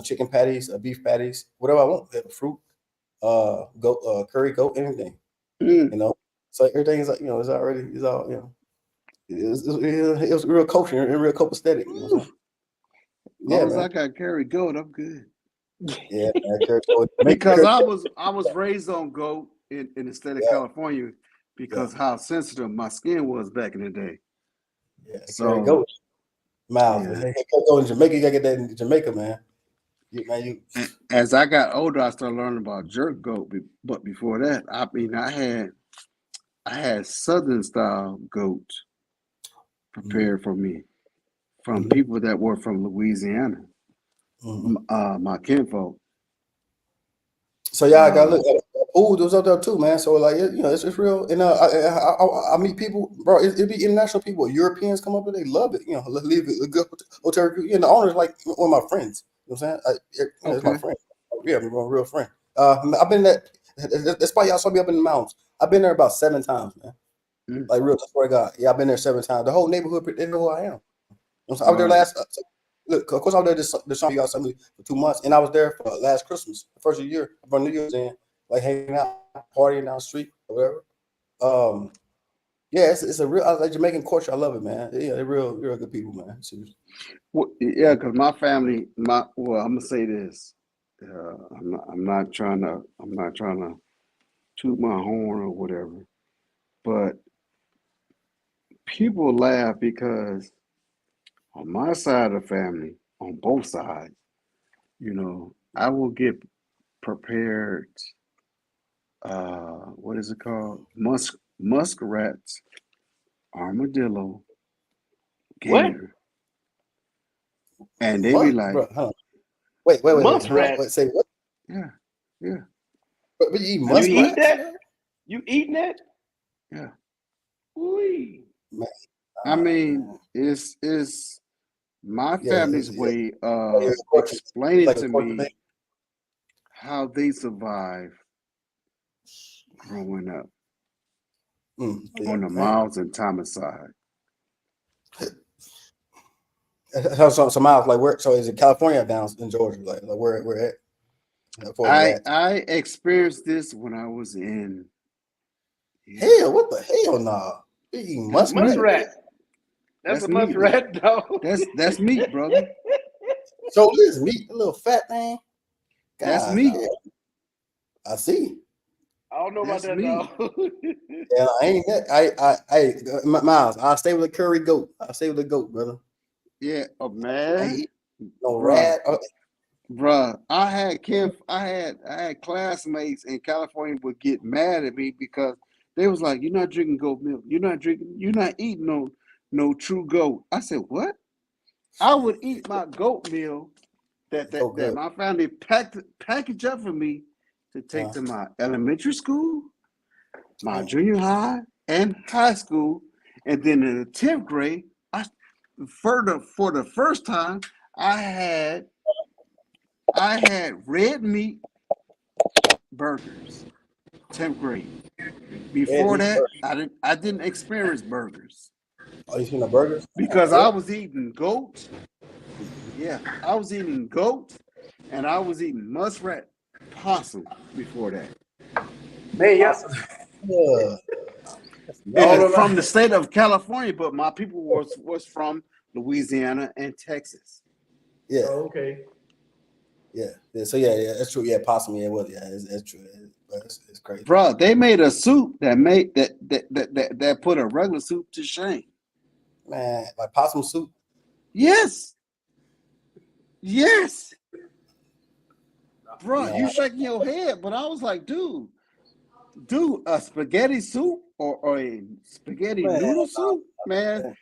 chicken patties, beef patties, whatever I want. Fruit, goat, curry goat, anything. So everything is like it's all it was real kosher and real copacetic. Yeah, I got curry goat, I'm good. Yeah, because I was raised on goat in the state of California because how sensitive my skin was back in the day. Yeah, so goat. Miles, go in Jamaica, you gotta get that in Jamaica, man. As I got older, I started learning about jerk goat, but before that, I had I had Southern style goats prepared for me from people that were from Louisiana, my kinfolk. So y'all got to look at food was up there too, man. So like, it's real. And I meet people, bro. It be international people. Europeans come up there, they love it. Let's leave it a good hotel. The owner's like one of my friends. You know what I'm saying? It's my friend. Yeah, I'm a real friend. I've been that. That's why y'all saw me up in the mountains. I've been there about 7 times, man. Like real, I swear to God. Yeah, I've been there 7 times. The whole neighborhood, they know who I am. I was there last. Look, of course, I was there this summer. Y'all saw me for 2 months, and I was there for last Christmas, the first of the year. I brought New Year's in, like hanging out, partying down the street, or whatever. Yeah, it's a real like Jamaican culture. I love it, man. Yeah, they're real good people, man. Seriously. Well, yeah, because my family, I'm gonna say this. I'm not trying to toot my horn or whatever, but people laugh because on my side of the family, on both sides, I will get prepared. What is it called? Muskrats, armadillo, What? gator, and they be like, Bro, wait. Muskrat. Wait, say what? yeah, yeah, But you eat You muskrats? eat that? You eating that? yeah. Ooh. Man, I mean, it's my family's way it's of explaining like a to culture me thing. how they survive growing up on the Miles and Thomas side. So Miles, like where? So is it California or down in Georgia? Like where at? I experienced this when I was in. Hell, what the hell, nah? Eating Muskrat. That's a muskrat, though. That's meat, brother. So this meat, a little fat thing. God, that's meat. I see. I don't know That's about that, meat. though. Yeah, I ain't that. Miles, I'll stay with the curry goat. I'll stay with the goat, brother. Yeah, man. No rat. Bruh, I had classmates in California would get mad at me because they was like, "You're not drinking goat milk. You're not eating no true goat." I said, "What?" I would eat my goat meal that my family package up for me to take to my elementary school, my junior high, and high school, and then in the 10th grade, for the first time, I had red meat burgers. 10th grade. Before that, I didn't experience burgers. Oh, you seen the burgers? Because I was eating goat. Yeah, I was eating goat, and I was eating muskrat possum before that. Man, yes. From the state of California, but my people was from Louisiana and Texas. Yeah. Oh, okay. Yeah. So yeah, that's true. Yeah, possum. Yeah, well, yeah, it's true. It's crazy. Bro, they made a soup that put a regular soup to shame. Man, like possum soup. Yes. Bro, you shaking your head, but I was like, dude, a spaghetti soup or a spaghetti noodle soup, man.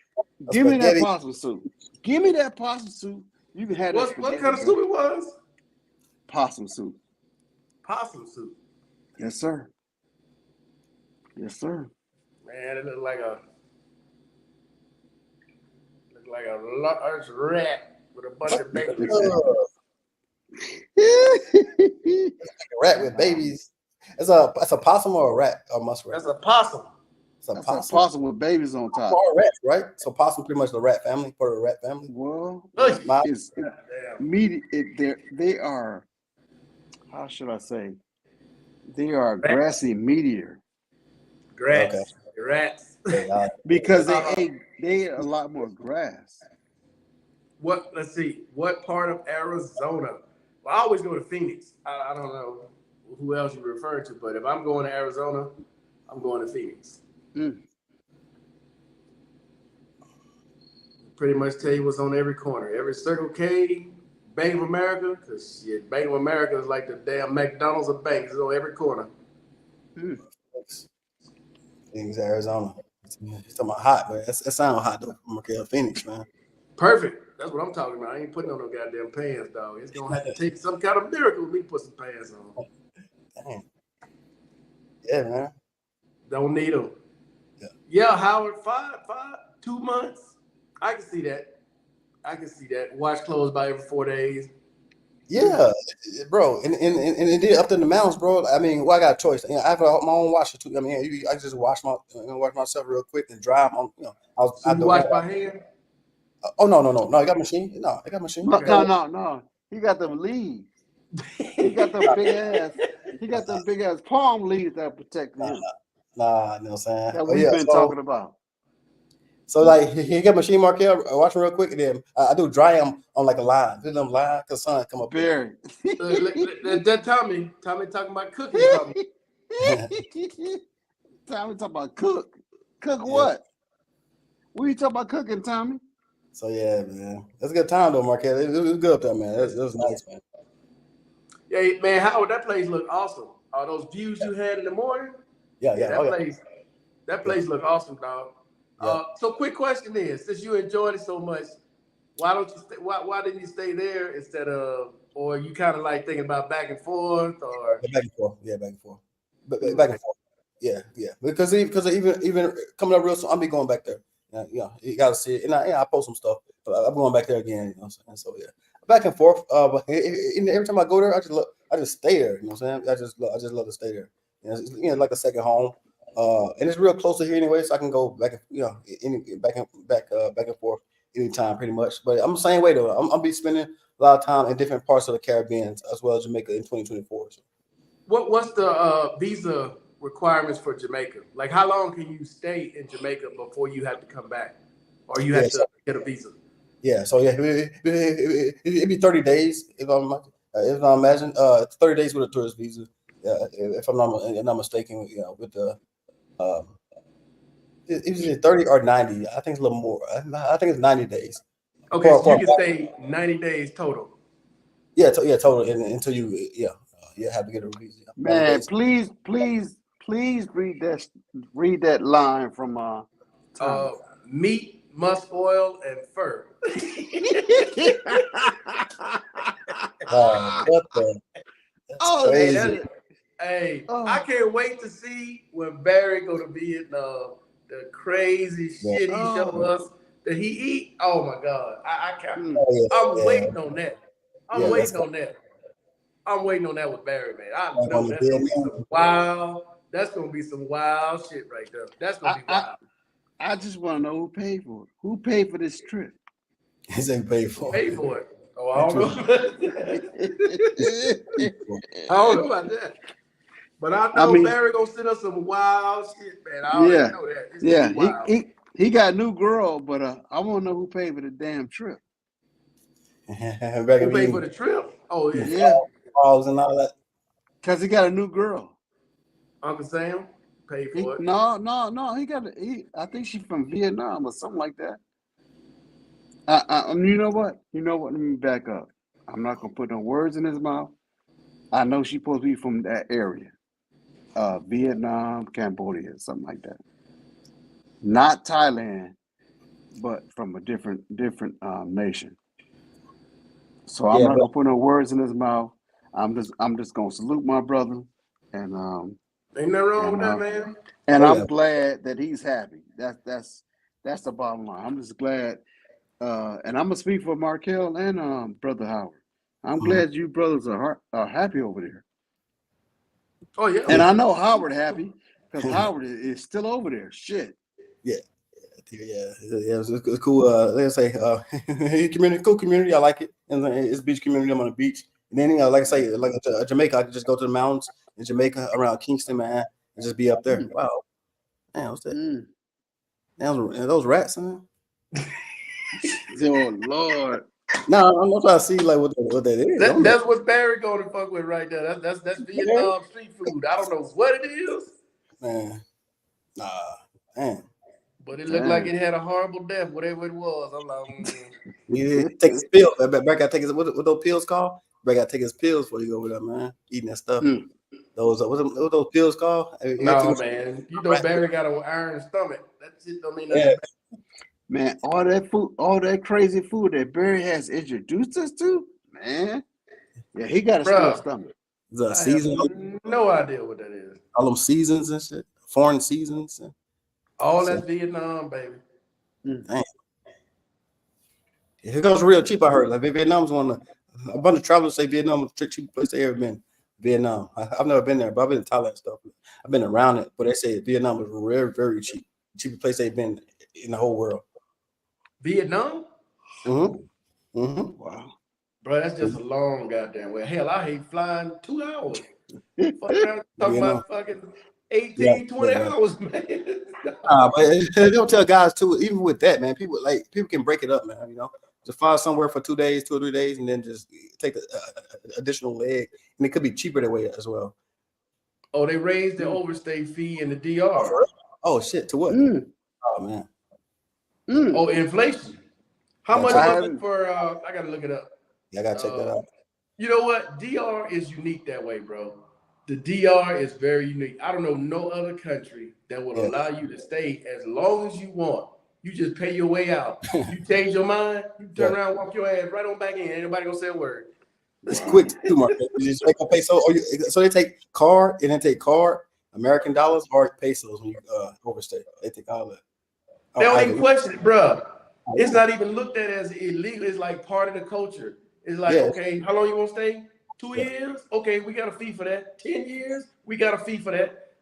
Give me that possum soup. Give me that possum soup. You can have that. What kind of soup it was? Possum soup. Possum soup. Yes, sir. Yes, sir. Man, it looked like a large rat with a bunch of babies. A rat with babies. That's a possum or a rat or muskrat? That's a possum. It's a possum with babies on top. All rats, right? So possum pretty much the rat family, part of the rat family. Well, it's they are. How should I say? They are grassy meteor. Grass. Okay. Rats. Because they ate a lot more grass. Let's see. What part of Arizona? Well, I always go to Phoenix. I don't know who else you refer to, but if I'm going to Arizona, I'm going to Phoenix. Pretty much tell you what's on every corner. Every Circle K, Bank of America, because Bank of America is like the damn McDonald's of banks. It's on every corner. It's Arizona. It's talking about hot, man. It sounds hot though. Markel Phoenix, man. Perfect. That's what I'm talking about. I ain't putting on no goddamn pants, dog. It's gonna have to take some kind of miracle for me to put some pants on. Damn. Yeah, man. Don't need them. Yeah, Howard, 2 months. I can see that. Wash clothes by every 4 days. Yeah, bro, and it did up in the mountains, bro. I mean, well, I got a choice. I have my own washer too. I mean, I just wash myself real quick and dry them. So you wash by hand? Oh no! I got machine. No, I got machine. Okay. No. He got them leaves. He got them big ass. He got them big ass palm leaves that protect him. Nah, you know what I'm saying? That we've been talking about. So like he got machine Markel, wash them real quick, and then I do dry them on like a line. Do them line because sun come up. Barry. That Tommy talking about cooking something. Tommy talking about cook. Cook what? What are you talking about cooking, Tommy? So yeah, man, that's a good time though, Markel. It was good up there, man. It was nice, man. Yeah, man, Howard, that place looked awesome. All those views you had in the morning. Yeah. That place looked awesome, dog. Yeah. So quick question is, since you enjoyed it so much, why don't you why didn't you stay there instead of, or you kind of like thinking about back and forth, or Back and forth. Yeah, back and forth. Back and forth. Yeah. Because even coming up real soon, I'll be going back there. Yeah, you gotta see it. And I post some stuff, but I'm going back there again. You know what I'm saying? So yeah, back and forth. But every time I go there, I just stay there. You know what I'm saying? I just love to stay there. It's like a second home. And it's real close to here anyway, so I can go back and back and forth anytime, pretty much. But I'm the same way though. I'll be spending a lot of time in different parts of the Caribbean as well as Jamaica in 2024. So. What's the visa requirements for Jamaica? Like, how long can you stay in Jamaica before you have to come back, or you have to get a visa? Yeah, so yeah, it'd be 30 days if I imagine. 30 days with a tourist visa. If I'm not mistaken, with the it's either 30 or 90. I think it's a little more. I think it's 90 days. Okay, so you can stay 90 days total. Yeah, total until you have to get a visa. Man, please read that line from meat, musk oil, and fur. What the? That's crazy. I can't wait to see when Barry go to Vietnam. The crazy shit he showed us that he eat. Oh my God, I can't. I'm waiting on that. I'm waiting on that with Barry, man. I know that's gonna be some wild. That's gonna be some wild shit right there. That's gonna be wild. I just want to know who paid for it. Who paid for this trip? He said pay for it. Oh, I don't know. I don't know about that. But I know Barry gonna send us some wild shit, man. I already know that. It's he got a new girl, but I want to know who paid for the damn trip. Who paid for the trip? Oh yeah. Balls and all that. Cause he got a new girl. Uncle Sam paid for it. No. I think she's from Vietnam or something like that. You know what? Let me back up. I'm not gonna put no words in his mouth. I know she's supposed to be from that area. Vietnam, Cambodia, something like that. Not Thailand, but from a different nation. So I'm not gonna put no words in his mouth. I'm just gonna salute my brother, and ain't nothing wrong with that, man. And I'm glad that he's happy. That's the bottom line. I'm just glad, and I'm gonna speak for Markel and Brother Howard. I'm glad you brothers are happy over there. Oh yeah, and I know Howard happy because Howard is still over there. Shit. Yeah. It's cool. Let's say cool community. I like it, and it's beach community. I'm on the beach, and then like I say, like Jamaica, I can just go to the mountains in Jamaica around Kingston, man, and just be up there. Wow, man, what's that? Those rats, man. Oh Lord. No, I'm not trying to see like what that is. That's what Barry going to fuck with right there. That's Vietnam street food. I don't know what it is. Man, man. But it looked like it had a horrible death, whatever it was. I'm like, yeah, take his pills. Barry got to take his what those pills called? Barry got to take his pills before you go with that, man. Eating that stuff. Those what those pills called? No, man. You know Barry got an iron stomach. That shit don't mean nothing. Yeah. Man, all that food, all that crazy food that Barry has introduced us to, man. Yeah, he got a steel Bruh, stomach. The I season, have no idea what that is. all them seasons and shit, foreign seasons. All So, that's Vietnam, baby. damn. It goes real cheap. I heard like Vietnam's a bunch of travelers say Vietnam is the cheapest place they ever been. Vietnam. I've never been there, but I've been to Thailand stuff. I've been around it, but they say Vietnam is very, very cheap. Cheapest place they've been in the whole world. Vietnam? Wow. Bro, that's just a long goddamn way. Hell, I hate flying 2 hours. Fuck around talking about fucking 18, 20 hours, man. But they don't tell guys too. Even with that, man, people can break it up, man. You know, just fly somewhere for 2 days, 2 or 3 days, and then just take the additional leg, and it could be cheaper that way as well. Oh, they raised the overstay fee in the DR. Oh shit! To what? Oh man. Oh, inflation. How much is it for? I gotta look it up. Yeah, I gotta check that out. You know what? DR is unique that way, bro. The DR is very unique. I don't know no other country that will allow you to stay as long as you want. You just pay your way out. You change your mind, you turn around, walk your ass right on back in. Ain't nobody gonna say a word. It's quick too, Mark. You just make a peso. So they take card and then take card, American dollars or pesos when you overstay. They take all that. They don't even question it, bro. It's not even looked at as illegal. It's like part of the culture. It's like, okay, how long you want to stay? 2 years? Okay, we got a fee for that. 10 years? We got a fee for that.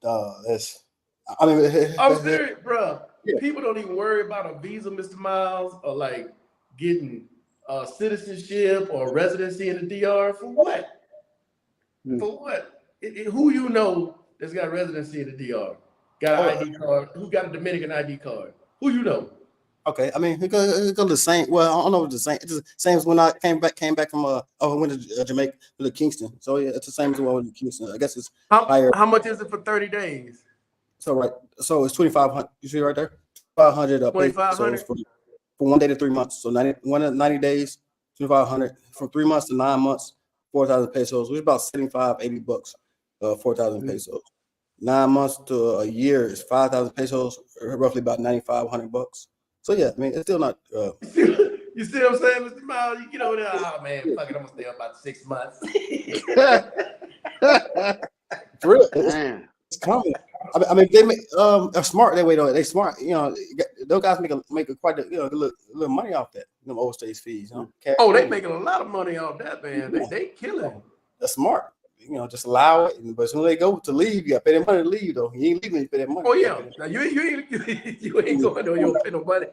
That's. I mean, I'm serious, bro. Yeah. People don't even worry about a visa, Mr. Miles, or like getting citizenship or residency in the DR. For what? For what? Who you know that's got residency in the DR? Got an ID card? Who got a Dominican ID card? Who you know? Okay, I mean, it goes the same. Well, I don't know if it's the same. It's the same as when I came back from I went to Jamaica to Kingston. So yeah, it's the same as when I went to Kingston. I guess it's higher. How much is it for 30 days? So so it's 2,500. You see right there, 500 pesos for 1 day to 3 months. So 90 days, 2,500 from 3 months to 9 months, 4,000 pesos, which is about 75, 80 bucks. 4,000 pesos. 9 months to a year is 5,000 pesos, roughly about 9,500 bucks. So yeah, I mean, it's still not. You see what I'm saying, Mr. Miles? You get over there. Oh man, fuck it, I'm gonna stay about 6 months. For real, it's coming. I mean, they make are smart that way though. They smart, you know. Those guys make quite a little money off that. Them overstay fees, you know. Oh, they making a lot of money off that, man. They killing. That's smart. You know, just allow it. But as soon as they go to leave, you got to pay them money to leave, though. You ain't leaving, you pay that money. Oh, yeah. Now, you ain't going there. You don't pay no money.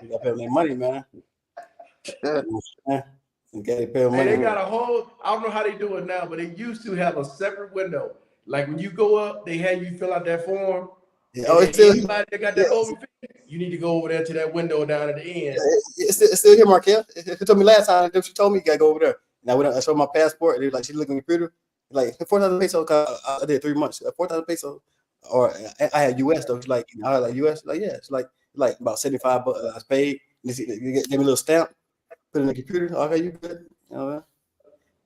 You got to pay them their money, man. You got to pay them money. They got a whole, I don't know how they do it now, but they used to have a separate window. Like when you go up, they had you fill out that form. Yeah, anybody that got that overfee, you need to go over there to that window down at the end. It's still here, Markel. She told me last time. She told me you got to go over there. And I showed my passport. And like, she looked at the computer. Like 4,000 pesos. I did 3 months. 4,000 pesos. Or I had US though. She's like, I had like US. Like, yeah, it's like about 75 bucks. I paid. You gave me a little stamp. Put it in the computer. Okay, you good? You know what?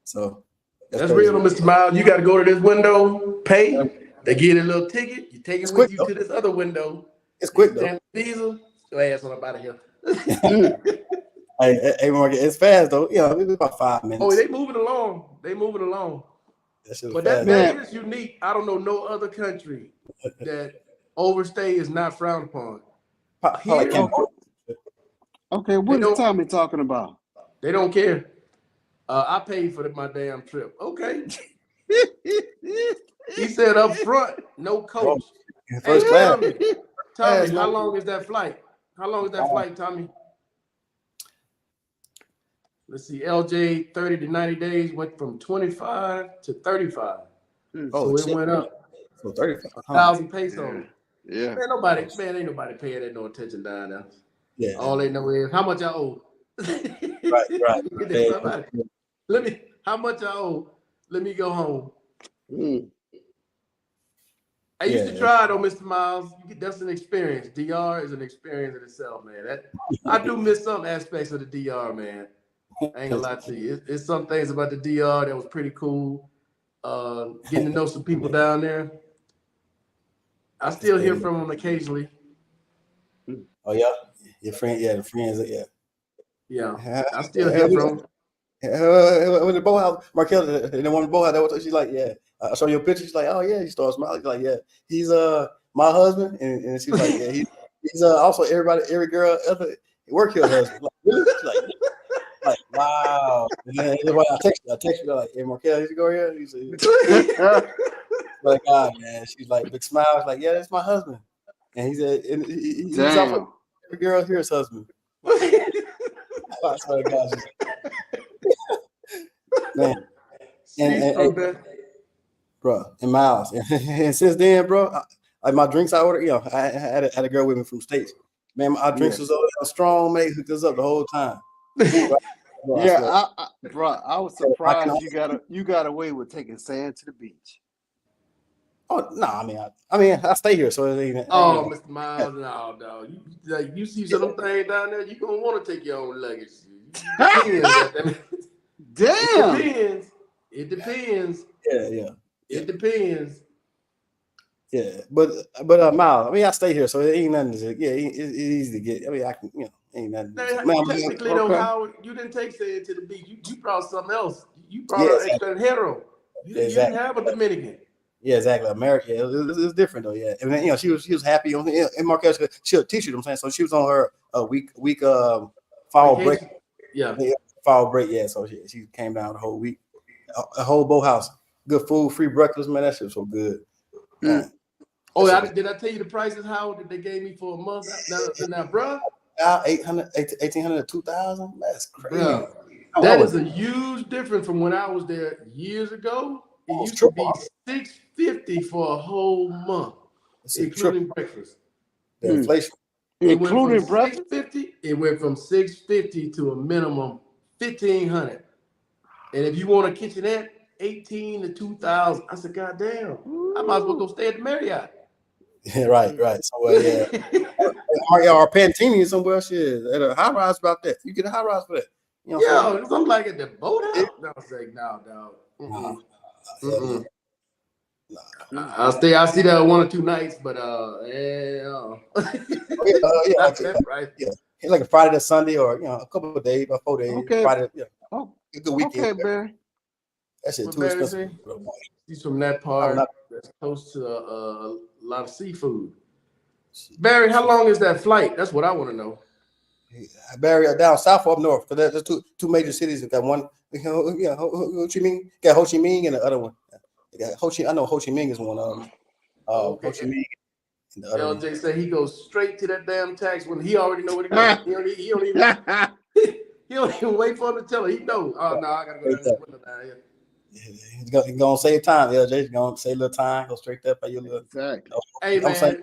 So that's real, Mr. Miles. You got to go to this window, pay. They give you a little ticket. You take it with you to this other window. It's quick though. Visa. Your ass on up out of here. Hey, Morgan, it's fast though. You know, it's about 5 minutes. Oh, they moving along. But that is unique. I don't know no other country that overstay is not frowned upon. Okay, what is Tommy talking about? They don't care. I paid for my damn trip. Okay. He said up front, no coach. First class. Tommy, how long is that flight? Tommy? Let's see, LJ 30 to 90 days went from 25 to 35. So it went up. So 35. 1,000 pesos. Yeah. Man, ain't nobody paying that no attention down there. Yeah. All they know is how much I owe. Right. How much I owe? Let me go home. I used to try though, Mr. Miles. That's an experience. DR is an experience in itself, man. I do miss some aspects of the DR, man. I ain't gonna lie to you. It's some things about the DR that was pretty cool. Getting to know some people down there. I still hear from them occasionally. Oh yeah, your friend, yeah, the friends, yeah. Yeah, I still hear from them. When the boathouse, Markel, and then one of the boathouse, she's like, yeah. I show you a picture. She's like, oh yeah. He starts smiling. She's like, yeah, he's my husband, and she's like, yeah, he's also every girl ever work here husband. Like, really? She's like, wow. And then I text you like, hey Markel, you go here. He said, like, God, man. She's like, big smile. She's like, yeah, that's my husband. And he said, and he's also every girl here's husband. I swear to God, man. And bro, and Miles, and since then, bro, like my drinks I ordered, I had a girl with me from States. Man, our drinks was strong, mate. Hooked us up the whole time. Bro, I was surprised you got away with taking sand to the beach. Oh no, I mean, I stay here, so it ain't. Oh, Mr. Miles, no. You see some things down there, you gonna want to take your own luggage. Damn. It depends. Yeah. It depends. Yeah, but Miles, I mean, I stay here, so it ain't nothing to say. Yeah, it's easy to get. I mean, I can, ain't nothing. Technically, though, Howard, you didn't take sand to the beach. You brought something else. You brought an extranjero. You didn't have a Dominican. Yeah, exactly. America, it's different though. Yeah, and then, she was happy on the in Marquez. She'll teach you. I'm saying, so she was on her week fall break. Yeah, fall break. Yeah, so she came down the whole week, a whole boathouse, good food, free breakfast. Man, that shit was so good. Oh, did I tell you the prices, Howard, that they gave me for a month? Now, bro, 1,800, 1,800, 2,000. That's crazy. Bruh, that is a huge difference from when I was there years ago. It used to be $650 for a whole month, including breakfast. The inflation, including breakfast. It went from $650 to a minimum $1,500, and if you want a kitchenette, $1,800 to $2,000. I said, God damn, I might as well go stay at the Marriott. Yeah, right. So yeah, or Pantini somewhere. Shit, at a high rise about that. You get a high rise for that. You know something like at the boathouse. No, I say no, dog. I see that 1 or 2 nights, but yeah, like a Friday to Sunday, or a couple of days, about 4 days. Okay. Friday, a good weekend. Okay, Barry. That shit too expensive. He's from that part that's close to a lot of seafood. Barry, how long is that flight? That's what I want to know. Barry, down south or up north? Because there's two major cities. Got one, Ho Chi Minh. Got Ho Chi Minh, and the other one. I know Ho Chi Minh is one of them. Ho Chi Minh. And the other LJ said he goes straight to that damn tax when he already know what he goes. He don't even wait for him to tell him. He knows. Oh no, I gotta go down this window down here. He's gonna save time. LJ, he's gonna save a little time. Go straight there for your little. Exactly. Hey man,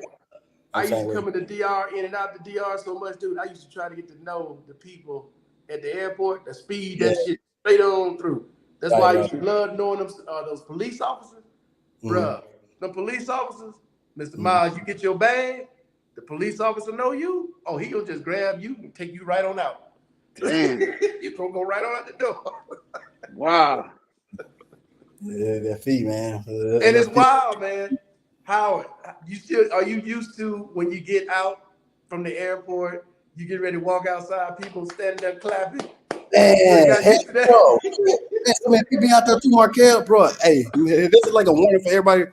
I used to come in the DR, in and out the DR so much, dude. I used to try to get to know the people at the airport, the speed, that shit straight on through. That's why I used to love knowing them, those police officers. Bruh, the police officers, Mr. Miles, you get your bag, the police officer know you, he'll just grab you and take you right on out. Damn. You gonna go right on out the door. Wow. Yeah, that fee, man. And it's wild, man. Howard, are you used to when you get out from the airport, you get ready to walk outside, people standing there clapping? Man, bro. So many people out there too, Markel, bro. Hey, this is like a warning for everybody.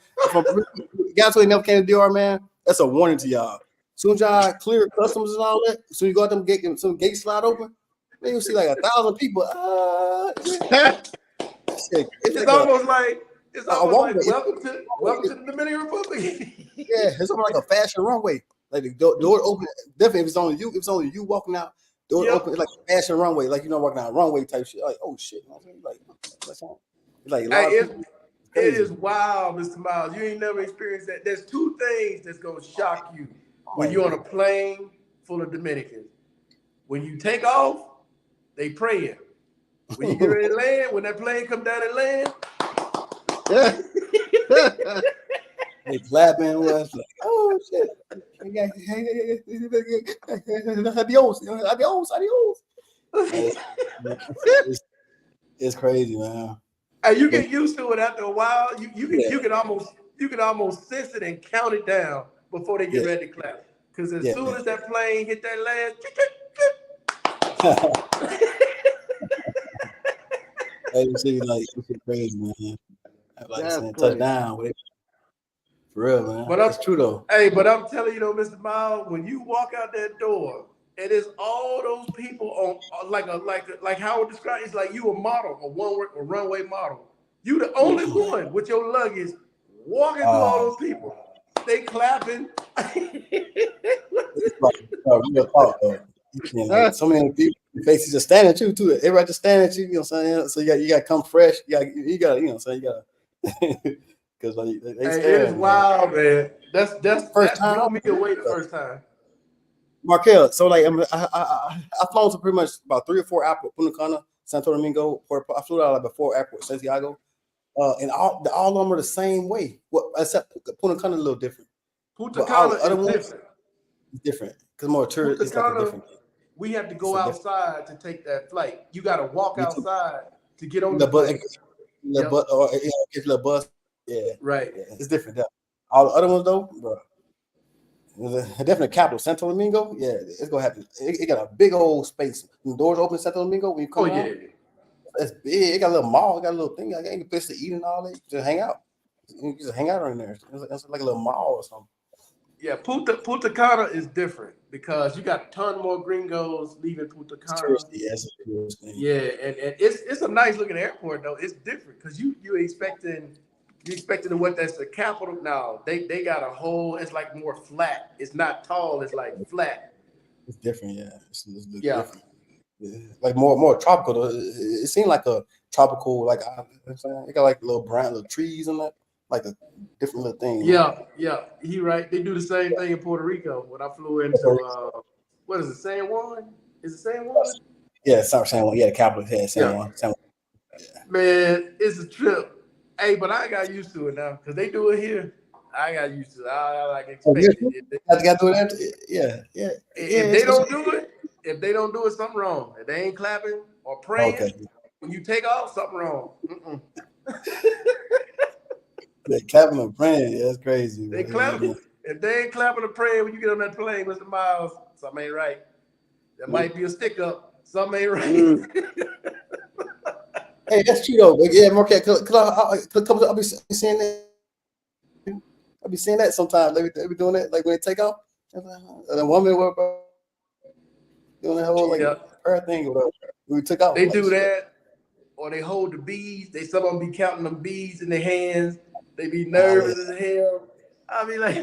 Guys who ain't never came to DR, man, that's a warning to y'all. Soon as y'all clear customs and all that, soon you go out them some gates slide open, man, you see like 1,000 people. It's almost like welcome to the Dominican Republic. Yeah, it's almost like a fashion runway. Like the door open. Definitely, if it's only you walking out. Door open. It's like a fashion runway, like walking down a runway type shit. Like, oh shit, it is wild, Mr. Miles. You ain't never experienced that. There's 2 things that's gonna shock you when you're on a plane full of Dominicans. When you take off, they praying. When you get ready to land, when that plane come down and land, they clapping was like, oh shit. Adios. It's crazy, man. And you get used to it after a while. You can almost sense it and count it down before they get ready to clap. Because as soon as that plane hit that last, it's crazy, man. Like saying touchdown, for real, man. But it's true though. Hey, but I'm telling you though, Mr. Miles, when you walk out that door, and it's all those people on like how it described. It's like you a model, a runway model. You the only one with your luggage walking through all those people. They clapping. Real talk though. Like, so many people faces just staring at you too. Everybody just staring at you. You know what I'm saying? So you got to come fresh. You got you know what I'm saying? You got to because they staring. It is wild, man. That's first time. Blew me away the first time. Markel, so like I flown to pretty much about 3 or 4 airports: Punta Cana, Santo Domingo. I flew out like 4 airports, Santiago, and all of them are the same way. Well, except Punta Cana a little different. Punta Cana is different. It's different because more tourists. It's like a different. We have to go outside to take that flight. You got to walk outside to get on the bus. Get the bus. Yeah, right. Yeah, it's different. All the other ones though, bro. Definitely capital, Santo Domingo. Yeah, it's gonna happen. It got a big old space. When the doors open in Santo Domingo, when you come out, it's big. It got a little mall. It got a little thing. Like ain't a place to eat and all that. You just hang out. You just hang out in there. It's like a little mall or something. Yeah, Punta Cana is different because you got a ton more gringos leaving Punta Cana. Yeah, and it's a nice looking airport though. It's different because you expecting what that's the capital. Now they got a whole. It's like more flat. It's not tall. It's like flat. It's different. Yeah, it's different. Yeah. Like more tropical. Though. It seemed like a tropical. Like I'm saying, it got like little trees and that. Like a different little thing. Yeah, he right. They do the same thing in Puerto Rico. When I flew into what is it, San Juan? Is it San Juan? Yeah, San Juan. Yeah, the capital head, San Juan. Yeah. Man, it's a trip. Hey, but I got used to it now because they do it here. I got used to it. I like expect it. Got to do it. Yeah. If they don't do it, something wrong. If they ain't clapping or praying, when you take off, something wrong. They clapping and praying. Yeah, that's crazy. They clapping. If they ain't clapping or praying when you get on that plane, Mr. Miles, something ain't right. There might be a stick up. Something ain't right. Hey, that's true though. Yeah, Marquette. I'll be seeing that. I'll be seeing that sometimes. They be doing that, like when they take off. The woman were doing that whole prayer thing or whatever. We took off. They do that, or they hold the beads. Some of them be counting them beads in their hands. They be nervous as hell. I be like,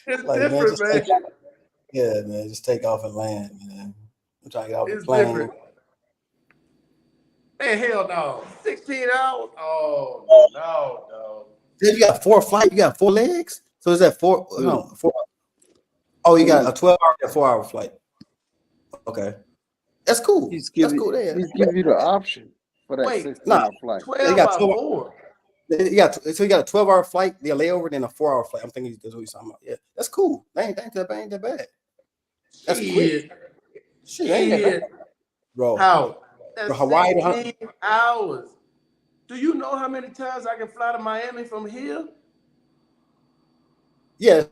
it's like, different, man. Yeah, man, just take off and land, man. I'm trying to get off the plane. Different. Man, hell no. 16 hours? Oh, no. Then you got 4 flights. You got 4 legs. So is that 4? No, 4. Oh, you got a 12-hour and 4-hour flight. Okay, that's cool. He's giving you the option for that 16-hour flight. 12 by 4. You got a 12-hour flight, the layover, then a 4-hour flight. I'm thinking that's what you're talking about. Yeah, that's cool. That ain't that bad. That's quick. Shit, ain't that bad. Bro. How? That's Hawaii 16 hours. Do you know how many times I can fly to Miami from here? Yeah.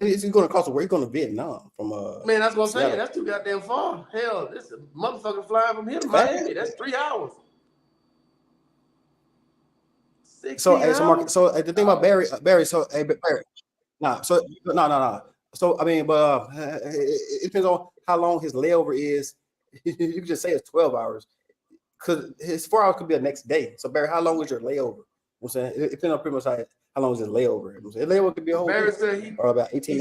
It's going across the world. You're going to Vietnam from Man, that's what I'm saying. That's too goddamn far. Hell, this is a motherfucker flying from here to Miami. That's 3 hours. So the thing about Barry. So no. So I mean, but it depends on how long his layover is. You can just say it's 12 hours, because his 4 hours could be the next day. So Barry, how long is your layover? I'm saying it depends on pretty much how long is his layover. The layover could be a whole Barry day, said or about 18.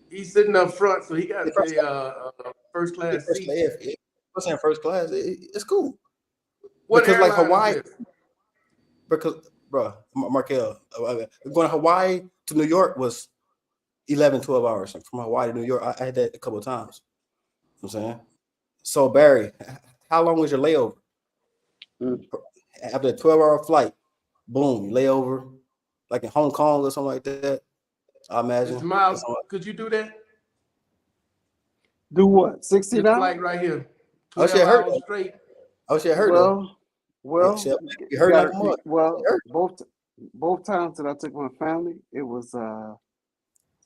He's sitting up front, so he got a first class seat. I'm saying first class. It's cool. What because like Hawaii? Because bro, Markel, going to Hawaii to New York was 11, 12 hours. From Hawaii to New York, I had that a couple of times. You know what I'm saying? So Barry, how long was your layover? After a 12-hour flight, boom, layover, like in Hong Kong or something like that. I imagine. Mr. Miles, could you do that? Do what? This 69? flight right here, Oh 12 shit, hurt hours though. straight. Oh shit, hurt though. Well, Shit, you you hurt gotta, like a mud. well, Hurt. both times that I took my family, it was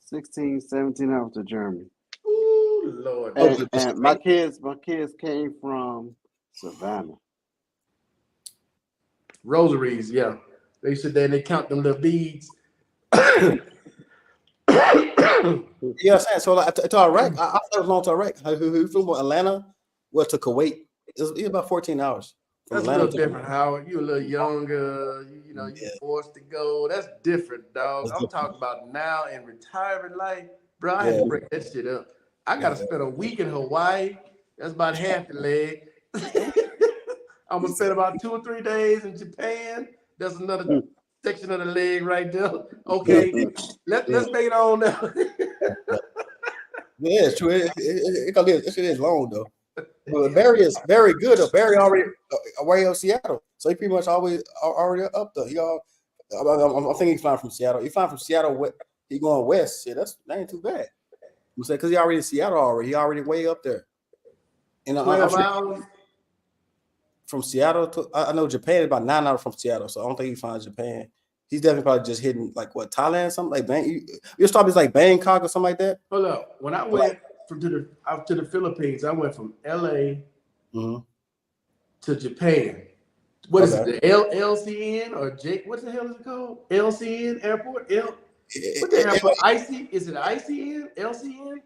16, 17 hours to Germany. Ooh, Lord. And my kids came from Savannah. Rosaries, yeah. They sit there and they count them little beads. Yeah, I'm saying so. Like to Iraq, I thought it was long to Iraq. Who flew from Atlanta? Well, to Kuwait. It was about 14 hours from That's Atlanta a little different, Howard. You're a little younger. You know, you're forced to go. That's different, dog. That's I'm different. talking about now in retirement life. Bro, I had to break that shit up. I got to spend a week in Hawaii. That's about half the leg. I'm going to spend about 2 or 3 days in Japan. That's another section of the leg right there. Okay, let's make it on now. Yeah, it's true. It is long though. But Barry is very good. Though. Barry already away of Seattle, so he pretty much already up there. I'm thinking he's flying from Seattle. He flying from Seattle. He going west. Yeah, that ain't too bad. I'm saying because he already in Seattle already. He already way up there. And 12 hours from Seattle to I know Japan is about 9 hours from Seattle, so I don't think he finds Japan. He's definitely probably just hitting like what Thailand, something like your stop is like Bangkok or something like that. Hold up. When I went out to the Philippines, I went from LA to Japan. What is it? The LCN or J? What the hell is it called? LCN airport? What the airport? IC? Is it ICN? LCN?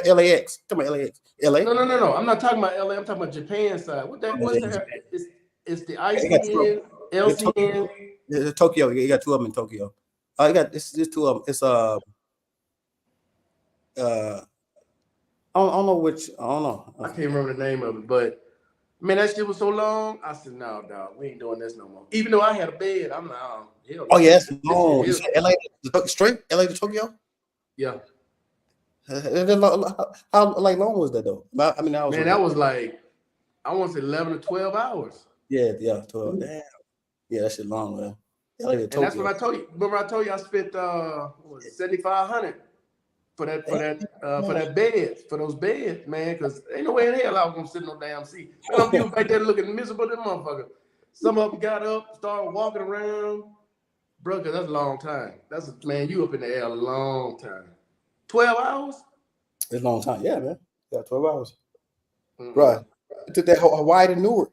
LAX. Come on, LAX. LA? No. I'm not talking about LA. I'm talking about Japan side. What's the it's the ICN, LCN. Tokyo. You got 2 of them in Tokyo. You got this 2 of them. It's I don't know which. I don't know. I can't remember the name of it, but man, that shit was so long. I said, no, dog, we ain't doing this no more. Even though I had a bed, I'm like, hell no. Oh yeah, it's long. You said LA straight? LA to Tokyo? Yeah. How like long was that though? I mean, that was like I want to say 11 or 12 hours. Yeah, 12. Damn. Yeah, that shit long, man. And that's what I told you. Remember, I told you I spent $7,500 for that bed, for those beds, man. Because ain't no way in hell I was gonna sit in no damn seat. Some people back there looking miserable, than motherfucker. Some of them got up, started walking around, bro. Cause that's a long time. Man, you up in the air a long time. 12 hours? It's a long time, yeah, man. Yeah, 12 hours. Right. It took that Hawaii to Newark.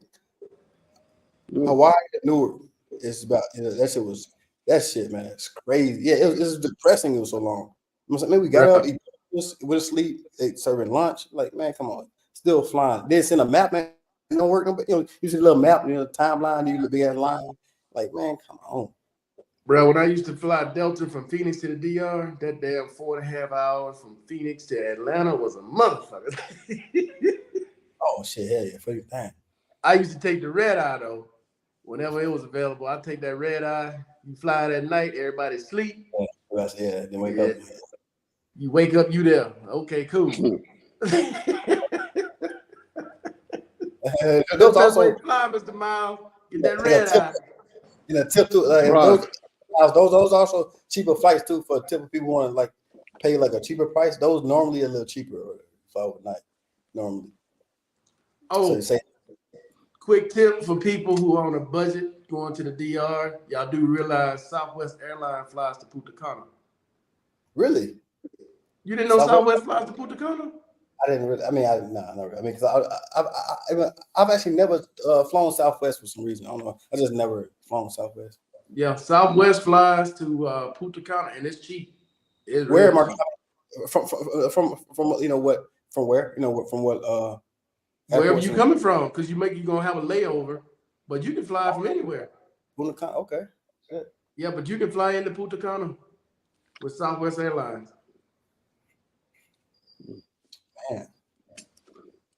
Hawaii to Newark. It's about that shit, man. It's crazy. Yeah, it was depressing. It was so long. Maybe we got up, went to sleep, they serving lunch. Like, man, come on, still flying. They send a map, man. It don't work. You see a little map, timeline. You look at line. Like, man, come on, bro. When I used to fly Delta from Phoenix to the DR, that damn 4.5 hours from Phoenix to Atlanta was a motherfucker. Oh shit, hell yeah, for your thing. I used to take the red eye though. Whenever it was available, I take that red eye. You fly that night, everybody sleep. Yeah, then wake up. You wake up, you there. Okay, cool. Those also fly, Mr. Miles. Get that red eye. Tip to those also cheaper flights too for typical people want to like pay like a cheaper price. Those normally a little cheaper for overnight. Normally. Oh, so quick tip for people who are on a budget going to the DR. Y'all do realize Southwest Airlines flies to Punta Cana. Really? You didn't know Southwest flies to Punta Cana? I didn't really. I mean, because I've actually never flown Southwest for some reason. I don't know. I just never flown Southwest. Yeah, Southwest flies to Punta Cana, and it's cheap. It's where am I from? What? From where? From what? Wherever you coming from, because you're gonna have a layover, but you can fly from anywhere. Punta Cana, okay. Good. Yeah, but you can fly into Punta Cana with Southwest Airlines. Man.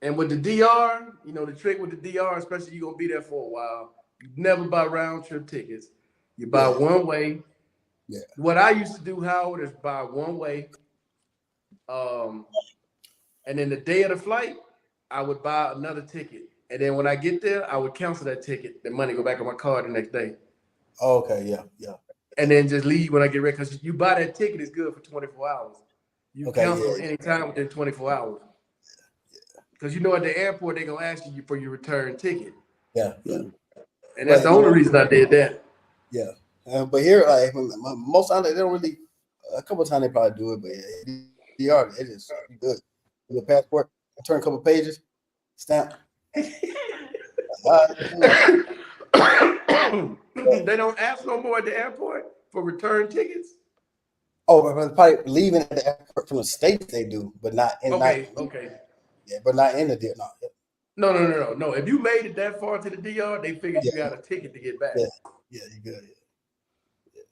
And with the DR, the trick with the DR, especially you're gonna be there for a while, you never buy round trip tickets. You buy one way. Yeah. What I used to do, Howard, is buy one way. And then the day of the flight, I would buy another ticket. And then when I get there, I would cancel that ticket. The money go back on my card the next day. Okay, yeah. and then just leave when I get ready. Because you buy that ticket, it's good for 24 hours. You cancel any time within 24 hours. Because you know at the airport, they're going to ask you for your return ticket. Yeah. And that's the only reason I did that. Yeah. But here, like, most times they don't really, a couple of times they probably do it, but DR, it is good. Your passport, turn a couple of pages, stamp. They don't ask no more at the airport for return tickets. Oh, but probably leaving at the airport from the States they do, but not in. Okay. Yeah, but not in the DR. No. If you made it that far to the DR, they figured you got a ticket to get back. Yeah, you good.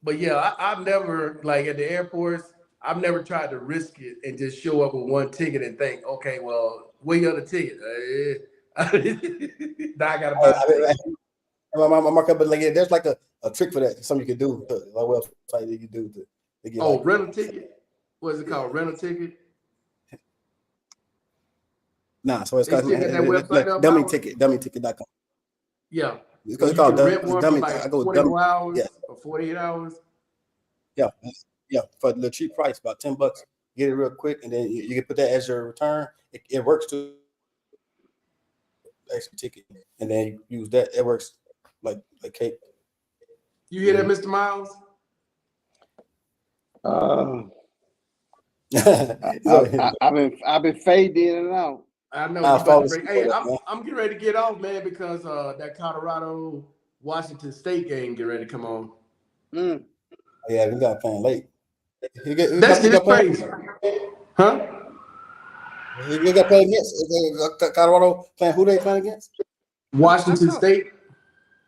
But yeah, I've never, like at the airports, I've never tried to risk it and just show up with one ticket and think, okay, well, where your other ticket? Now I gotta buy. My markup, but like there's like a trick for that. Something you can do, a website that you do to get. Oh, rental ticket. What is it called? Rental ticket. Nah, so it's called dummyticket.com. Yeah, it's called dummy. Like 24 hours or 48 hours. Yeah, for the cheap price, about $10. Get it real quick, and then you can put that as your return. It works too. Extra ticket, and then you use that. It works like cake. You hear that, Mr. Miles? I've been fading in and out. I know. Hey, I'm getting ready to get off, man, because that Colorado Washington State game get ready to come on. Oh, yeah, we got playing late. That's crazy, huh? You got playing against Colorado playing. Who they playing against? Washington State.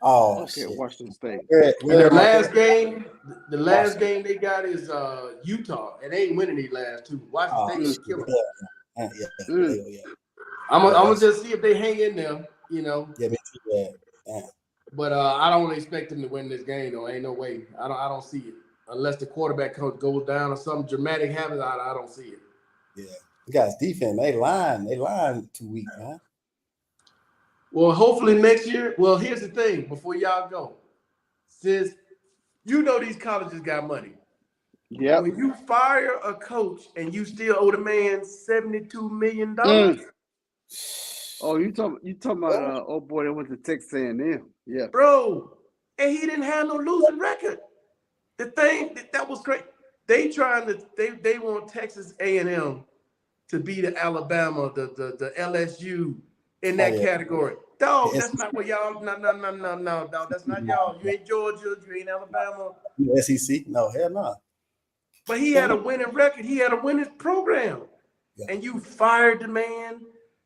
Oh, okay, Washington State. The last game they got is Utah, and they ain't winning these last two. Washington State is killing. Yeah. I'm gonna just see if they hang in there, you know. Yeah, me too. Yeah. But I don't expect them to win this game though. Ain't no way. I don't see it unless the quarterback coach goes down or something dramatic happens. I don't see it. Yeah, you guys defense. They line too weak, man. Well, hopefully next year. Well, here's the thing. Before y'all go, since you know these colleges got money. Yeah. When you fire a coach and you still owe the man $72 million. Oh, you talking about old boy that went to Texas A&M? Yeah, bro, and he didn't have no losing record. The thing that was great. They want Texas A&M to be the Alabama, the LSU in that category. Dog, that's not what y'all. No, dog. That's not y'all. You ain't Georgia. You ain't Alabama. SEC? No, hell no. But he had a winning record. He had a winning program, and you fired the man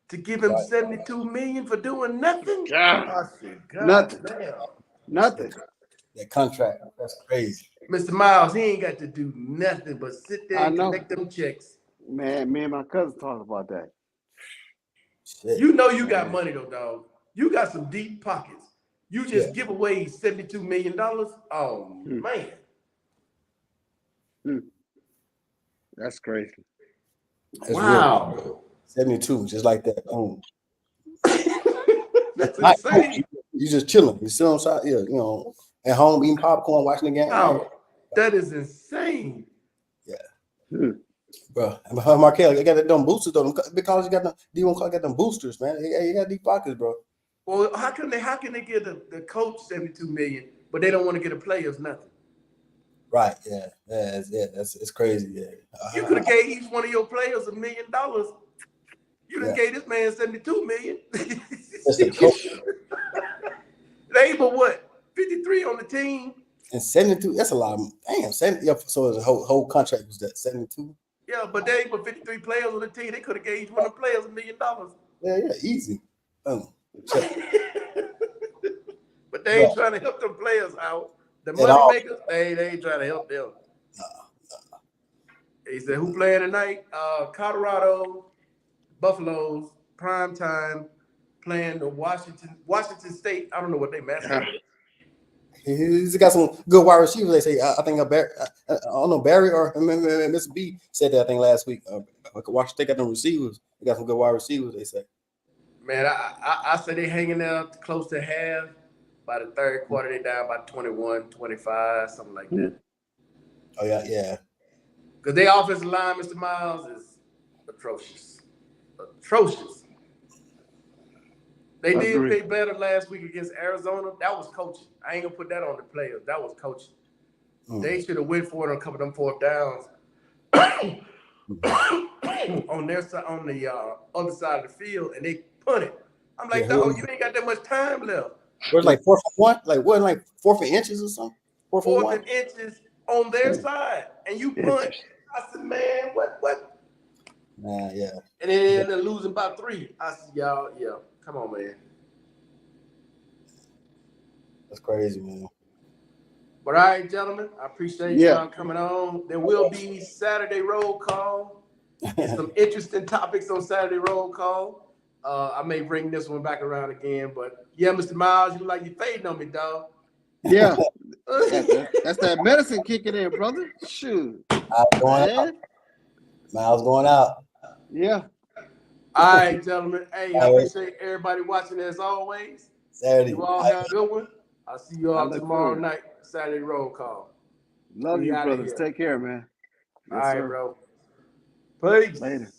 to give him $72 million for doing nothing. God, nothing. That contract, that's crazy. Mr. Miles, he ain't got to do nothing but sit there and collect them checks. Man, me and my cousin talked about that. Shit. You know you got money though, dog. You got some deep pockets. You just give away $72 million. Oh man. That's crazy. That's wow. Real. 72, just like that. That's insane. You just chilling. You sit on side, you know, at home eating popcorn, watching the game. Oh, that is insane. Yeah. Bro, Markel, they got them boosters though. Because you got them D1 got them boosters, man. You got deep pockets, bro. Well, how can they get the coach $72 million, but they don't want to get the players nothing? Right, it's crazy. Yeah. You could have gave each one of your players $1 million. You done gave this man $72 million. They but what? 53 on the team. And 72, that's a lot of damn. 70, so the whole contract was that 72. Yeah, but they put 53 players on the team. They could have gave each one of the players $1 million. Yeah, easy. But they ain't trying to help them players out. The money makers, they ain't trying to help them. No. He said, who playing tonight? Colorado, Buffaloes, prime time, playing the Washington State. I don't know what they mascot is. He's got some good wide receivers. They say, I think Barry, I don't know, Barry or Mr. B said that I think last week. Washington State got them receivers. They got some good wide receivers, they say. Man, I say they hanging out close to half By the third quarter, they down by 21, 25, something like that. Oh yeah. Because their offensive line, Mr. Miles, is atrocious. They did play better last week against Arizona. That was coaching. I ain't gonna put that on the players. That was coaching. They should have went for it on a couple of them fourth downs on their side, on the other side of the field, and they punted. I'm like, dog, you ain't got that much time left. Where's like 4th and 1? Like what? Like 4th and inches or something? 4th and inches on their side, and you punt. I said, man, what? Yeah. And then they ended up losing by 3. I said, y'all, come on, man. That's crazy, man. But all right, gentlemen, I appreciate y'all coming on. There will be Saturday roll call. Some interesting topics on Saturday roll call. I may bring this one back around again, but yeah, Mr. Miles, you like you fading on me, dog. Yeah, that's that medicine kicking in, brother. Shoot, Miles going out. Yeah. All right, gentlemen. Hey, I appreciate everybody watching as always. Saturday. You all have a good one. I'll see you all tomorrow night, Saturday roll call. Love you, brothers. Take care, man. All right, bro. Peace. Later.